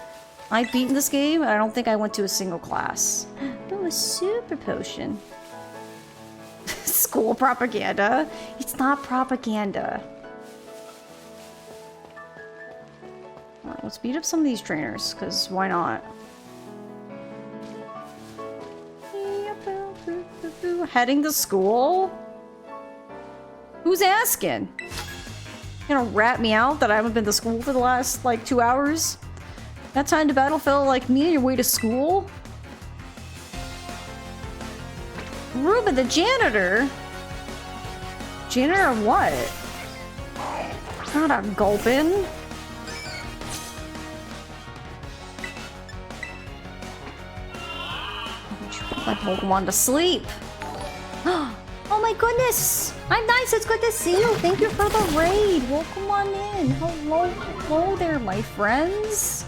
I've beaten this game, and I don't think I went to a single class. Oh, a super potion. School propaganda? It's not propaganda. Alright, let's beat up some of these trainers, because why not? Heading to school? Who's asking? You gonna rat me out that I haven't been to school for the last, like, 2 hours? That time to battle felt like me on your way to school? Ruben, the janitor? Janitor of what? Not a gulpin. Put my Pokemon to sleep. Oh my goodness! I'm nice, it's good to see you. Thank you for the raid. Welcome on in. Hello there, my friends.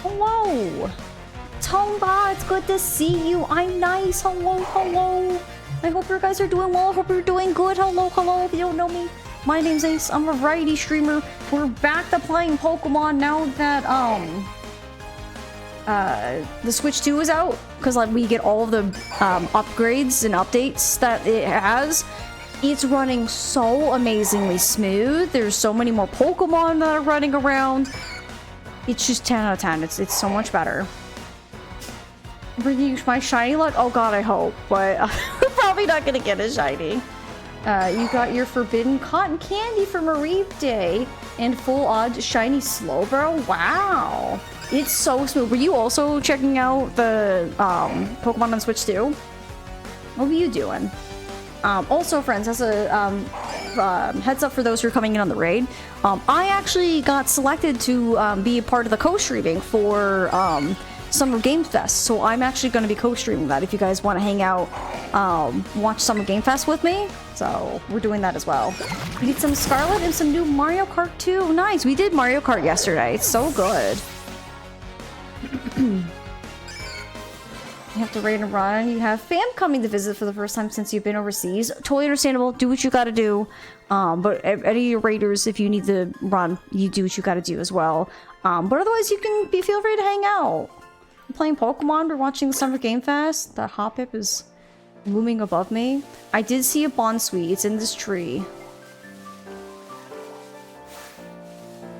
Hello. Tomba, it's good to see you. I'm nice. Hello. I hope you guys are doing well. I hope you're doing good. Hello. If you don't know me, my name's Ace. I'm a variety streamer. We're back to playing Pokemon now that, the Switch 2 is out, because like we get all of the upgrades and updates that it has. It's running so amazingly smooth. There's so many more Pokemon that are running around. It's just 10 out of 10. It's so much better. Bringing my shiny luck? Oh god, I hope, but we're probably not gonna get a shiny. You got your forbidden cotton candy for Marie Day and full odd shiny Slowbro. Wow. It's so smooth. Were you also checking out the Pokemon on Switch 2? What were you doing? Also, friends, as a heads up for those who are coming in on the raid, I actually got selected to be a part of the co-streaming for Summer Game Fest. So I'm actually going to be co-streaming that if you guys want to hang out, watch Summer Game Fest with me. So we're doing that as well. We need some Scarlet and some new Mario Kart 2. Nice. We did Mario Kart yesterday. It's so good. You have to raid and run. You have fam coming to visit for the first time since you've been overseas. Totally understandable. Do what you gotta do. But any of your raiders, if you need to run, you do what you gotta do as well. But otherwise, you can feel free to hang out. I'm playing Pokemon. We're watching the Summer Game Fest. The Hoppip is looming above me. I did see a Bonsweet. It's in this tree.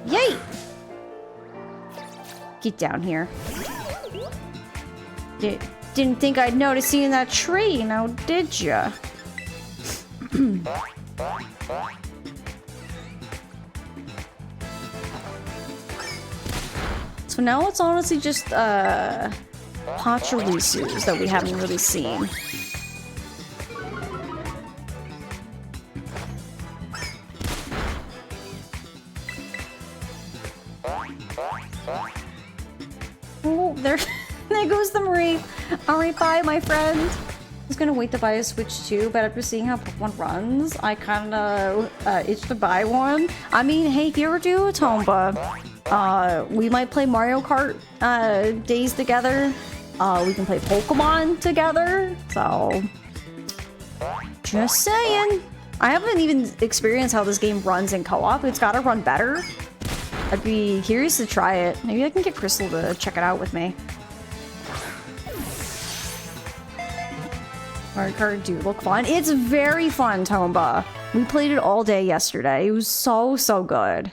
Yay! Get down here. Didn't think I'd notice you in that tree, now did ya? So now it's honestly just Pachirisus that we haven't really seen. Oh, there, there goes the Marie. Alright, bye, my friend. I was gonna wait to buy a Switch too, but after seeing how Pokemon runs, I kinda itched to buy one. I mean, hey, if you ever do a Tomba, we might play Mario Kart days together. We can play Pokemon together. So, just saying. I haven't even experienced how this game runs in co-op. It's gotta run better. I'd be curious to try it. Maybe I can get Crystal to check it out with me. Mario Kart do look fun. It's very fun, Tomba. We played it all day yesterday. It was so, so good.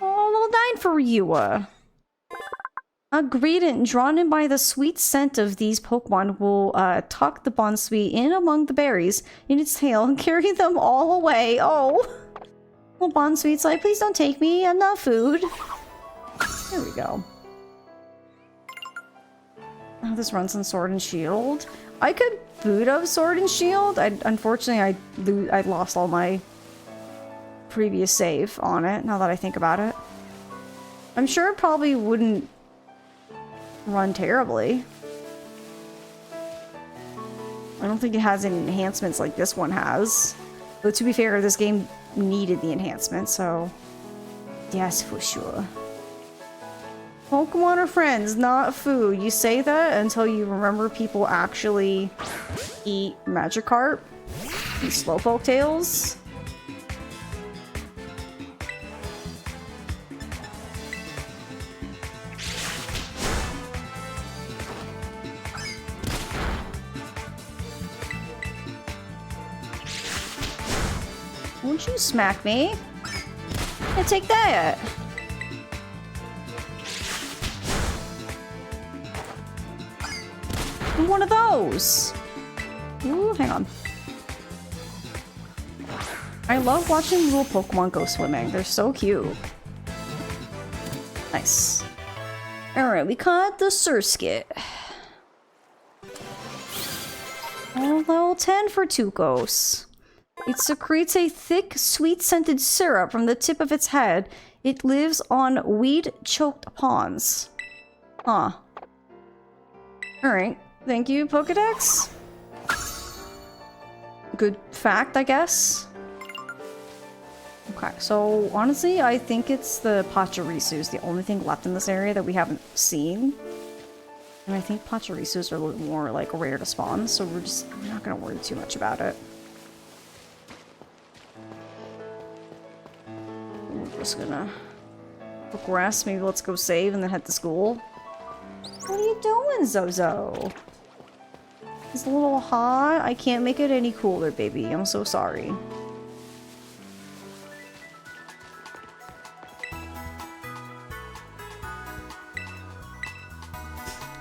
Oh, level 9 for Ryua. A greeting drawn in by the sweet scent of these Pokemon will tuck the Bonsui in among the berries in its tail and carry them all away. Oh. Well, Bonsuite's like, please don't take me. I'm not food. There we go. Oh, this runs on Sword and Shield. I could boot up Sword and Shield. Unfortunately, I lost all my previous save on it, now that I think about it. I'm sure it probably wouldn't run terribly. I don't think it has any enhancements like this one has. But to be fair, this game needed the enhancement, so yes, for sure. Pokemon are friends, not food. You say that until you remember people actually eat Magikarp and Slowpoke tails. Won't you smack me? Yeah, take that. One of those. Ooh, hang on. I love watching little Pokemon go swimming. They're so cute. Nice. Alright, we caught the Surskit. Oh, level 10 for Tukos. It secretes a thick, sweet-scented syrup from the tip of its head. It lives on weed-choked ponds. Huh. Alright. Thank you, Pokedex. Good fact, I guess. Okay, so honestly, I think it's the Pachirisus, the only thing left in this area that we haven't seen. And I think Pachirisus are a little more, like, rare to spawn, so we're not gonna worry too much about it. We're just gonna progress. Maybe let's go save and then head to school. What are you doing, Zozo? It's a little hot. I can't make it any cooler, baby. I'm so sorry.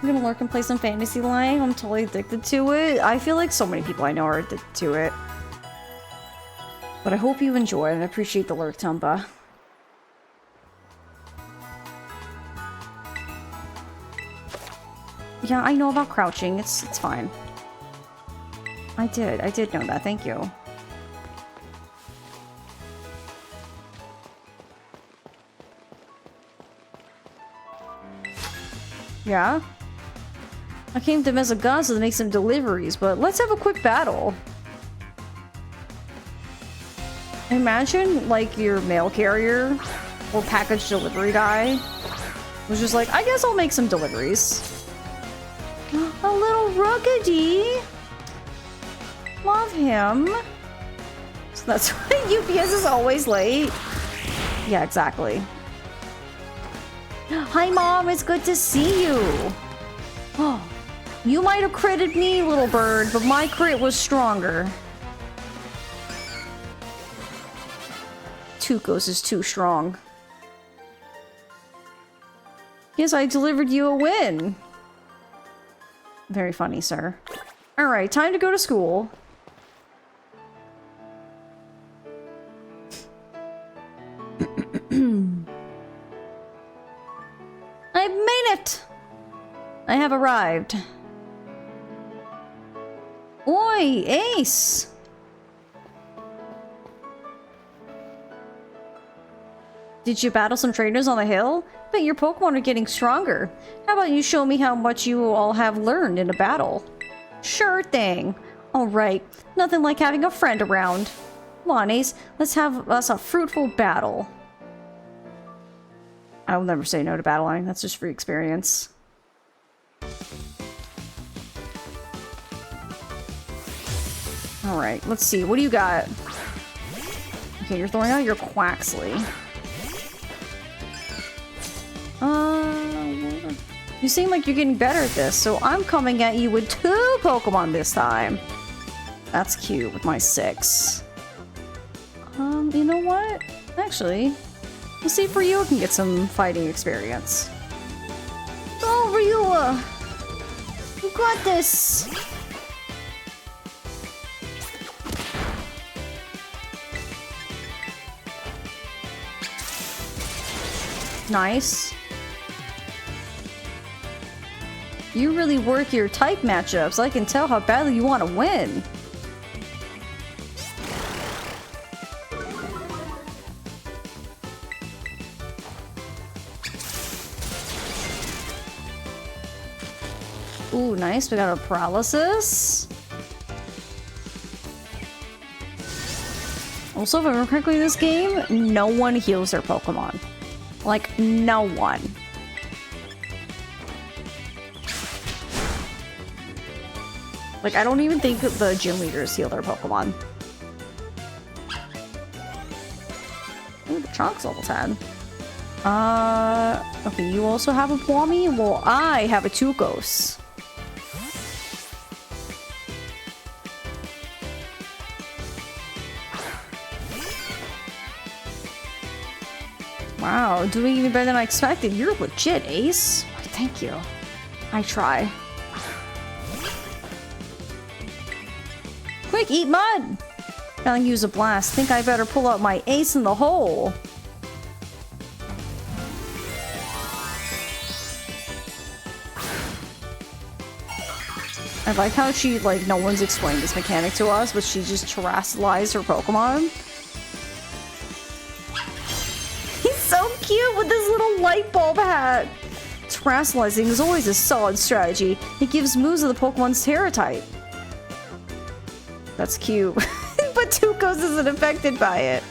I'm gonna lurk and play some Fantasy Life. I'm totally addicted to it. I feel like so many people I know are addicted to it. But I hope you enjoy it and appreciate the lurk, Tumba. Yeah, I know about crouching. It's fine. I did know that. Thank you. Yeah? I came to Mesogaza to make some deliveries, but let's have a quick battle. Imagine, like, your mail carrier or package delivery guy was just like, I guess I'll make some deliveries. A little Ruggedy. Love him. So that's why UPS is always late. Yeah, exactly. Hi, Mom. It's good to see you. Oh, you might have critted me, little bird, but my crit was stronger. Tukos is too strong. Yes, I delivered you a win. Very funny, sir. Alright, time to go to school. I've made it! I have arrived. Oi, Ace! Did you battle some trainers on the hill? Bet your Pokemon are getting stronger. How about you show me how much you all have learned in a battle? Sure thing. Alright, nothing like having a friend around. Come on, Ace, let's have us a fruitful battle. I will never say no to battling, that's just free experience. Alright, let's see, what do you got? Okay, you're throwing out your Quaxley. You seem like you're getting better at this, so I'm coming at you with 2 Pokemon this time. That's cute with my 6. You know what? Actually, we'll see if Ryu can get some fighting experience. Go, Ryu! You got this! Nice. You really work your type matchups. I can tell how badly you want to win. Ooh, nice. We got a paralysis. Also, if I remember correctly in this game, no one heals their Pokemon. Like, no one. Like, I don't even think the gym leaders heal their Pokemon. Ooh, the Chonk's level 10. Okay, you also have a Pwami? Well, I have a Tukos. Wow, doing even better than I expected. You're legit, Ace. Thank you. I try. Quick, eat mud! I'll use a blast. Think I better pull out my ace in the hole. I like how she, like, no one's explained this mechanic to us, but she just terrestrialized her Pokemon. He's so cute with this little light bulb hat. Terrestrializing is always a solid strategy. It gives moves of the Pokemon's Terra type. That's cute. But Tukos isn't affected by it.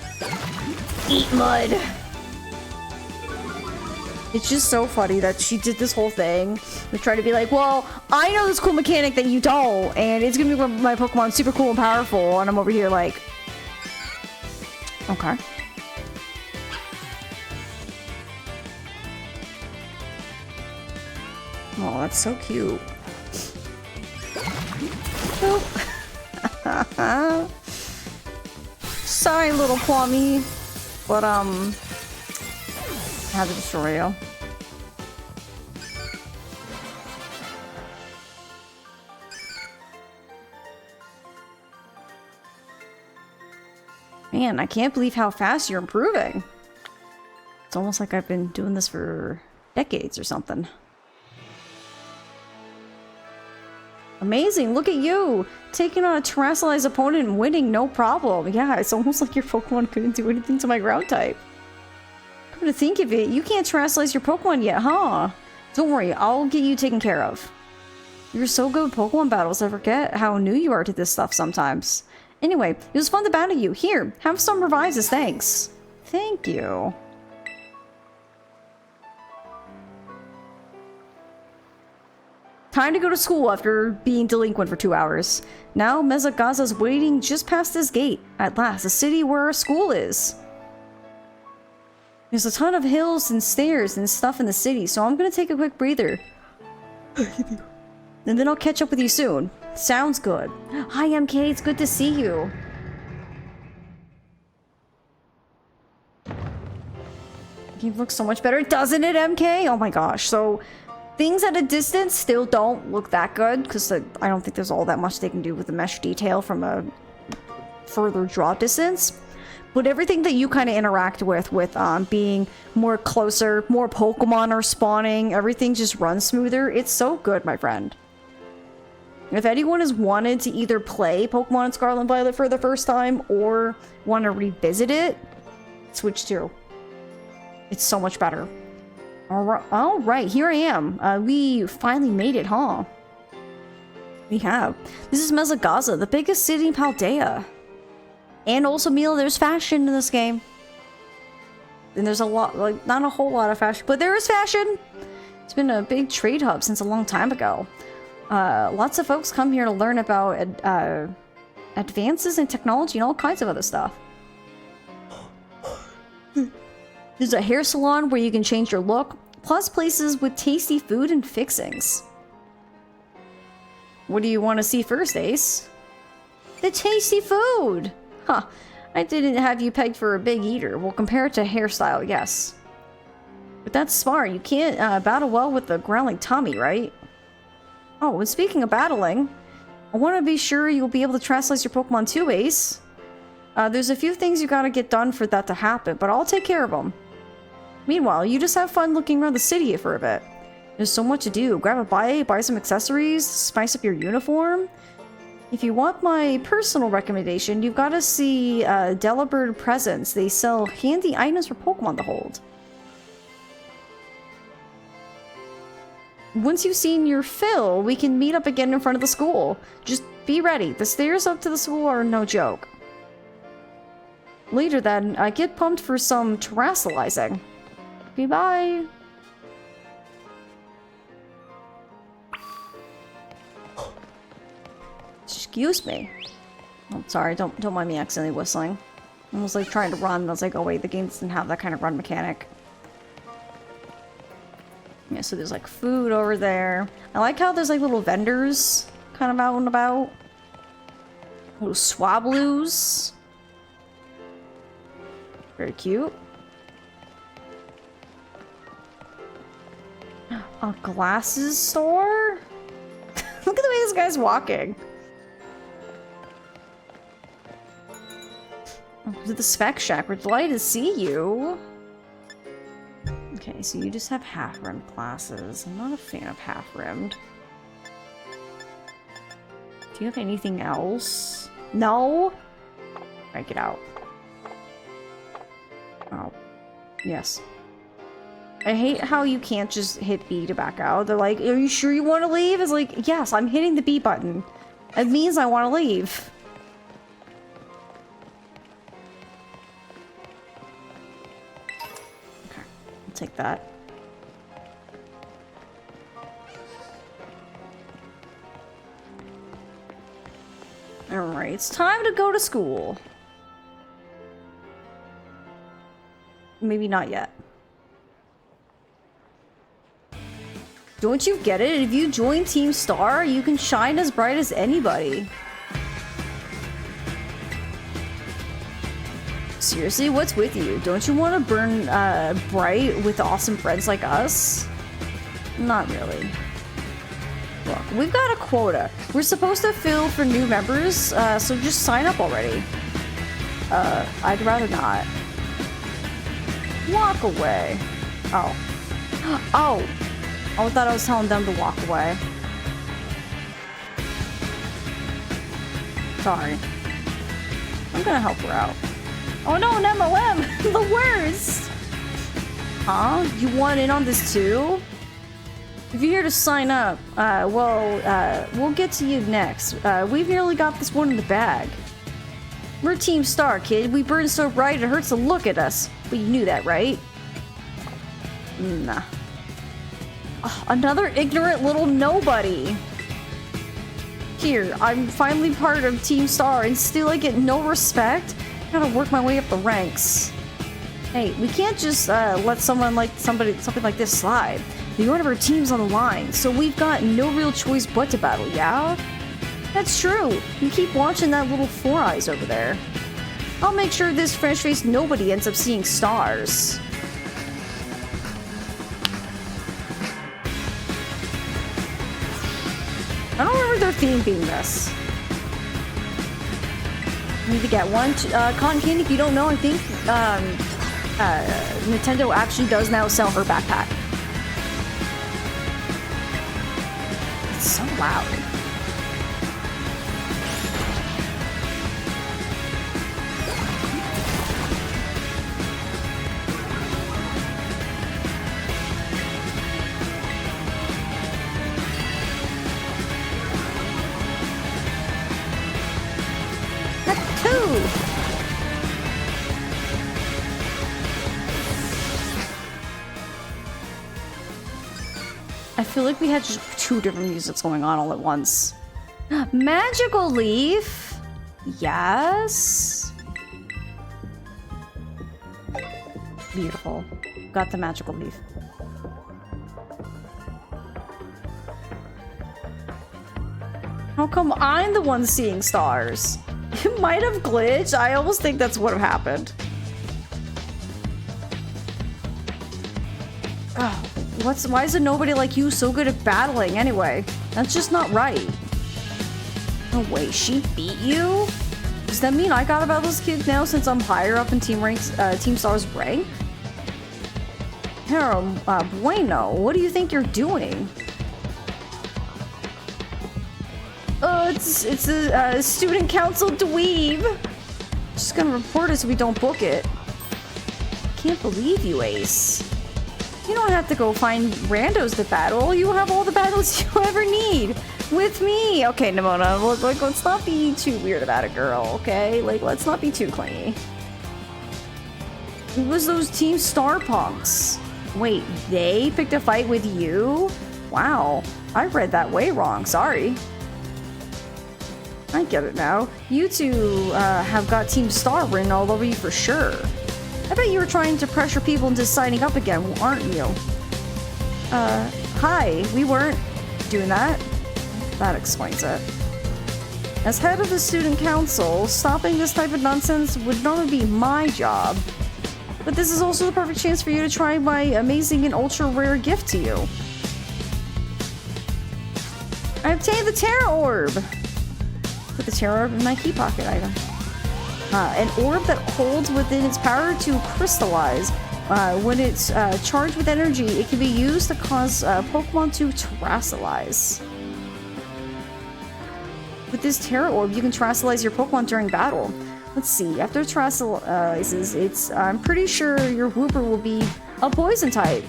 Eat mud. It's just so funny that she did this whole thing to try to be like, well, I know this cool mechanic that you don't, and it's gonna make my Pokemon super cool and powerful, and I'm over here like... Okay. Oh, that's so cute. Oh. Sorry, little Kwame, but I had to destroy you. Man, I can't believe how fast you're improving. It's almost like I've been doing this for decades or something. Amazing, look at you! Taking on a terrestrialized opponent and winning, no problem. Yeah, it's almost like your Pokemon couldn't do anything to my ground type. Come to think of it, you can't terrestrialize your Pokemon yet, huh? Don't worry, I'll get you taken care of. You're so good with Pokemon battles, I forget how new you are to this stuff sometimes. Anyway, it was fun to battle you. Here, have some revives as thanks. Thank you. Time to go to school after being delinquent for 2 hours. Now Mezagaza's waiting just past this gate. At last, the city where our school is. There's a ton of hills and stairs and stuff in the city, so I'm gonna take a quick breather. And then I'll catch up with you soon. Sounds good. Hi MK, it's good to see you. You look so much better, doesn't it, MK? Oh my gosh, so... Things at a distance still don't look that good, because I don't think there's all that much they can do with the mesh detail from a further draw distance. But everything that you kind of interact with being more closer, more Pokemon are spawning, everything just runs smoother. It's so good, my friend. If anyone has wanted to either play Pokemon Scarlet and Violet for the first time, or want to revisit it, switch to. It's so much better. All right, here I am. We finally made it, huh? We have. This is Mezagaza, the biggest city in Paldea. And also, Mila, there's fashion in this game. And there's a lot, like, not a whole lot of fashion, but there is fashion. It's been a big trade hub since a long time ago. Lots of folks come here to learn about advances in technology and all kinds of other stuff. There's a hair salon where you can change your look, plus places with tasty food and fixings. What do you want to see first, Ace? The tasty food! Huh. I didn't have you pegged for a big eater. Well, compare it to hairstyle, yes. But that's smart. You can't battle well with the growling tummy, right? Oh, and speaking of battling, I want to be sure you'll be able to translate your Pokemon too, Ace. There's a few things you gotta get done for that to happen, but I'll take care of them. Meanwhile, you just have fun looking around the city for a bit. There's so much to do. Grab a bite, buy some accessories, spice up your uniform. If you want my personal recommendation, you've got to see Delibird Presents. They sell handy items for Pokemon to hold. Once you've seen your fill, we can meet up again in front of the school. Just be ready. The stairs up to the school are no joke. Later then, get pumped for some terrassalizing. Okay, bye. Excuse me. Oh, sorry, don't mind me accidentally whistling. I was like trying to run, and I was like, oh wait, the game doesn't have that kind of run mechanic. Yeah, so there's like food over there. I like how there's like little vendors kind of out and about. Little swabloos. Very cute. A glasses store? Look at the way this guy's walking. To the Spec Shack. We're delighted to see you. Okay, so you just have half-rimmed glasses. I'm not a fan of half-rimmed. Do you have anything else? No? Alright, get out. Oh. Yes. I hate how you can't just hit B to back out. They're like, are you sure you want to leave? It's like, yes, I'm hitting the B button. It means I want to leave. Okay, I'll take that. Alright, it's time to go to school. Maybe not yet. Don't you get it? If you join Team Star, you can shine as bright as anybody. Seriously, what's with you? Don't you want to burn bright with awesome friends like us? Not really. Look, we've got a quota. We're supposed to fill for new members, so just sign up already. I'd rather not. Walk away. Oh. Oh! I thought I was telling them to walk away. Sorry. I'm gonna help her out. Oh no, an MOM! The worst! Huh? You want in on this too? If you're here to sign up, we'll get to you next. We've nearly got this one in the bag. We're Team Star, kid. We burn so bright it hurts to look at us. But you knew that, right? Nah. Oh, another ignorant little nobody. Here, I'm finally part of Team Star and still I get no respect? I gotta work my way up the ranks. Hey, we can't just let something like this slide. The order of our team's on the line, so we've got no real choice but to battle, yeah? That's true. You keep watching that little Four Eyes over there. I'll make sure this French-faced nobody ends up seeing stars. I don't remember their theme being this. Need to get one. Cotton Candy, if you don't know, I think Nintendo actually does now sell her backpack. It's so loud. feel like we had just 2 different musics going on all at once. Magical leaf. Yes. Beautiful. Got the magical leaf. How come I'm the one seeing stars? It might have glitched. I almost think that's what happened. Oh, why is it nobody like you so good at battling anyway? That's just not right. No way, she beat you? Does that mean I gotta battle this kid now since I'm higher up in Team Star's rank? Pero, bueno, what do you think you're doing? It's a student council dweeb. Just gonna report it so we don't book it. Can't believe you, Ace. You don't have to go find randos to battle. You have all the battles you ever need with me. Okay, Nimona, like, let's not be too weird about it, girl, okay? Like, let's not be too clingy. It was those Team Star punks. Wait, they picked a fight with you? Wow, I read that way wrong. Sorry. I get it now. You two have got Team Star written all over you for sure. I bet you were trying to pressure people into signing up again, aren't you? Hi, we weren't doing that. That explains it. As head of the student council, stopping this type of nonsense would normally be my job. But this is also the perfect chance for you to try my amazing and ultra rare gift to you. I obtained the Terra Orb! Put the Terra Orb in my key pocket item. An orb that holds within its power to crystallize. When it's charged with energy, it can be used to cause Pokemon to terastallize. With this Terra Orb, you can terastallize your Pokemon during battle. Let's see, after it terastallizes, I'm pretty sure your Wooper will be a poison type.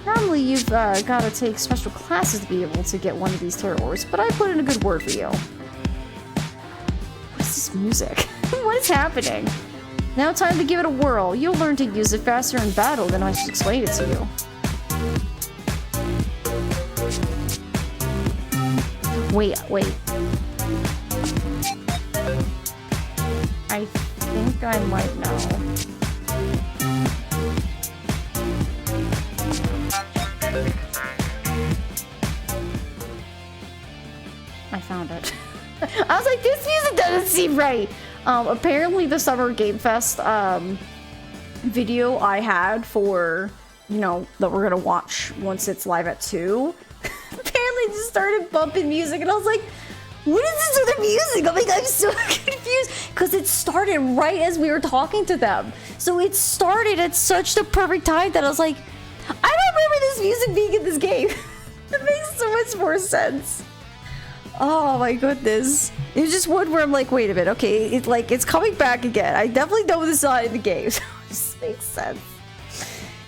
Normally, you've got to take special classes to be able to get one of these Terra Orbs, but I put in a good word for you. What's this music? What is happening? Now time to give it a whirl. You'll learn to use it faster in battle than I should explain it to you. Wait. I think I might know. I found it. I was like, this music doesn't seem right. Apparently the Summer Game Fest video I had for, you know, that we're gonna watch once it's live at 2, apparently just started bumping music, and I was like, what is this other music? I'm like, I'm so confused, because it started right as we were talking to them. So it started at such the perfect time that I was like, I don't remember this music being in this game. It makes so much more sense. Oh my goodness. It was just one where I'm like, wait a minute, okay, it's coming back again. I definitely know this is not in the game, so it just makes sense.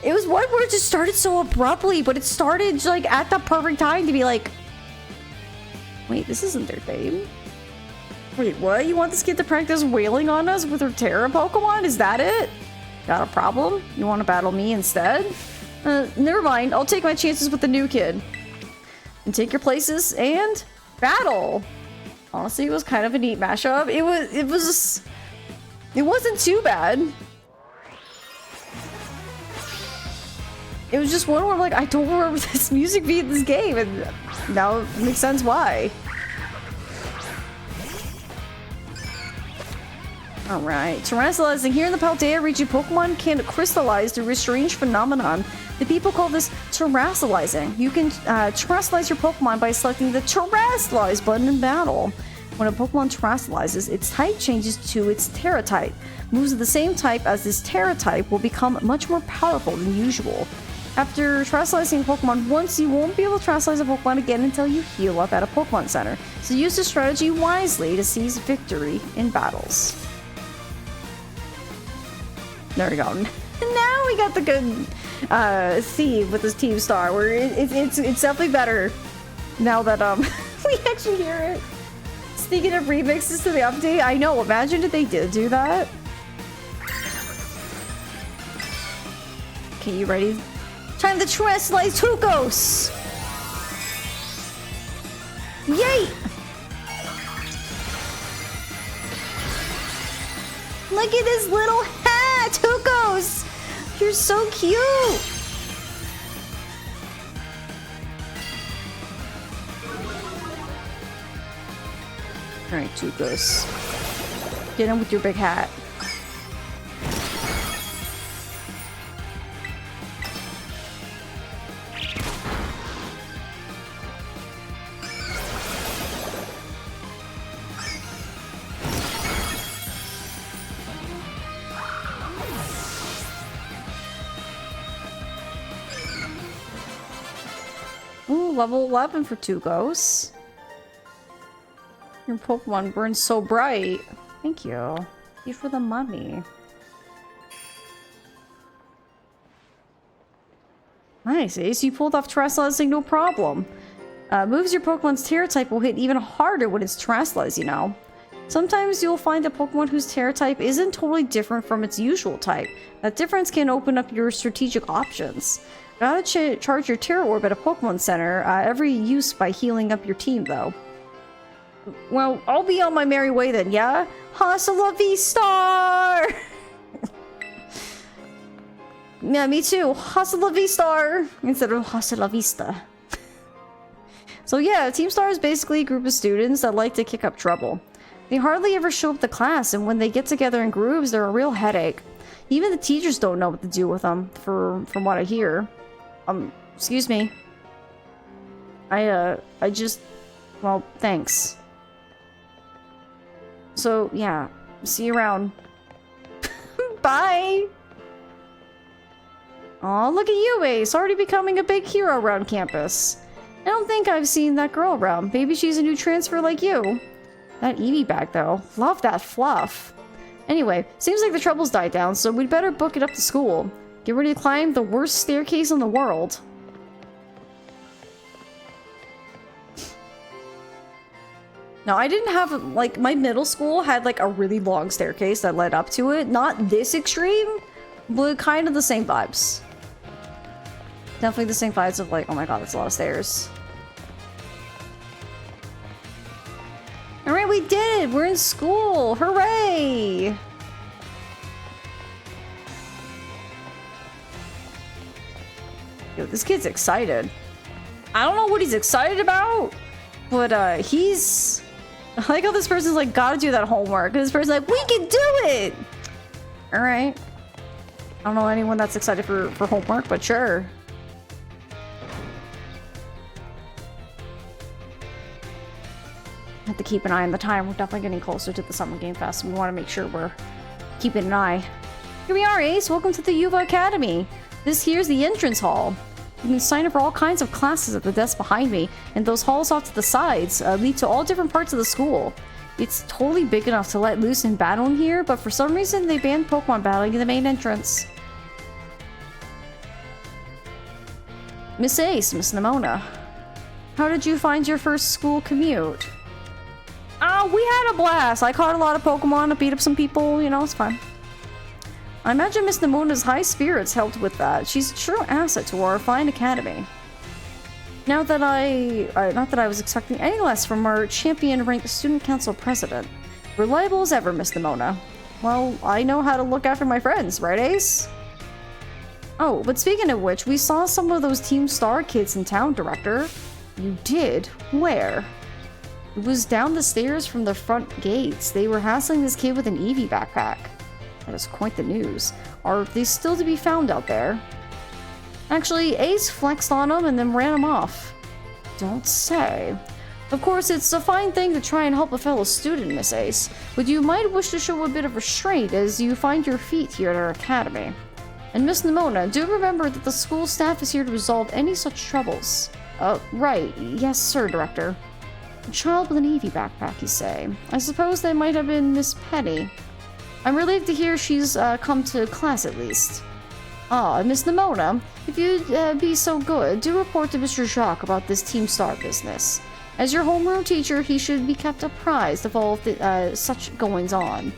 It was one where it just started so abruptly, but it started like at the perfect time to be like, wait, this isn't their theme. Wait, what? You want this kid to practice wailing on us with her Terra Pokemon? Is that it? Got a problem? You want to battle me instead? Never mind, I'll take my chances with the new kid. And take your places and battle. Honestly, it was kind of a neat mashup. It wasn't too bad. It was just one where I'm like, I don't remember this music being in this game, and now it makes sense why. Alright, terastallizing. Here in the Paldea region, Pokemon can crystallize through a strange phenomenon. The people call this terastallizing. You can terastallize your Pokemon by selecting the terastallize button in battle. When a Pokemon terastallizes, its type changes to its Terra type. Moves of the same type as this Terra type will become much more powerful than usual. After terastallizing a Pokemon once, you won't be able to terastallize a Pokemon again until you heal up at a Pokemon Center. So use this strategy wisely to seize victory in battles. There we go. Now we got the good theme with this Team Star, where it's definitely better now that we actually hear it. Speaking of remixes to the update, I know, imagine if they did do that. Okay, you ready? Time to terastallize Tukos! Yay! Look at this little hat! Tukos! You're so cute! Alright, Tukos. Get in with your big hat. Ooh, level 11 for Tukos. Your Pokemon burns so bright. Thank you. Thank you for the money. Nice, Ace. You pulled off Terrestrializing, no problem. Moves your Pokemon's Terra type will hit even harder when it's Terrestrialized, you know. Sometimes you'll find a Pokemon whose Terra type isn't totally different from its usual type. That difference can open up your strategic options. Gotta charge your Terra Orb at a Pokemon Center every use by healing up your team, though. Well, I'll be on my merry way then, yeah? Hasta la vista! Yeah, me too. Hasta la vista! Instead of hasta la vista. So yeah, Team Star is basically a group of students that like to kick up trouble. They hardly ever show up to class, and when they get together in groups, they're a real headache. Even the teachers don't know what to do with them, from what I hear. Excuse me. I just... Well, thanks. So, yeah. See you around. Bye! Aw, look at you, Ace. Already becoming a big hero around campus. I don't think I've seen that girl around. Maybe she's a new transfer like you. That Eevee bag, though. Love that fluff. Anyway, seems like the trouble's died down, so we'd better book it up to school. Get ready to climb the worst staircase in the world. Now, I didn't have, like, my middle school had, like, a really long staircase that led up to it. Not this extreme, but kind of the same vibes. Definitely the same vibes of, like, oh my god, that's a lot of stairs. Alright, we did it! We're in school! Hooray! Yo, this kid's excited. I don't know what he's excited about, but, he's... I like how this person's like, gotta do that homework. And this person's like, we can do it! Alright. I don't know anyone that's excited for homework, but sure. Have to keep an eye on the time. We're definitely getting closer to the Summer Game Fest. We want to make sure we're keeping an eye. Here we are, Ace. Welcome to the Yuva Academy. This here's the entrance hall. You can sign up for all kinds of classes at the desk behind me, and those halls off to the sides lead to all different parts of the school. It's totally big enough to let loose and battle in here, but for some reason they banned Pokemon battling in the main entrance. Miss Ace, Miss Nimona. How did you find your first school commute? We had a blast. I caught a lot of Pokemon, I beat up some people, you know, it's fun. I imagine Miss Nimona's high spirits helped with that. She's a true asset to our fine academy. Not that I was expecting any less from our champion-ranked student council president. Reliable as ever, Miss Nimona. Well, I know how to look after my friends, right, Ace? Oh, but speaking of which, we saw some of those Team Star kids in town, Director. You did? Where? It was down the stairs from the front gates. They were hassling this kid with an Eevee backpack. That is quite the news. Are they still to be found out there? Actually, Ace flexed on them and then ran them off. Don't say. Of course, it's a fine thing to try and help a fellow student, Miss Ace, but you might wish to show a bit of restraint as you find your feet here at our academy. And Miss Nimona, do remember that the school staff is here to resolve any such troubles. Right. Yes, sir, Director. A child with an Eevee backpack, you say. I suppose that might have been Miss Penny. I'm relieved to hear she's come to class at least. Miss Nimona, if you'd be so good, do report to Mr. Jacques about this Team Star business. As your homeroom teacher, he should be kept apprised of all of the, such goings-on.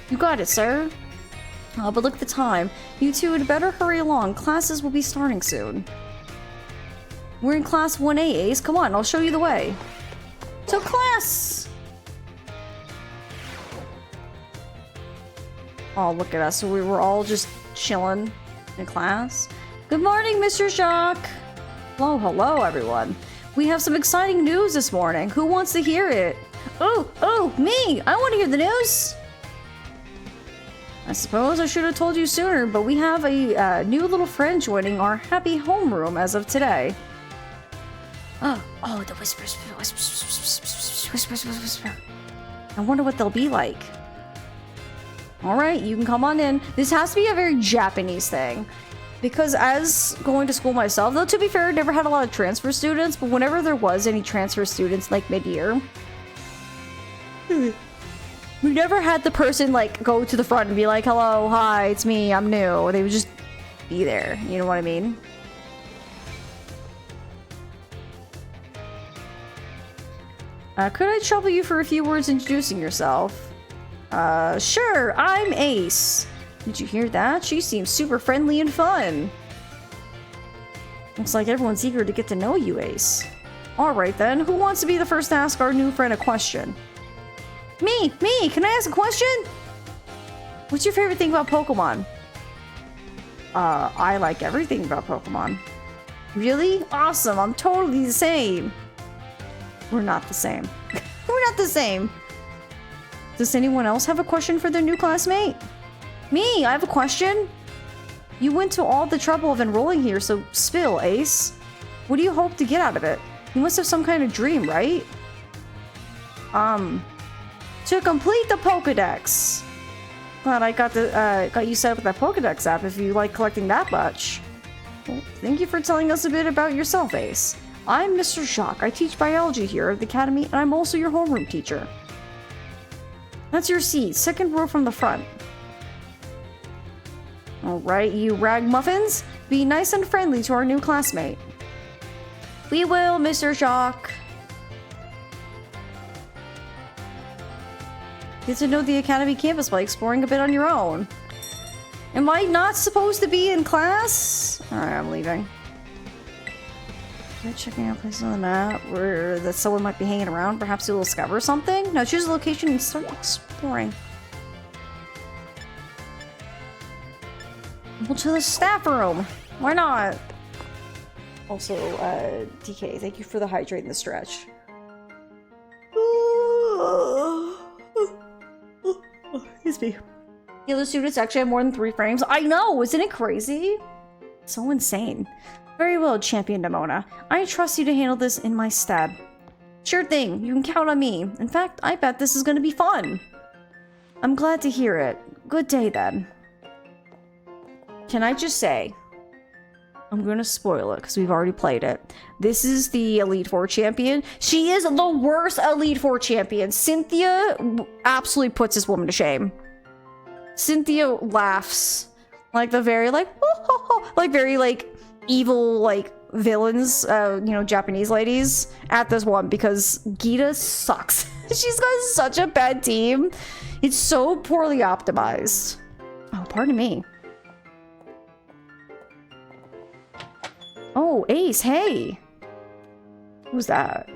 You got it, sir. But look at the time. You two had better hurry along. Classes will be starting soon. We're in Class 1A, Ace. Come on, I'll show you the way. to class. Oh, look at us. So we were all just chilling in class. Good morning, Mr. Jacques. Hello, hello, everyone. We have some exciting news this morning. Who wants to hear it? Oh, me! I want to hear the news! I suppose I should have told you sooner, but we have a new little friend joining our happy homeroom as of today. Oh, the whispers. I wonder what they'll be like. Alright, you can come on in. This has to be a very Japanese thing. Because as going to school myself, though to be fair, I never had a lot of transfer students, but whenever there was any transfer students like mid-year, we never had the person like go to the front and be like, hello, hi, it's me, I'm new. They would just be there, you know what I mean? Could I trouble you for a few words introducing yourself? Sure, I'm Ace. Did you hear that? She seems super friendly and fun. Looks like everyone's eager to get to know you, Ace. Alright then, who wants to be the first to ask our new friend a question? Me! Can I ask a question? What's your favorite thing about Pokemon? I like everything about Pokemon. Really? Awesome, I'm totally the same. We're not the same. We're not the same. Does anyone else have a question for their new classmate? Me, I have a question. You went to all the trouble of enrolling here, so spill, Ace. What do you hope to get out of it? You must have some kind of dream, right? To complete the Pokédex. Glad I got you set up with that Pokédex app if you like collecting that much. Well, thank you for telling us a bit about yourself, Ace. I'm Mr. Jacques. I teach biology here at the Academy, and I'm also your homeroom teacher. That's your seat, second row from the front. Alright, you ragmuffins, be nice and friendly to our new classmate. We will, Mr. Jacques. Get to know the Academy campus by exploring a bit on your own. Am I not supposed to be in class? Alright, I'm leaving. Okay, checking out places on the map where that someone might be hanging around. Perhaps you'll discover something. Now choose a location and start exploring. Well, to the staff room. Why not? Also, DK, thank you for the hydrate in the stretch. Excuse me. The other students actually have more than 3 frames. I know! Isn't it crazy? So insane. Very well, Champion Demona. I trust you to handle this in my stead. Sure thing. You can count on me. In fact, I bet this is going to be fun. I'm glad to hear it. Good day, then. Can I just say, I'm gonna spoil it because we've already played it. This is the Elite Four champion. She is the worst Elite Four champion. Cynthia absolutely puts this woman to shame. Cynthia laughs like the very like very like evil like villains, you know, Japanese ladies at this one because Gita sucks. She's got such a bad team. It's so poorly optimized. Oh, pardon me. Oh, Ace, hey! Who's that?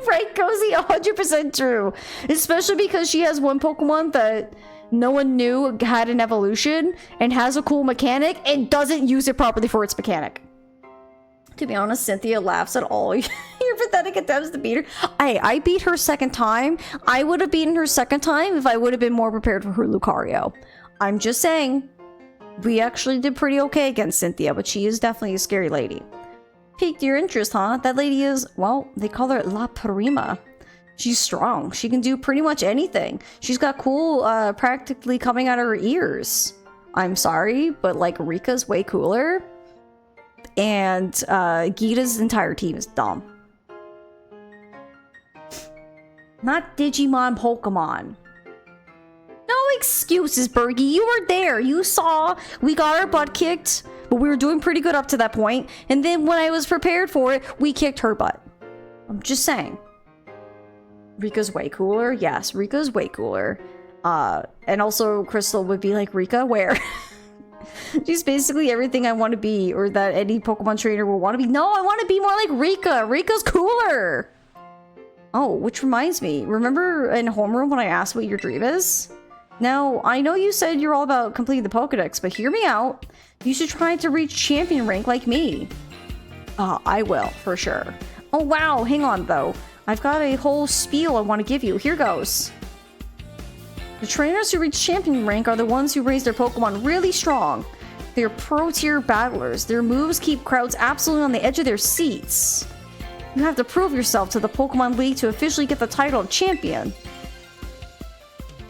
Right, Cozy, 100% true. Especially because she has one Pokemon that no one knew had an evolution and has a cool mechanic and doesn't use it properly for its mechanic. To be honest, Cynthia laughs at all your pathetic attempts to beat her. I beat her second time. I would have beaten her second time if I would have been more prepared for her Lucario. I'm just saying. We actually did pretty okay against Cynthia, but she is definitely a scary lady. Piqued your interest, huh? That lady is, well, they call her La Prima. She's strong. She can do pretty much anything. She's got cool, practically coming out of her ears. I'm sorry, but like Rika's way cooler. And Gita's entire team is dumb. Not Digimon Pokemon. No excuses, Bergie. You were there. You saw we got our butt kicked, but we were doing pretty good up to that point. And then when I was prepared for it, we kicked her butt. I'm just saying. Rika's way cooler. Yes, Rika's way cooler. And also Crystal would be like, Rika, where? She's basically everything I want to be, or that any Pokemon trainer will want to be. No, I want to be more like Rika. Rika's cooler. Oh, which reminds me, remember in homeroom when I asked what your dream is? Now, I know you said you're all about completing the Pokedex, but hear me out. You should try to reach champion rank like me. I will, for sure. Oh wow, hang on though. I've got a whole spiel I want to give you. Here goes. The trainers who reach champion rank are the ones who raise their Pokemon really strong. They're pro-tier battlers. Their moves keep crowds absolutely on the edge of their seats. You have to prove yourself to the Pokemon League to officially get the title of champion.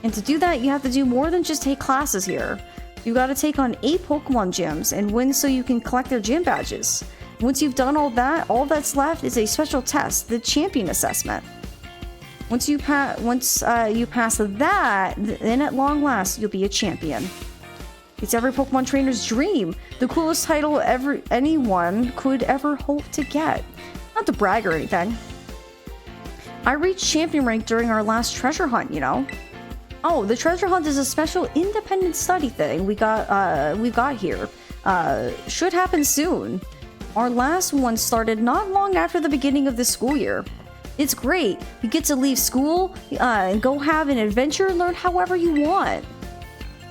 And to do that, you have to do more than just take classes here. You gotta take on 8 Pokemon gyms and win so you can collect their gym badges. Once you've done all that, all that's left is a special test, the champion assessment. Once you pass that, then at long last, you'll be a champion. It's every Pokemon trainer's dream, the coolest title anyone could ever hope to get. Not to brag or anything. I reached champion rank during our last treasure hunt, you know. Oh, the treasure hunt is a special independent study thing we've got here. Should happen soon. Our last one started not long after the beginning of this school year. It's great. You get to leave school and go have an adventure and learn however you want.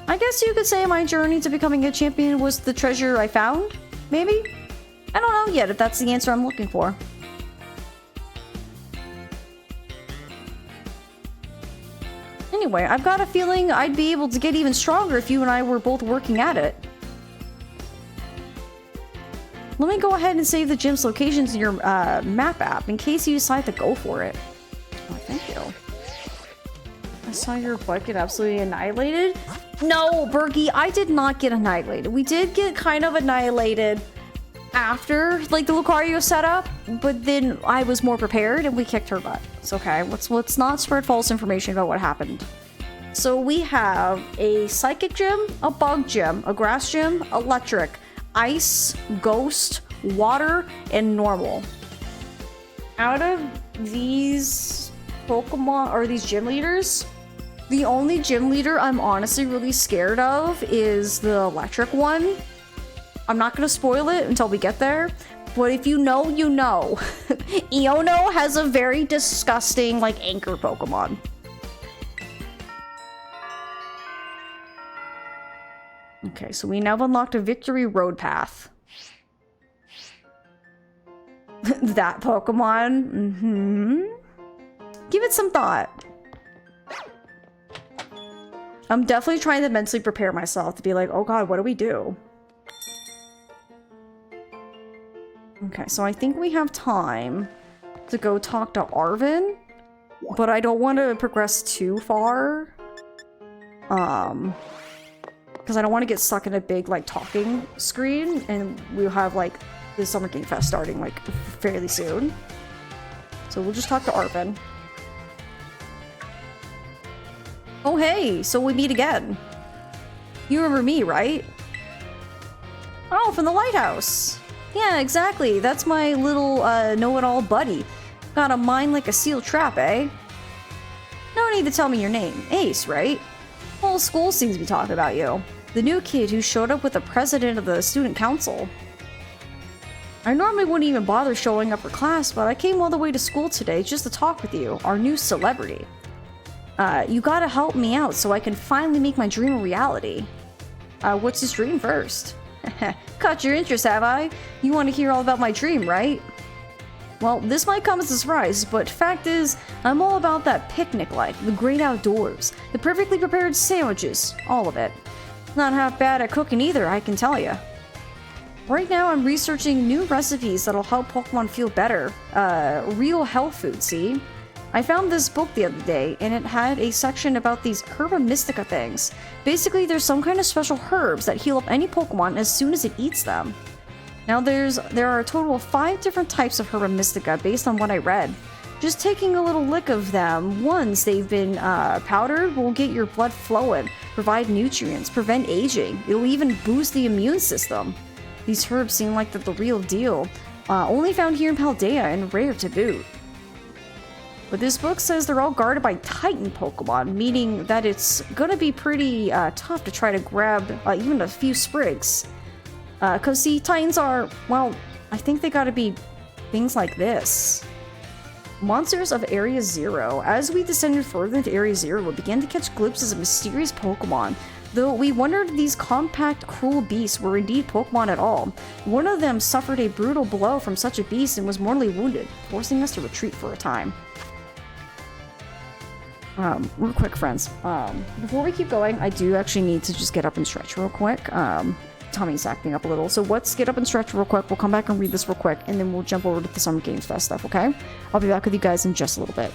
I guess you could say my journey to becoming a champion was the treasure I found, maybe? I don't know yet if that's the answer I'm looking for. Anyway, I've got a feeling I'd be able to get even stronger if you and I were both working at it. Let me go ahead and save the gym's locations in your map app in case you decide to go for it. Oh, thank you. I saw your butt get absolutely annihilated. No, Berkey, I did not get annihilated. We did get kind of annihilated after, like, the Lucario setup, but then I was more prepared and we kicked her butt. It's okay. Let's not spread false information about what happened. So we have a Psychic Gym, a Bug Gym, a Grass Gym, Electric, Ice, Ghost, Water, and Normal. Out of these Pokemon, or these gym leaders, the only gym leader I'm honestly really scared of is the Electric one. I'm not gonna spoil it until we get there, but if you know, you know. Iono has a very disgusting, like, anchor Pokemon. Okay, so we now have unlocked a Victory Road Path. That Pokemon? Mm-hmm. Give it some thought. I'm definitely trying to mentally prepare myself to be like, oh god, what do we do? Okay, so I think we have time to go talk to Arvin, but I don't want to progress too far. Because I don't want to get stuck in a big, like, talking screen, and we'll have, like, the Summer Game Fest starting, like, fairly soon. So we'll just talk to Arvin. Oh, hey! So we meet again. You remember me, right? Oh, from the lighthouse! Yeah, exactly. That's my little, know-it-all buddy. Got a mind like a steel trap, eh? No need to tell me your name. Ace, right? Whole school seems to be talking about you. The new kid who showed up with the president of the student council. I normally wouldn't even bother showing up for class, but I came all the way to school today just to talk with you, our new celebrity. You gotta help me out so I can finally make my dream a reality. What's his dream first? Caught your interest, have I? You want to hear all about my dream, right? Well, this might come as a surprise, but fact is, I'm all about that picnic life, the great outdoors, the perfectly prepared sandwiches, all of it. Not half bad at cooking either, I can tell ya. Right now, I'm researching new recipes that'll help Pokemon feel better. Real health food, see? I found this book the other day, and it had a section about these Herba Mystica things. Basically, there's some kind of special herbs that heal up any Pokemon as soon as it eats them. Now, there are a total of 5 different types of Herba Mystica based on what I read. Just taking a little lick of them once they've been powdered will get your blood flowing, provide nutrients, prevent aging. It'll even boost the immune system. These herbs seem like the real deal. Only found here in Paldea and rare to boot. But this book says they're all guarded by Titan Pokemon, meaning that it's gonna be pretty tough to try to grab even a few sprigs. Cause see, Titans are, well, I think they gotta be things like this. Monsters of Area Zero. As we descended further into Area Zero, we began to catch glimpses of mysterious Pokemon. Though we wondered if these compact, cruel beasts were indeed Pokemon at all. One of them suffered a brutal blow from such a beast and was mortally wounded, forcing us to retreat for a time. Real quick, friends. Before we keep going, I do actually need to just get up and stretch real quick. Tummy's acting up a little. So let's get up and stretch real quick. We'll come back and read this real quick, and then we'll jump over to the Summer Games Fest stuff, okay? I'll be back with you guys in just a little bit.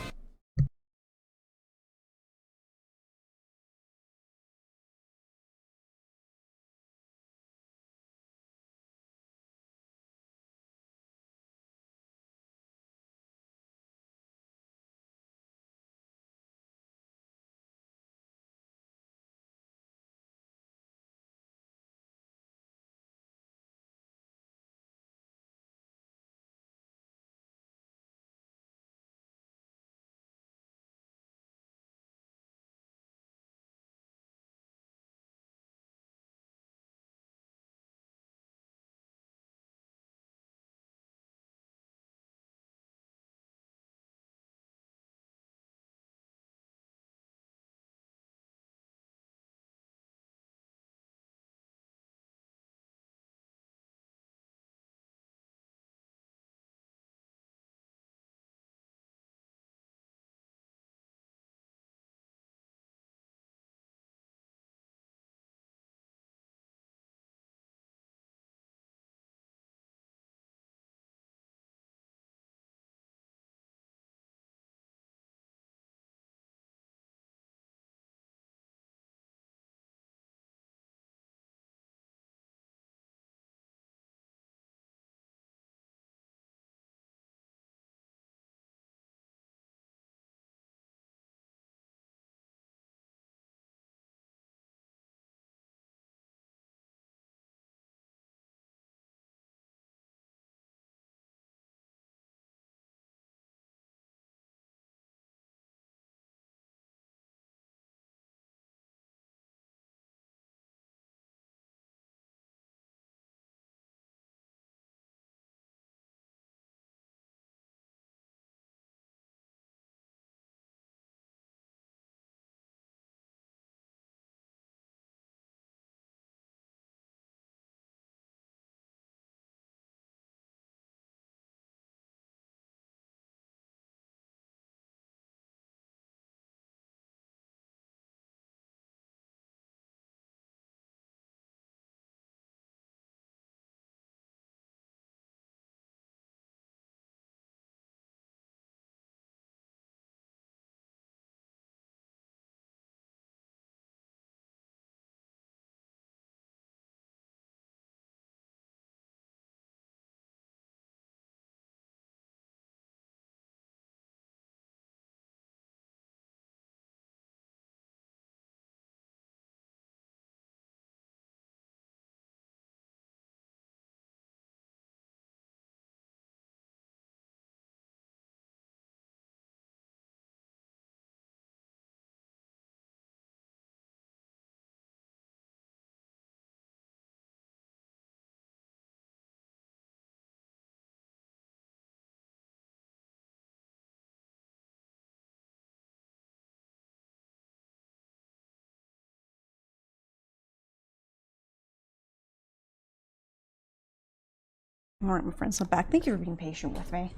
Alright, my friends, I'm back. Thank you for being patient with me.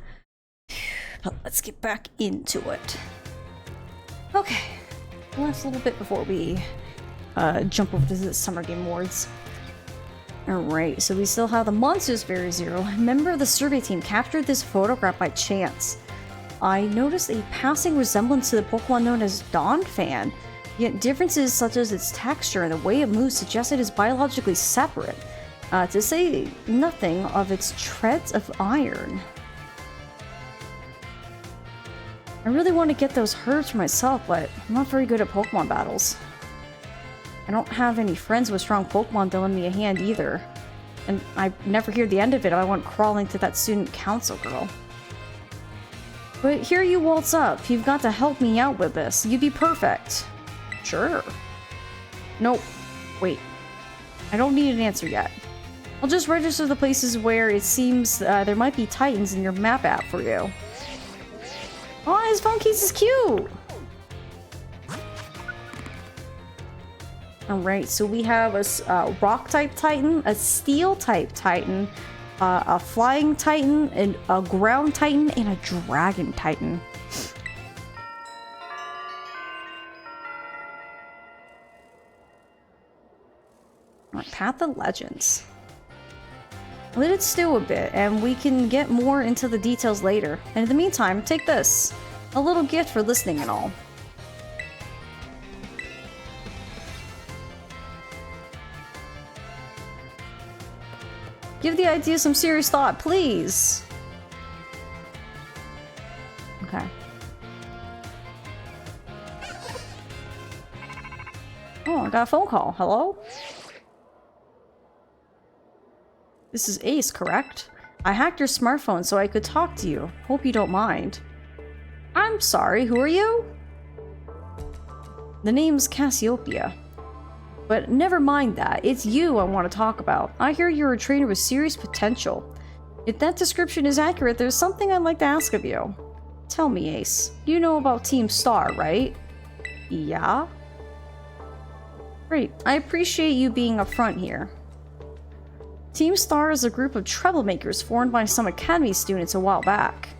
But let's get back into it. Okay. Last little bit before we jump over to the Summer Game Awards. Alright, so we still have the Monsters Very Zero. A member of the survey team captured this photograph by chance. I noticed a passing resemblance to the Pokemon known as Donphan, yet differences such as its texture and the way it moves suggest it is biologically separate. To say nothing of its treads of iron. I really want to get those herbs for myself, but I'm not very good at Pokemon battles. I don't have any friends with strong Pokemon to lend me a hand either. And I never hear the end of it if I went crawling to that student council girl. But here you waltz up. You've got to help me out with this. You'd be perfect. Sure. Nope. Wait. I don't need an answer yet. I'll just register the places where it seems there might be Titans in your map app for you. his phone case is cute! Alright, so we have a rock-type Titan, a steel-type Titan, a flying Titan, and a ground Titan, and a dragon Titan. Alright, Path of Legends. Let it stew a bit, and we can get more into the details later. And in the meantime, take this. A little gift for listening and all. Give the idea some serious thought, please. Okay. Oh, I got a phone call. Hello? This is Ace, correct? I hacked your smartphone so I could talk to you. Hope you don't mind. I'm sorry, who are you? The name's Cassiopeia. But never mind that, it's you I want to talk about. I hear you're a trainer with serious potential. If that description is accurate, there's something I'd like to ask of you. Tell me, Ace. You know about Team Star, right? Yeah? Great. I appreciate you being upfront here. Team Star is a group of troublemakers formed by some academy students a while back.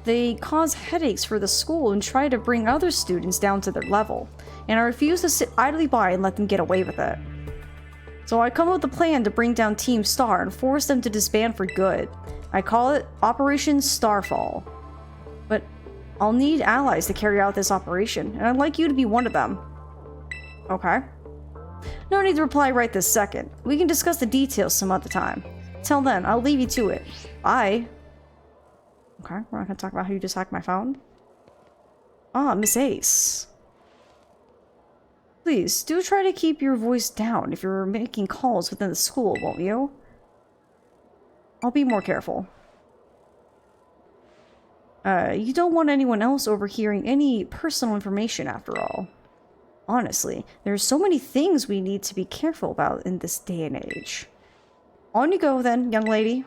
They cause headaches for the school and try to bring other students down to their level, and I refuse to sit idly by and let them get away with it. So I come up with a plan to bring down Team Star and force them to disband for good. I call it Operation Starfall. But I'll need allies to carry out this operation, and I'd like you to be one of them. Okay. No need to reply right this second. We can discuss the details some other time. Till then, I'll leave you to it. Bye. Okay, we're not gonna talk about how you just hacked my phone. Ah, Miss Ace. Please, do try to keep your voice down if you're making calls within the school, won't you? I'll be more careful. You don't want anyone else overhearing any personal information after all. Honestly, there are so many things we need to be careful about in this day and age. On you go then, young lady.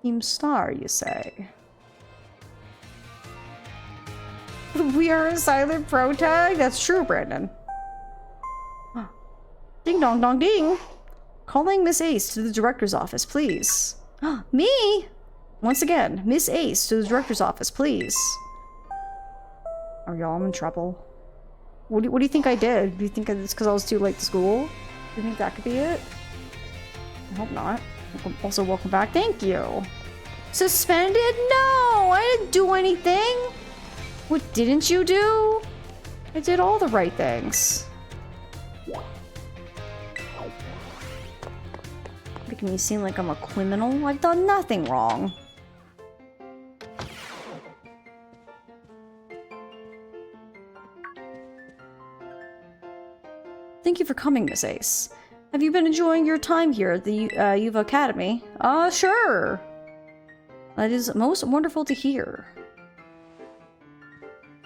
Team Star, you say? We are a silent protag? That's true, Brandon. Ding dong dong ding! Calling Miss Ace to the director's office, please. Me? Once again, Miss Ace to the director's office, please. Are y'all in trouble? What do you think I did? Do you think it's because I was too late to school? Do you think that could be it? I hope not. Also, welcome back. Thank you. Suspended? No! I didn't do anything! What didn't you do? I did all the right things. Making me seem like I'm a criminal. I've done nothing wrong. Thank you for coming, Miss Ace. Have you been enjoying your time here at the UVA Academy? Sure. That is most wonderful to hear.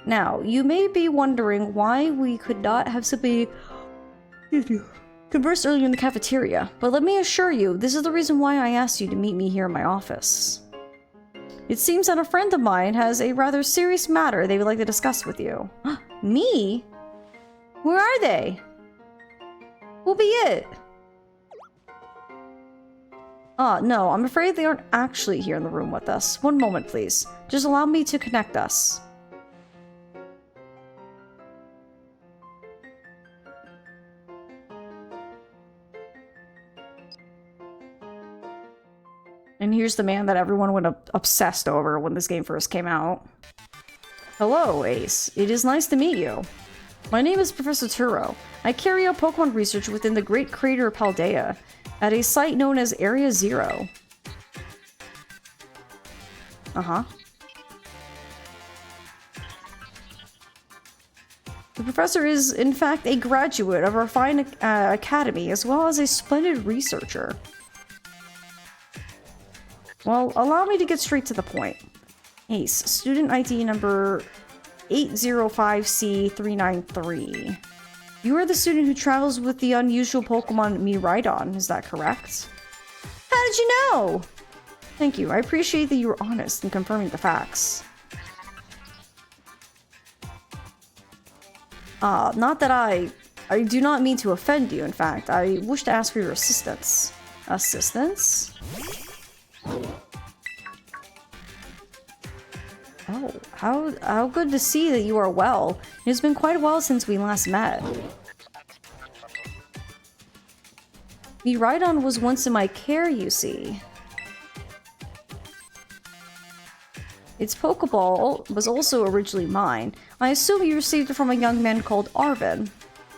Now, you may be wondering why we could not have simply conversed earlier in the cafeteria, but let me assure you, this is the reason why I asked you to meet me here in my office. It seems that a friend of mine has a rather serious matter they would like to discuss with you. Me? Where are they? Who'll be it? No, I'm afraid they aren't actually here in the room with us. One moment, please. Just allow me to connect us. And here's the man that everyone went obsessed over when this game first came out. Hello, Ace. It is nice to meet you. My name is Professor Turo. I carry out Pokemon research within the great crater Paldea, at a site known as Area Zero. The professor is, in fact, a graduate of our fine academy, as well as a splendid researcher. Well, allow me to get straight to the point. Ace, student ID number 805C393. You are the student who travels with the unusual Pokemon Miraidon, is that correct? How did you know? Thank you, I appreciate that you were honest in confirming the facts. Not that I do not mean to offend you, in fact. I wish to ask for your assistance. Assistance? Oh, how good to see that you are well. It has been quite a while since we last met. Miraidon was once in my care, you see. Its Pokeball was also originally mine. I assume you received it from a young man called Arvin.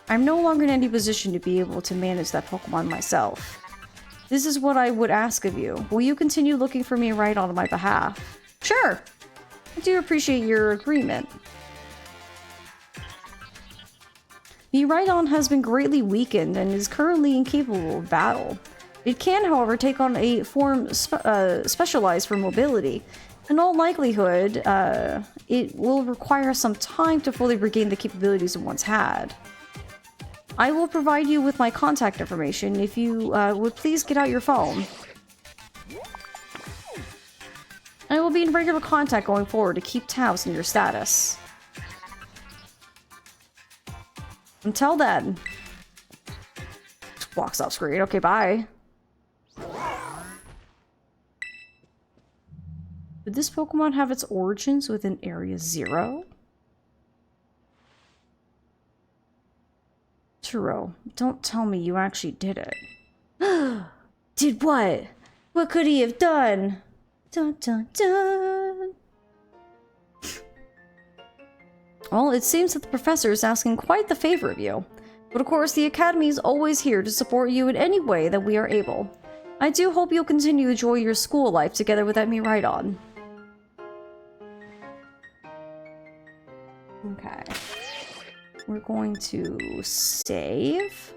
I'm no longer in any position to be able to manage that Pokemon myself. This is what I would ask of you. Will you continue looking for Miraidon on my behalf? Sure! I do appreciate your agreement. Miraidon has been greatly weakened and is currently incapable of battle. It can, however, take on a form specialized for mobility. In all likelihood, it will require some time to fully regain the capabilities it once had. I will provide you with my contact information if you would please get out your phone. I will be in regular contact going forward to keep tabs on your status. Until then. Walks off screen. Okay, bye. Did this Pokemon have its origins within Area 0? Turo, don't tell me you actually did it. Did what? What could he have done? Dun dun dun. Well, it seems that the professor is asking quite the favor of you. But of course, the Academy is always here to support you in any way that we are able. I do hope you'll continue to enjoy your school life together with that Miraidon. Okay. We're going to save.